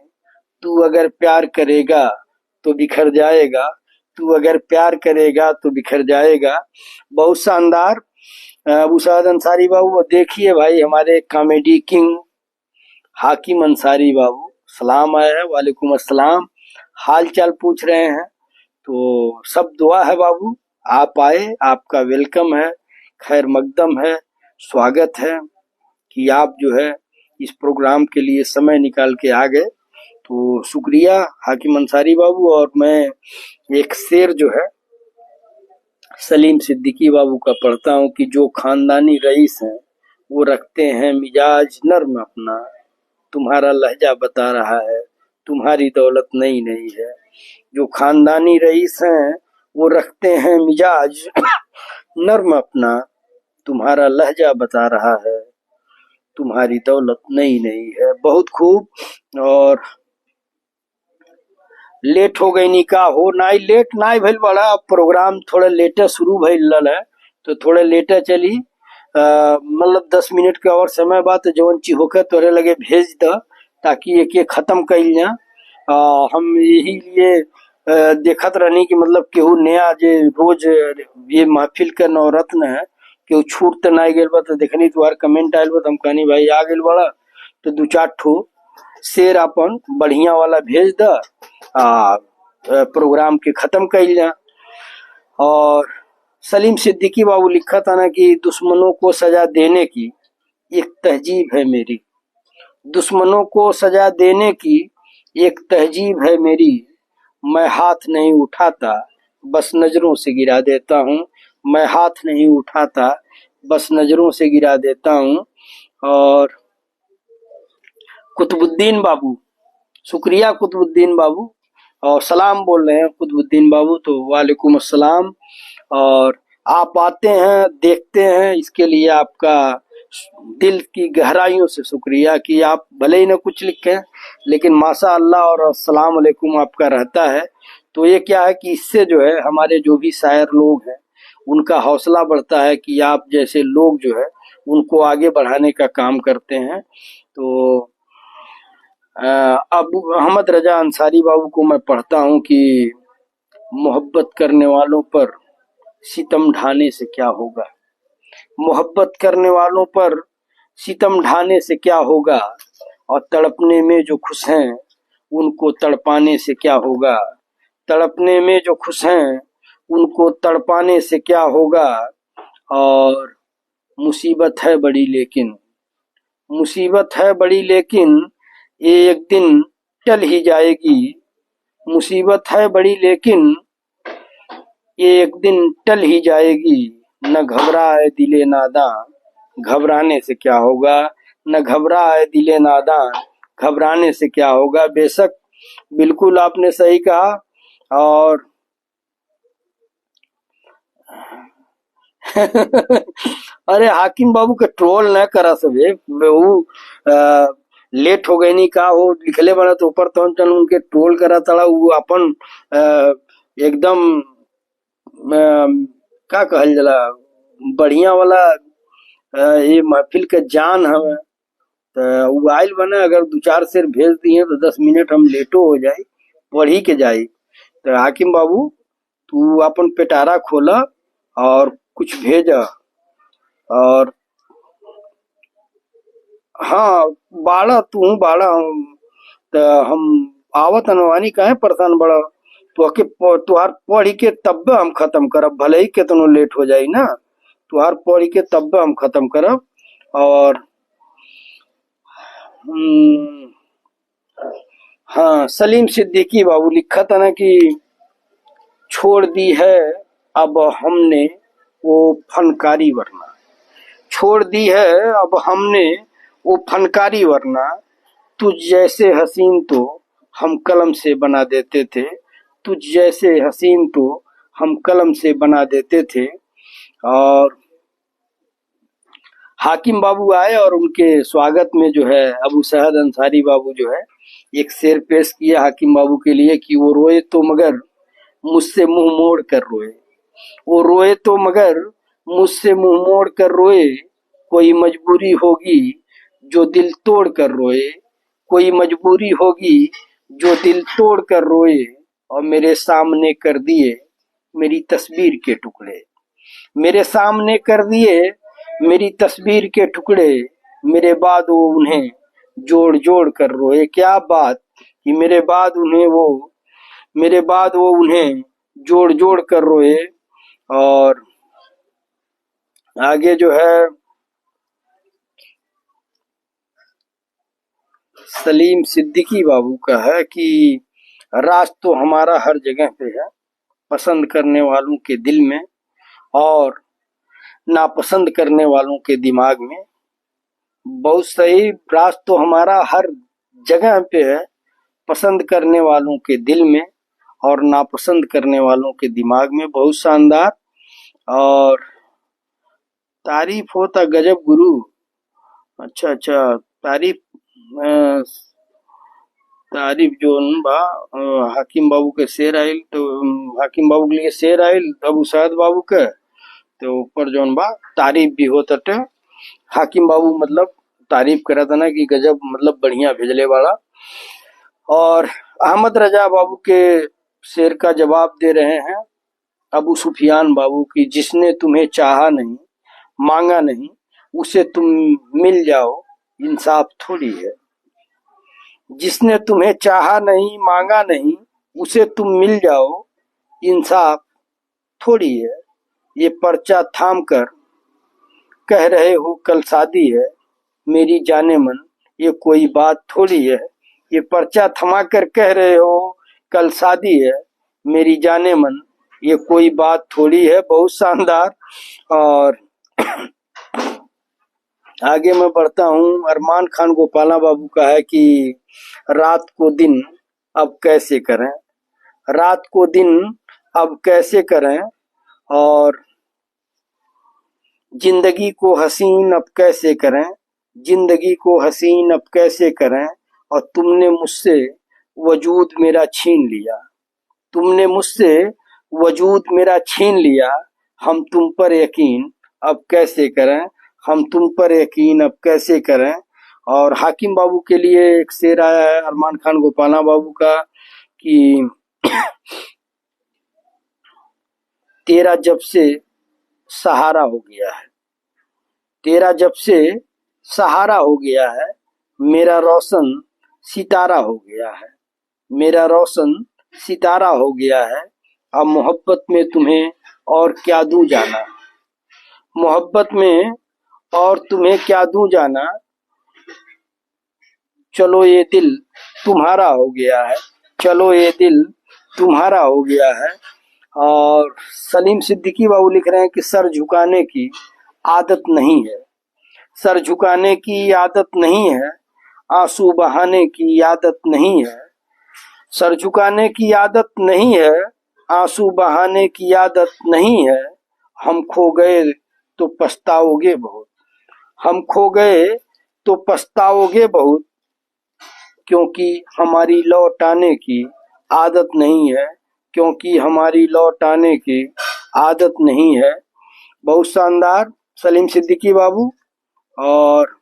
तू अगर प्यार करेगा तो बिखर जाएगा, तू अगर प्यार करेगा तो बिखर जाएगा। बहुत शानदार अबू साद अंसारी बाबू। देखिए भाई, हमारे कॉमेडी किंग हाकिम अंसारी बाबू सलाम आया है, वालेकुम अस्सलाम, हाल चाल पूछ रहे हैं। तो सब दुआ है बाबू, आप आए, आपका वेलकम है, खैर मकदम है, स्वागत है कि आप जो है इस प्रोग्राम के लिए समय निकाल के आ गए, तो शुक्रिया हाकिम अंसारी बाबू। और मैं एक शेर जो है सलीम सिद्दीकी बाबू का पढ़ता हूँ कि जो खानदानी रईस हैं वो रखते हैं मिजाज नर्म अपना, तुम्हारा लहजा बता रहा है तुम्हारी दौलत नई नई है। जो खानदानी रईस हैं वो रखते हैं मिजाज नर्म अपना, तुम्हारा लहजा बता रहा है तुम्हारी दौलत नई नई है। बहुत खूब। और लेट हो गई निकाह हो नाई, लेट नाई भइल बड़ा, प्रोग्राम थोड़ा लेटे शुरू भइल है तो थोड़ा लेटे चली, मतलब 10 मिनट के और समय बाद तो जवन ची होकर तोरे लगे भेज द ताकि एक एक खत्म कइल जा। हम यही लिए देखत रहनी कि मतलब केहू नया जे रोज ये महफिल का नवरत्न है, केहू छूट तो ना गेल बा, तो देखनी तुम्हार कमेंट आयल बा, तो हम कहनी भाई आ गेल बड़ा तो 2-4 ठो शेर अपन बढ़िया वाला भेज द, प्रोग्राम के खत्म कइल जा। और सलीम सिद्दीकी बाबू लिखा था ना कि दुश्मनों को सजा देने की एक तहजीब है मेरी, दुश्मनों को सजा देने की एक तहजीब है मेरी, मैं हाथ नहीं उठाता बस नजरों से गिरा देता हूँ, मैं हाथ नहीं उठाता बस नजरों से गिरा देता हूँ। और कुतुबुद्दीन बाबू, शुक्रिया कुतुबुद्दीन बाबू, और सलाम बोल रहे हैं कुतुबुद्दीन बाबू, तो वालेकुम अस्सलाम। और आप आते हैं देखते हैं, इसके लिए आपका दिल की गहराइयों से शुक्रिया कि आप भले ही ना कुछ लिखें लेकिन माशा अल्लाह और अस्सलाम वालेकुम आपका रहता है। तो ये क्या है कि इससे जो है हमारे जो भी शायर लोग हैं उनका हौसला बढ़ता है कि आप जैसे लोग जो है उनको आगे बढ़ाने का काम करते हैं। तो अब अहमद रजा अंसारी बाबू को मैं पढ़ता हूँ कि मोहब्बत करने वालों पर सितम ढाने से क्या होगा, मोहब्बत करने वालों पर सितम ढाने से क्या होगा, और तड़पने में जो खुश हैं उनको तड़पाने से क्या होगा, तड़पने में जो खुश हैं उनको तड़पाने से क्या होगा। और मुसीबत है बड़ी लेकिन, मुसीबत है बड़ी लेकिन ये एक दिन टल ही जाएगी। मुसीबत है बड़ी लेकिन ये एक दिन टल ही जाएगी। न घबराए दिले नादां, घबराने से क्या होगा। न घबराए दिले नादां, घबराने से क्या होगा। बेशक बिल्कुल आपने सही कहा। और अरे हाकिम बाबू के ट्रोल न करा सबे वो लेट हो गई नहीं का वो लिखले बना तो ऊपर तो चल उनके ट्रोल करा तड़ा वो अपन एकदम का कहल जला बढ़िया वाला ये महफिल के जान हवे। तो वो आइल बना अगर दो चार शेर भेज दिए तो 10 मिनट हम लेटो हो जाए पढ़ी के जाए। तो हाकिम बाबू तू अपन पिटारा खोला और कुछ भेजा। और हाँ बाड़ा तू बाड़ा हम तो हम आवत अनवानी काहे परेशान बड़ा। तुहके तुहार पढ़ी के तब हम खत्म करब भले ही केतनो लेट हो जाई ना। तुहार पढ़ी के तब हम खत्म करब। और हम्म, हाँ सलीम सिद्दीकी बाबू लिखा था ना कि छोड़ दी है अब हमने वो फनकारी वरना, छोड़ दी है अब हमने वो फनकारी वरना। तुझ जैसे हसीन तो हम कलम से बना देते थे, तुझ जैसे हसीन तो हम कलम से बना देते थे। और हाकिम बाबू आए और उनके स्वागत में जो है अबू सहद अंसारी बाबू जो है एक शेर पेश किया हाकिम बाबू के लिए कि वो रोए तो मगर मुझसे मुंह मोड़ कर रोए। वो रोए तो मगर मुझसे मुंह मोड़ कर रोए। कोई मजबूरी होगी जो दिल तोड़ कर रोए, कोई मजबूरी होगी जो दिल तोड़ कर रोए। और मेरे सामने कर दिए मेरी तस्वीर के टुकड़े, मेरे सामने कर दिए मेरी तस्वीर के टुकड़े। मेरे बाद वो उन्हें जोड़ जोड़ कर रोए। क्या बात कि मेरे बाद वो उन्हें जोड़ जोड़ कर रोए। और आगे जो है सलीम सिद्दीकी बाबू का है कि राज तो हमारा हर जगह पे है, पसंद करने वालों के दिल में और नापसंद करने वालों के दिमाग में। बहुत सही, राज तो हमारा हर जगह पे है, पसंद करने वालों के दिल में और नापसंद करने वालों के दिमाग में। बहुत शानदार। और तारीफ होता गजब गुरु। अच्छा अच्छा तारीफ तारीफ जो बा हाकिम बाबू के शेर आयल तो हाकिम बाबू के लिए शेर आयल अबू साद बाबू के तो ऊपर जौन बा तारीफ भी होता टे। हाकिम बाबू मतलब तारीफ करा था ना कि गजब मतलब बढ़िया भेजले वाला। और अहमद रजा बाबू के शेर का जवाब दे रहे हैं अबू सुफियान बाबू की जिसने तुम्हें चाहा नहीं मांगा नहीं उसे तुम मिल जाओ इंसाफ थोड़ी है। जिसने तुम्हें चाहा नहीं मांगा नहीं उसे तुम मिल जाओ इंसाफ थोड़ी है। ये पर्चा थाम कर कह रहे हो कल शादी है, मेरी जाने मन ये कोई बात थोड़ी है। ये पर्चा थमा कर कह रहे हो कल शादी है, मेरी जाने मन ये कोई बात थोड़ी है। बहुत शानदार। और आगे मैं बढ़ता हूँ। अरमान खान गोपाला बाबू का है कि रात को दिन अब कैसे करें, रात को दिन अब कैसे करें। और जिंदगी को हसीन अब कैसे करें, जिंदगी को हसीन अब कैसे करें। और तुमने मुझसे वजूद मेरा छीन लिया, तुमने मुझसे वजूद मेरा छीन लिया। हम तुम पर यकीन अब कैसे करें, हम तुम पर यकीन अब कैसे करें। और हाकिम बाबू के लिए एक शेर आया है अरमान खान गोपाला बाबू का कि तेरा जब से सहारा हो गया है, तेरा जब से सहारा हो गया है, मेरा रोशन सितारा हो गया है, मेरा रोशन सितारा हो गया है। अब मोहब्बत में तुम्हें और क्या दूं जाना, मोहब्बत में और तुम्हें क्या दूं जाना, चलो ये दिल तुम्हारा हो गया है, चलो ये दिल तुम्हारा हो गया है। और सलीम सिद्दीकी बाबू लिख रहे हैं कि सर झुकाने की आदत नहीं है, सर झुकाने की आदत नहीं है, आंसू बहाने की आदत नहीं है, सर झुकाने की आदत नहीं है, आंसू बहाने की आदत नहीं है। हम खो गए तो पछताओगे बहुत, हम खो गए तो पछताओगे बहुत, क्योंकि हमारी लौट आने की आदत नहीं है, क्योंकि हमारी लौट आने की आदत नहीं है। बहुत शानदार सलीम सिद्दीकी बाबू। और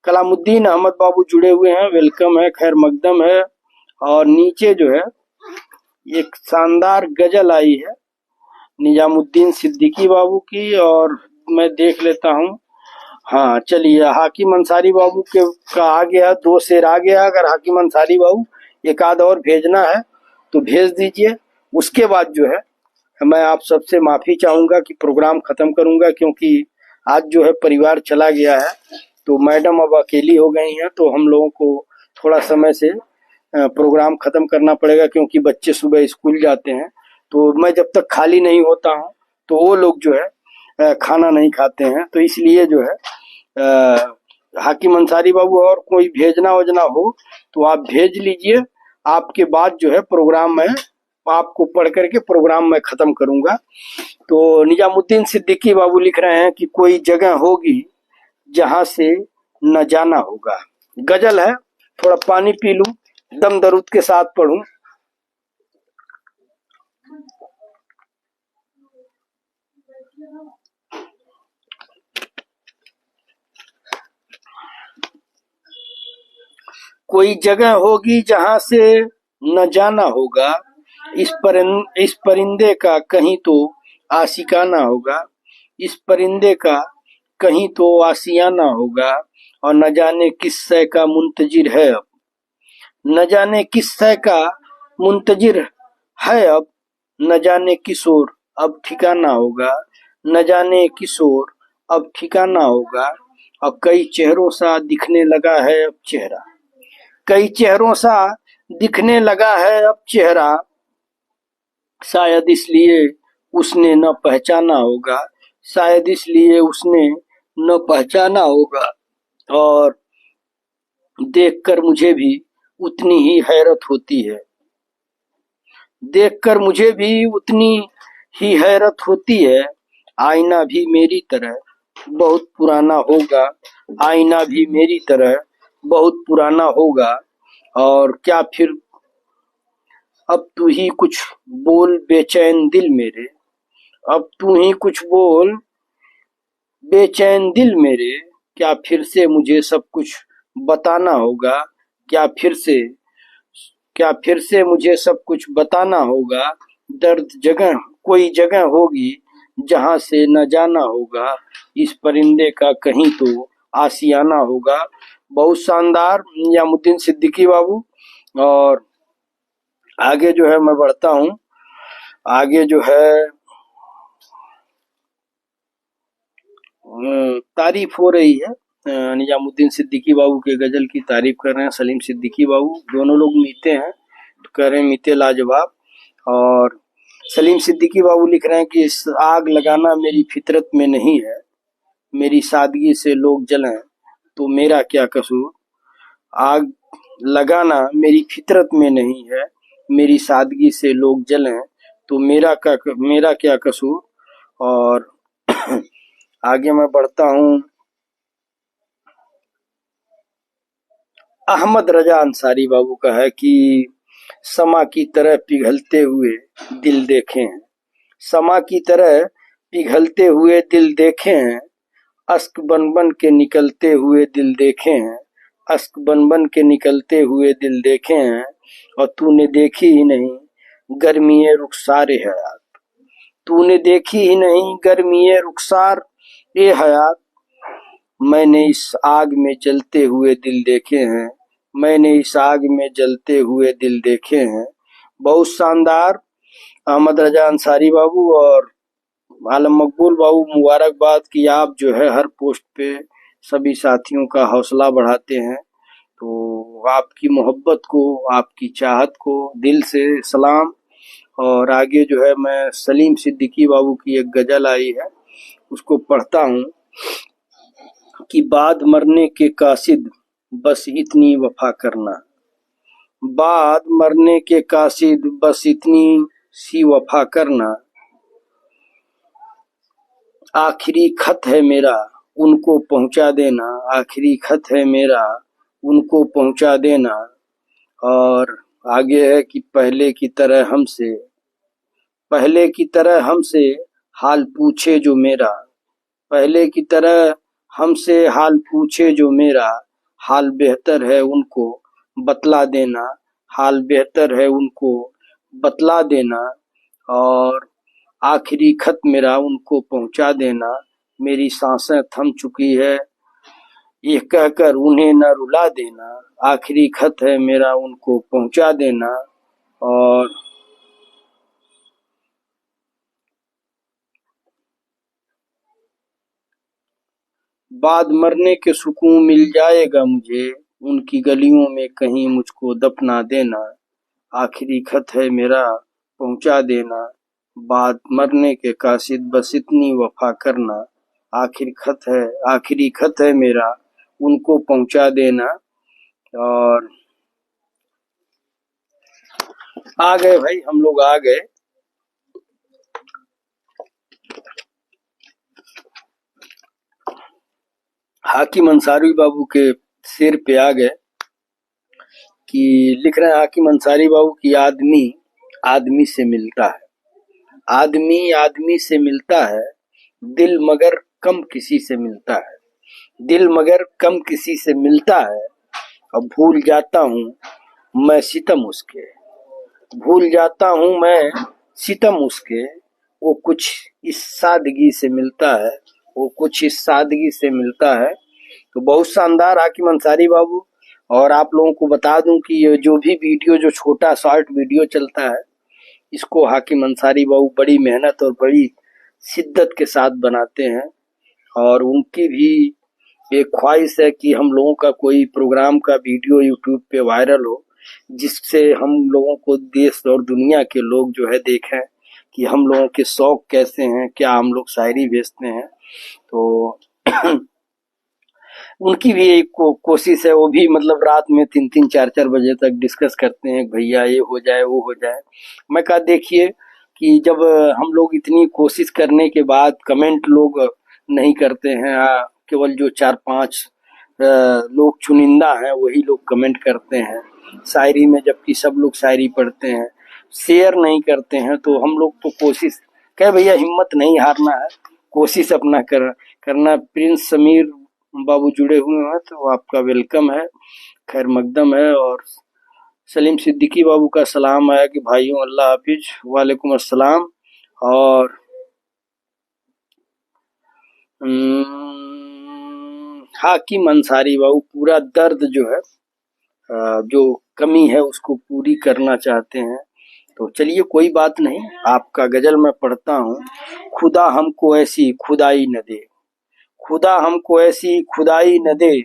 कलामुद्दीन अहमद बाबू जुड़े हुए हैं, वेलकम है, खैर मकदम है। और नीचे जो है एक शानदार गजल आई है निजामुद्दीन सिद्दीकी बाबू की, और मैं देख लेता हूँ। हाँ चलिए, हाकिम अंसारी बाबू के का आ गया, 2 शेर आ गया। अगर हाकिम अंसारी बाबू एक आध और भेजना है तो भेज दीजिए। उसके बाद जो है मैं आप सबसे माफी चाहूंगा कि प्रोग्राम खत्म करूंगा, क्योंकि आज जो है परिवार चला गया है, तो मैडम अब अकेली हो गई हैं, तो हम लोगों को थोड़ा समय से प्रोग्राम खत्म करना पड़ेगा, क्योंकि बच्चे सुबह स्कूल जाते हैं। तो मैं जब तक खाली नहीं होता हूँ तो वो लोग जो है खाना नहीं खाते हैं, तो इसलिए जो है हाकिम अंसारी बाबू और कोई भेजना वजना हो तो आप भेज लीजिए। आपके बाद जो है प्रोग्राम में आपको पढ़ करके प्रोग्राम में खत्म करूंगा। तो निजामुद्दीन सिद्दीकी बाबू लिख रहे हैं कि कोई जगह होगी जहां से न जाना होगा। गजल है, थोड़ा पानी पी लूं, दम दरूद के साथ पढ़ूं। कोई जगह होगी जहां से न जाना होगा, इस परिंदे का कहीं तो आशिकाना होगा, इस परिंदे का कहीं तो आशियाना होगा। और न जाने किस शय का मुंतजिर है अब, न जाने किस शय का मुंतजिर है अब, न जाने किस ओर अब ठिकाना होगा, न जाने किस ओर अब ठिकाना होगा। और कई चेहरों सा दिखने लगा है अब चेहरा, कई चेहरों सा दिखने लगा है अब चेहरा, शायद इसलिए उसने न पहचाना होगा, शायद इसलिए उसने न पहचाना होगा। और देखकर मुझे भी उतनी ही हैरत होती है, देखकर मुझे भी उतनी ही हैरत होती है। आईना भी मेरी तरह बहुत पुराना होगा, आईना भी मेरी तरह बहुत पुराना होगा। और क्या फिर अब तू ही कुछ बोल बेचैन दिल मेरे, अब तू ही कुछ बोल बेचैन दिल मेरे, क्या फिर से मुझे सब कुछ बताना होगा, क्या फिर से मुझे सब कुछ बताना होगा। दर्द जगह कोई जगह होगी जहां से न जाना होगा, इस परिंदे का कहीं तो आशियाना होगा। बहुत शानदार निजामुद्दीन सिद्दीकी बाबू। और आगे जो है मैं बढ़ता हूँ, आगे जो है तारीफ हो रही है, निजामुद्दीन सिद्दीकी बाबू के गजल की तारीफ कर रहे हैं सलीम सिद्दीकी बाबू। दोनों लोग मीते हैं, तो कह रहे हैं मीते लाजवाब। और सलीम सिद्दीकी बाबू लिख रहे हैं कि इस आग लगाना मेरी फितरत में नहीं है, मेरी सादगी से लोग जलें तो मेरा क्या कसूर। आग लगाना मेरी फितरत में नहीं है, मेरी सादगी से लोग जलें तो मेरा क्या कसूर। और आगे मैं बढ़ता हूँ, अहमद रजा अंसारी बाबू का है कि समा की तरह पिघलते हुए दिल देखे हैं, समा की तरह पिघलते हुए दिल देखे हैं, अश्क बन बन के निकलते हुए दिल देखे हैं, अश्क बन बन के निकलते हुए दिल देखे हैं। और तूने देखी ही नहीं गर्मीए रुखसार हयात, तूने देखी ही नहीं गर्मीए रुखसार ए हयात। मैंने इस आग में जलते हुए दिल देखे हैं, मैंने इस आग में जलते हुए दिल देखे हैं। बहुत शानदार अहमद रजा अंसारी बाबू और आलम मकबूल बाबू, मुबारकबाद कि आप जो है हर पोस्ट पे सभी साथियों का हौसला बढ़ाते हैं। तो आपकी मोहब्बत को, आपकी चाहत को दिल से सलाम। और आगे जो है मैं सलीम सिद्दीकी बाबू की एक गजल आई है उसको पढ़ता हूँ कि बाद मरने के कासिद बस इतनी वफा करना, बाद मरने के कासिद बस इतनी सी वफा करना, आखिरी खत है मेरा उनको पहुंचा देना, आखिरी खत है मेरा उनको पहुंचा देना। और आगे है कि पहले की तरह हमसे, पहले की तरह हमसे हाल पूछे जो मेरा, पहले की तरह हमसे हाल पूछे जो मेरा, हाल बेहतर है उनको बतला देना, हाल बेहतर है उनको बतला देना। और आखिरी खत मेरा उनको पहुंचा देना, मेरी सांसें थम चुकी है ये कहकर उन्हें न रुला देना, आखिरी खत है मेरा उनको पहुंचा देना। और बाद मरने के सुकून मिल जाएगा मुझे, उनकी गलियों में कहीं मुझको दफना देना, आखिरी खत है मेरा पहुंचा देना, बाद मरने के कासिद बस इतनी वफा करना, आखिरी खत है मेरा उनको पहुंचा देना। और आ गए भाई, हम लोग आ गए। हाकिम अंसारी बाबू के शेर पे आ गए कि लिख रहे हैं हाकिम अंसारी बाबू की आदमी आदमी से मिलता है, आदमी आदमी से मिलता है, दिल मगर कम किसी से मिलता है, दिल मगर कम किसी से मिलता है। अब भूल जाता हूँ मैं सितम उसके, भूल जाता हूँ मैं सितम उसके, वो कुछ इस सादगी से मिलता है, वो कुछ इस सादगी से मिलता है। तो बहुत शानदार हाकिम अंसारी बाबू। और आप लोगों को बता दूं कि ये जो भी वीडियो, जो छोटा शॉर्ट वीडियो चलता है, इसको हाकिम अंसारी बाबू बड़ी मेहनत और बड़ी शिद्दत के साथ बनाते हैं। और उनकी भी एक ख्वाहिश है कि हम लोगों का कोई प्रोग्राम का वीडियो यूट्यूब पे वायरल हो, जिससे हम लोगों को देश और दुनिया के लोग जो है देखें कि हम लोगों के शौक कैसे हैं, क्या हम लोग शायरी भेजते हैं। तो उनकी भी एक कोशिश है, वो भी मतलब रात में 3-3 4-4 बजे तक डिस्कस करते हैं, भैया ये हो जाए वो हो जाए। मैं कहा देखिए कि जब हम लोग इतनी कोशिश करने के बाद कमेंट लोग नहीं करते हैं, केवल जो 4-5 लोग चुनिंदा हैं वही लोग कमेंट करते हैं शायरी में, जबकि सब लोग शायरी पढ़ते हैं, शेयर नहीं करते हैं। तो हम लोग तो कोशिश कहे भैया हिम्मत नहीं हारना है, कोशिश अपना करना। प्रिंस समीर बाबू जुड़े हुए हैं तो आपका वेलकम है, खैर मकदम है। और सलीम सिद्दीकी बाबू का सलाम आया कि भाइयों अल्लाह हाफिज, वालेकुम अस्सलाम। और हाकिम अंसारी बाबू पूरा दर्द जो है, जो कमी है उसको पूरी करना चाहते हैं। तो चलिए कोई बात नहीं, आपका गजल मैं पढ़ता हूँ। खुदा हमको ऐसी खुदाई न दे, खुदा हमको ऐसी खुदाई न दे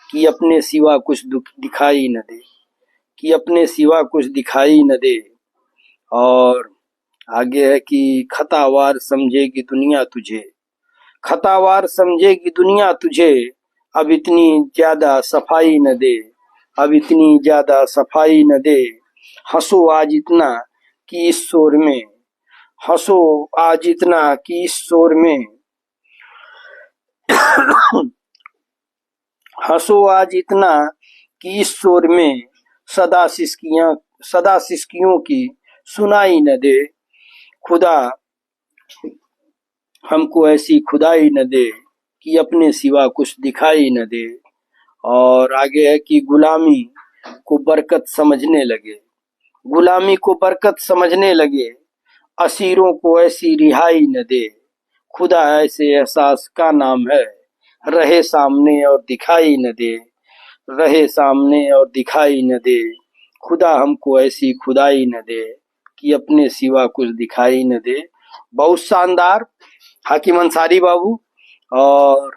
कि अपने सिवा कुछ दिखाई न दे, कि अपने सिवा कुछ दिखाई न दे। और आगे है कि खतावार समझेगी दुनिया तुझे, खतावार समझेगी दुनिया तुझे, अब इतनी ज्यादा सफाई न दे, अब इतनी ज्यादा सफाई न दे। हंसो आज इतना कि इस शोर में, हंसो आज इतना कि इस शोर में, हंसो आज इतना कि इस शोर में, सदा सिसकियों की सुनाई न दे। खुदा हमको ऐसी खुदाई न दे कि अपने सिवा कुछ दिखाई न दे। और आगे है कि गुलामी को बरकत समझने लगे, गुलामी को बरकत समझने लगे, असीरों को ऐसी रिहाई न दे। खुदा ऐसे एहसास का नाम है, रहे सामने और दिखाई न दे, रहे सामने और दिखाई न दे। खुदा हमको ऐसी खुदाई न दे, कि अपने सिवा कुछ दिखाई न दे। बहुत शानदार हाकिम अंसारी बाबू। और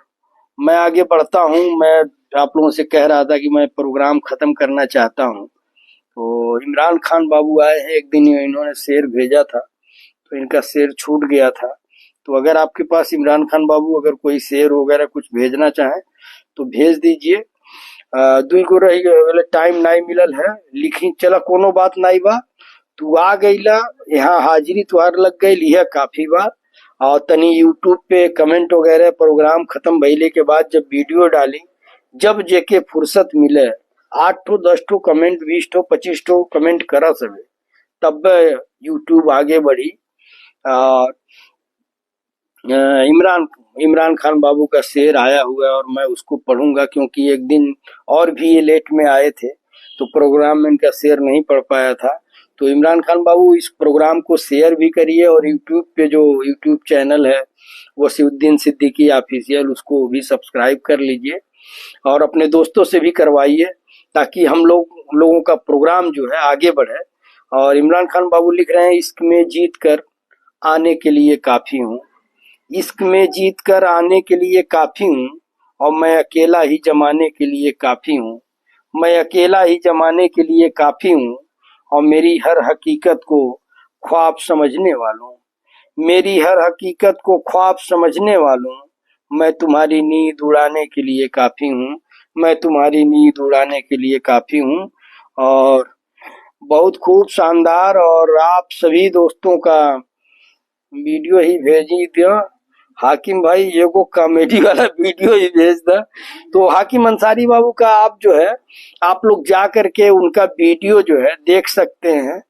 मैं आगे बढ़ता हूँ। मैं आप लोगों से कह रहा था कि मैं प्रोग्राम खत्म करना चाहता हूँ। तो इमरान खान बाबू आए हैं, एक दिन इन्होंने शेर भेजा था तो इनका शेर छूट गया था। तो अगर आपके पास इमरान खान बाबू अगर कोई शेर वगैरह कुछ भेजना चाहें तो भेज दीजिए। दुई को रही बोले टाइम नाई मिलल है, लिखी चला कोनो बात नाई बा, तू आ गईला, यहाँ हाजिरी तुहार लग गई, यह काफी बा। और तनी यूट्यूब पे कमेंट वगैरह प्रोग्राम खत्म भइले के बाद जब वीडियो डाली, जब जेके फुर्सत मिले 8 ठो 10 ठो कमेंट 20 ठो 25 ठो कमेंट करा सके, तब यूट्यूब आगे बढ़ी। और इमरान इमरान खान बाबू का शेर आया हुआ है और मैं उसको पढ़ूंगा, क्योंकि एक दिन और भी ये लेट में आए थे तो प्रोग्राम में इनका शेर नहीं पढ़ पाया था। तो इमरान खान बाबू इस प्रोग्राम को शेयर भी करिए और यूट्यूब पे जो यूट्यूब चैनल है वसीउद्दीन सिद्दीकी ऑफिशियल, उसको भी सब्सक्राइब कर लीजिए और अपने दोस्तों से भी करवाइए, ताकि हम लोगों का प्रोग्राम जो है आगे बढ़े। और इमरान खान बाबू लिख रहे हैं, इश्क में जीत कर आने के लिए काफी हूँ, इश्क में जीत कर आने के लिए काफी हूँ, और मैं अकेला ही जमाने के लिए काफी हूँ, मैं अकेला ही जमाने के लिए काफी हूँ। और मेरी हर हकीकत को ख्वाब समझने वालों, मेरी हर हकीकत को ख्वाब समझने वालों, मैं तुम्हारी नींद उड़ाने के लिए काफी हूँ, मैं तुम्हारी नींद उड़ाने के लिए काफी हूँ। और बहुत खूब शानदार। और आप सभी दोस्तों का वीडियो ही भेजी दिया हाकिम भाई, एगो कॉमेडी वाला वीडियो ही भेज दा। तो हाकिम अंसारी बाबू का आप जो है आप लोग जा करके उनका वीडियो जो है देख सकते हैं।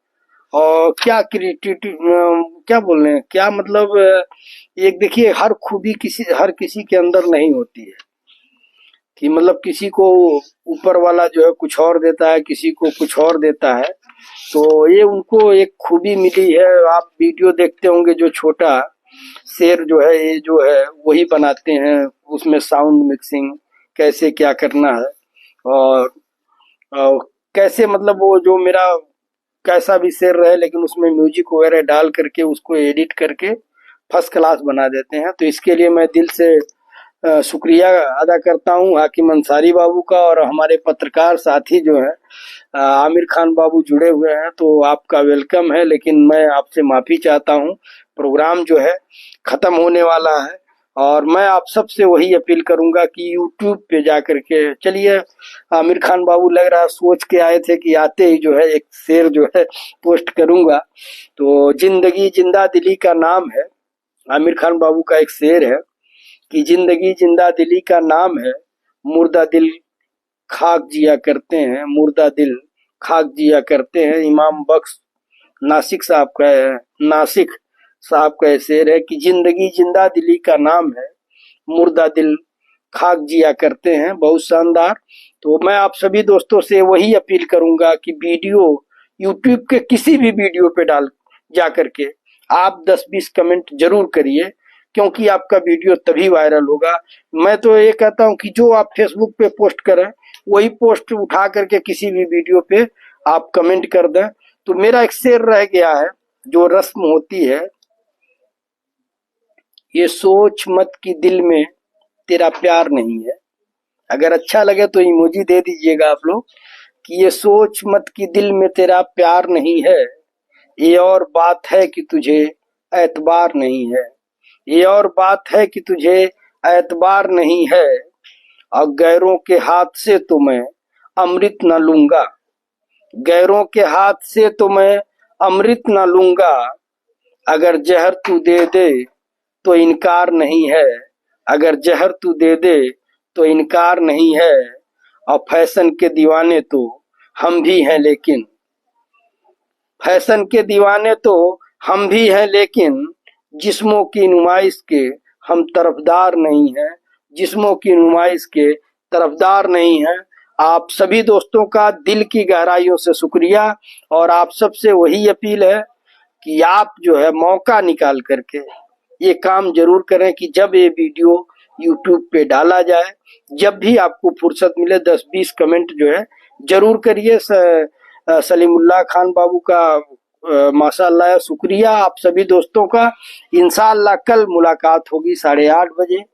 और क्या क्रिएटिविटी, क्या बोल रहे हैं, क्या मतलब, एक देखिए हर खूबी हर किसी के अंदर नहीं होती है कि मतलब किसी को ऊपर वाला जो है कुछ और देता है, किसी को कुछ और देता है। तो ये उनको एक खूबी मिली है। आप वीडियो देखते होंगे, जो छोटा शेर जो है ये जो है वही बनाते हैं, उसमें साउंड मिक्सिंग कैसे क्या करना है और, और कैसे मतलब वो जो मेरा कैसा भी शेर रहे लेकिन उसमें म्यूजिक वगैरह डाल करके उसको एडिट करके फर्स्ट क्लास बना देते हैं। तो इसके लिए मैं दिल से शुक्रिया अदा करता हूँ हाकिम अंसारी बाबू का। और हमारे पत्रकार साथी जो है आमिर खान बाबू जुड़े हुए हैं, तो आपका वेलकम है, लेकिन मैं आपसे माफी चाहता हूँ, प्रोग्राम जो है खत्म होने वाला है। और मैं आप सबसे वही अपील करूंगा कि यूट्यूब पे जाकर के, चलिए आमिर खान बाबू लग रहा सोच के आए थे कि आते ही जो है एक शेर जो है पोस्ट करूंगा। तो जिंदगी जिंदा दिली का नाम है, आमिर खान बाबू का एक शेर है कि जिंदगी जिंदा दिली का नाम है, मुर्दा दिल खाक जिया करते हैं, मुर्दा दिल खाक जिया करते हैं। इमाम बख्श नासिक साहब का है, नासिक साहब का शेर है कि जिंदगी जिंदा दिली का नाम है, मुर्दा दिल खाक जिया करते हैं। बहुत शानदार। तो मैं आप सभी दोस्तों से वही अपील करूंगा कि वीडियो यूट्यूब के किसी भी वीडियो पे डाल जा करके आप 10-20 कमेंट जरूर करिए, क्योंकि आपका वीडियो तभी वायरल होगा। मैं तो ये कहता हूँ कि जो आप फेसबुक पे पोस्ट करें वही पोस्ट उठा करके किसी भी वीडियो पे आप कमेंट कर दें। तो मेरा एक शेर रह गया है, जो रस्म होती है, ये सोच मत कि दिल में तेरा प्यार नहीं है। अगर अच्छा लगे तो इमोजी दे दीजिएगा आप लोग कि ये सोच मत कि दिल में तेरा प्यार नहीं है, ये और बात है कि तुझे एतबार नहीं है, ये और बात है कि तुझे एतबार नहीं है। और गैरों के हाथ से तो मैं अमृत न लूंगा, गैरों के हाथ से तो मैं अमृत न लूंगा। अगर जहर तू दे दे तो इनकार नहीं है, अगर जहर तू दे दे तो इनकार नहीं है। और फैशन के दीवाने तो हम भी हैं, लेकिन फैशन के दीवाने तो हम भी हैं, लेकिन जिस्मों की नुमाइश के हम तरफदार नहीं हैं, जिस्मों की नुमाइश के तरफदार नहीं हैं। आप सभी दोस्तों का दिल की गहराइयों से शुक्रिया। और आप सबसे वही अपील है कि आप जो है मौका निकाल करके ये काम जरूर करें कि जब ये वीडियो यूट्यूब पे डाला जाए, जब भी आपको फुर्सत मिले 10-20 कमेंट जो है जरूर करिए। सलीमुल्लाह खान बाबू का माशाल्लाह शुक्रिया आप सभी दोस्तों का। इंशाअल्लाह कल मुलाकात होगी 8:30 बजे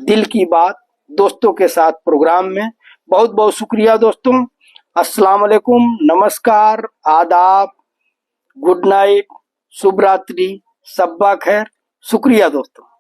दिल की बात दोस्तों के साथ प्रोग्राम में। बहुत बहुत शुक्रिया दोस्तों। अस्सलाम वालेकुम, नमस्कार, आदाब, गुड नाइट, शुभ रात्रि, सब्बा खैर। शुक्रिया दोस्तों।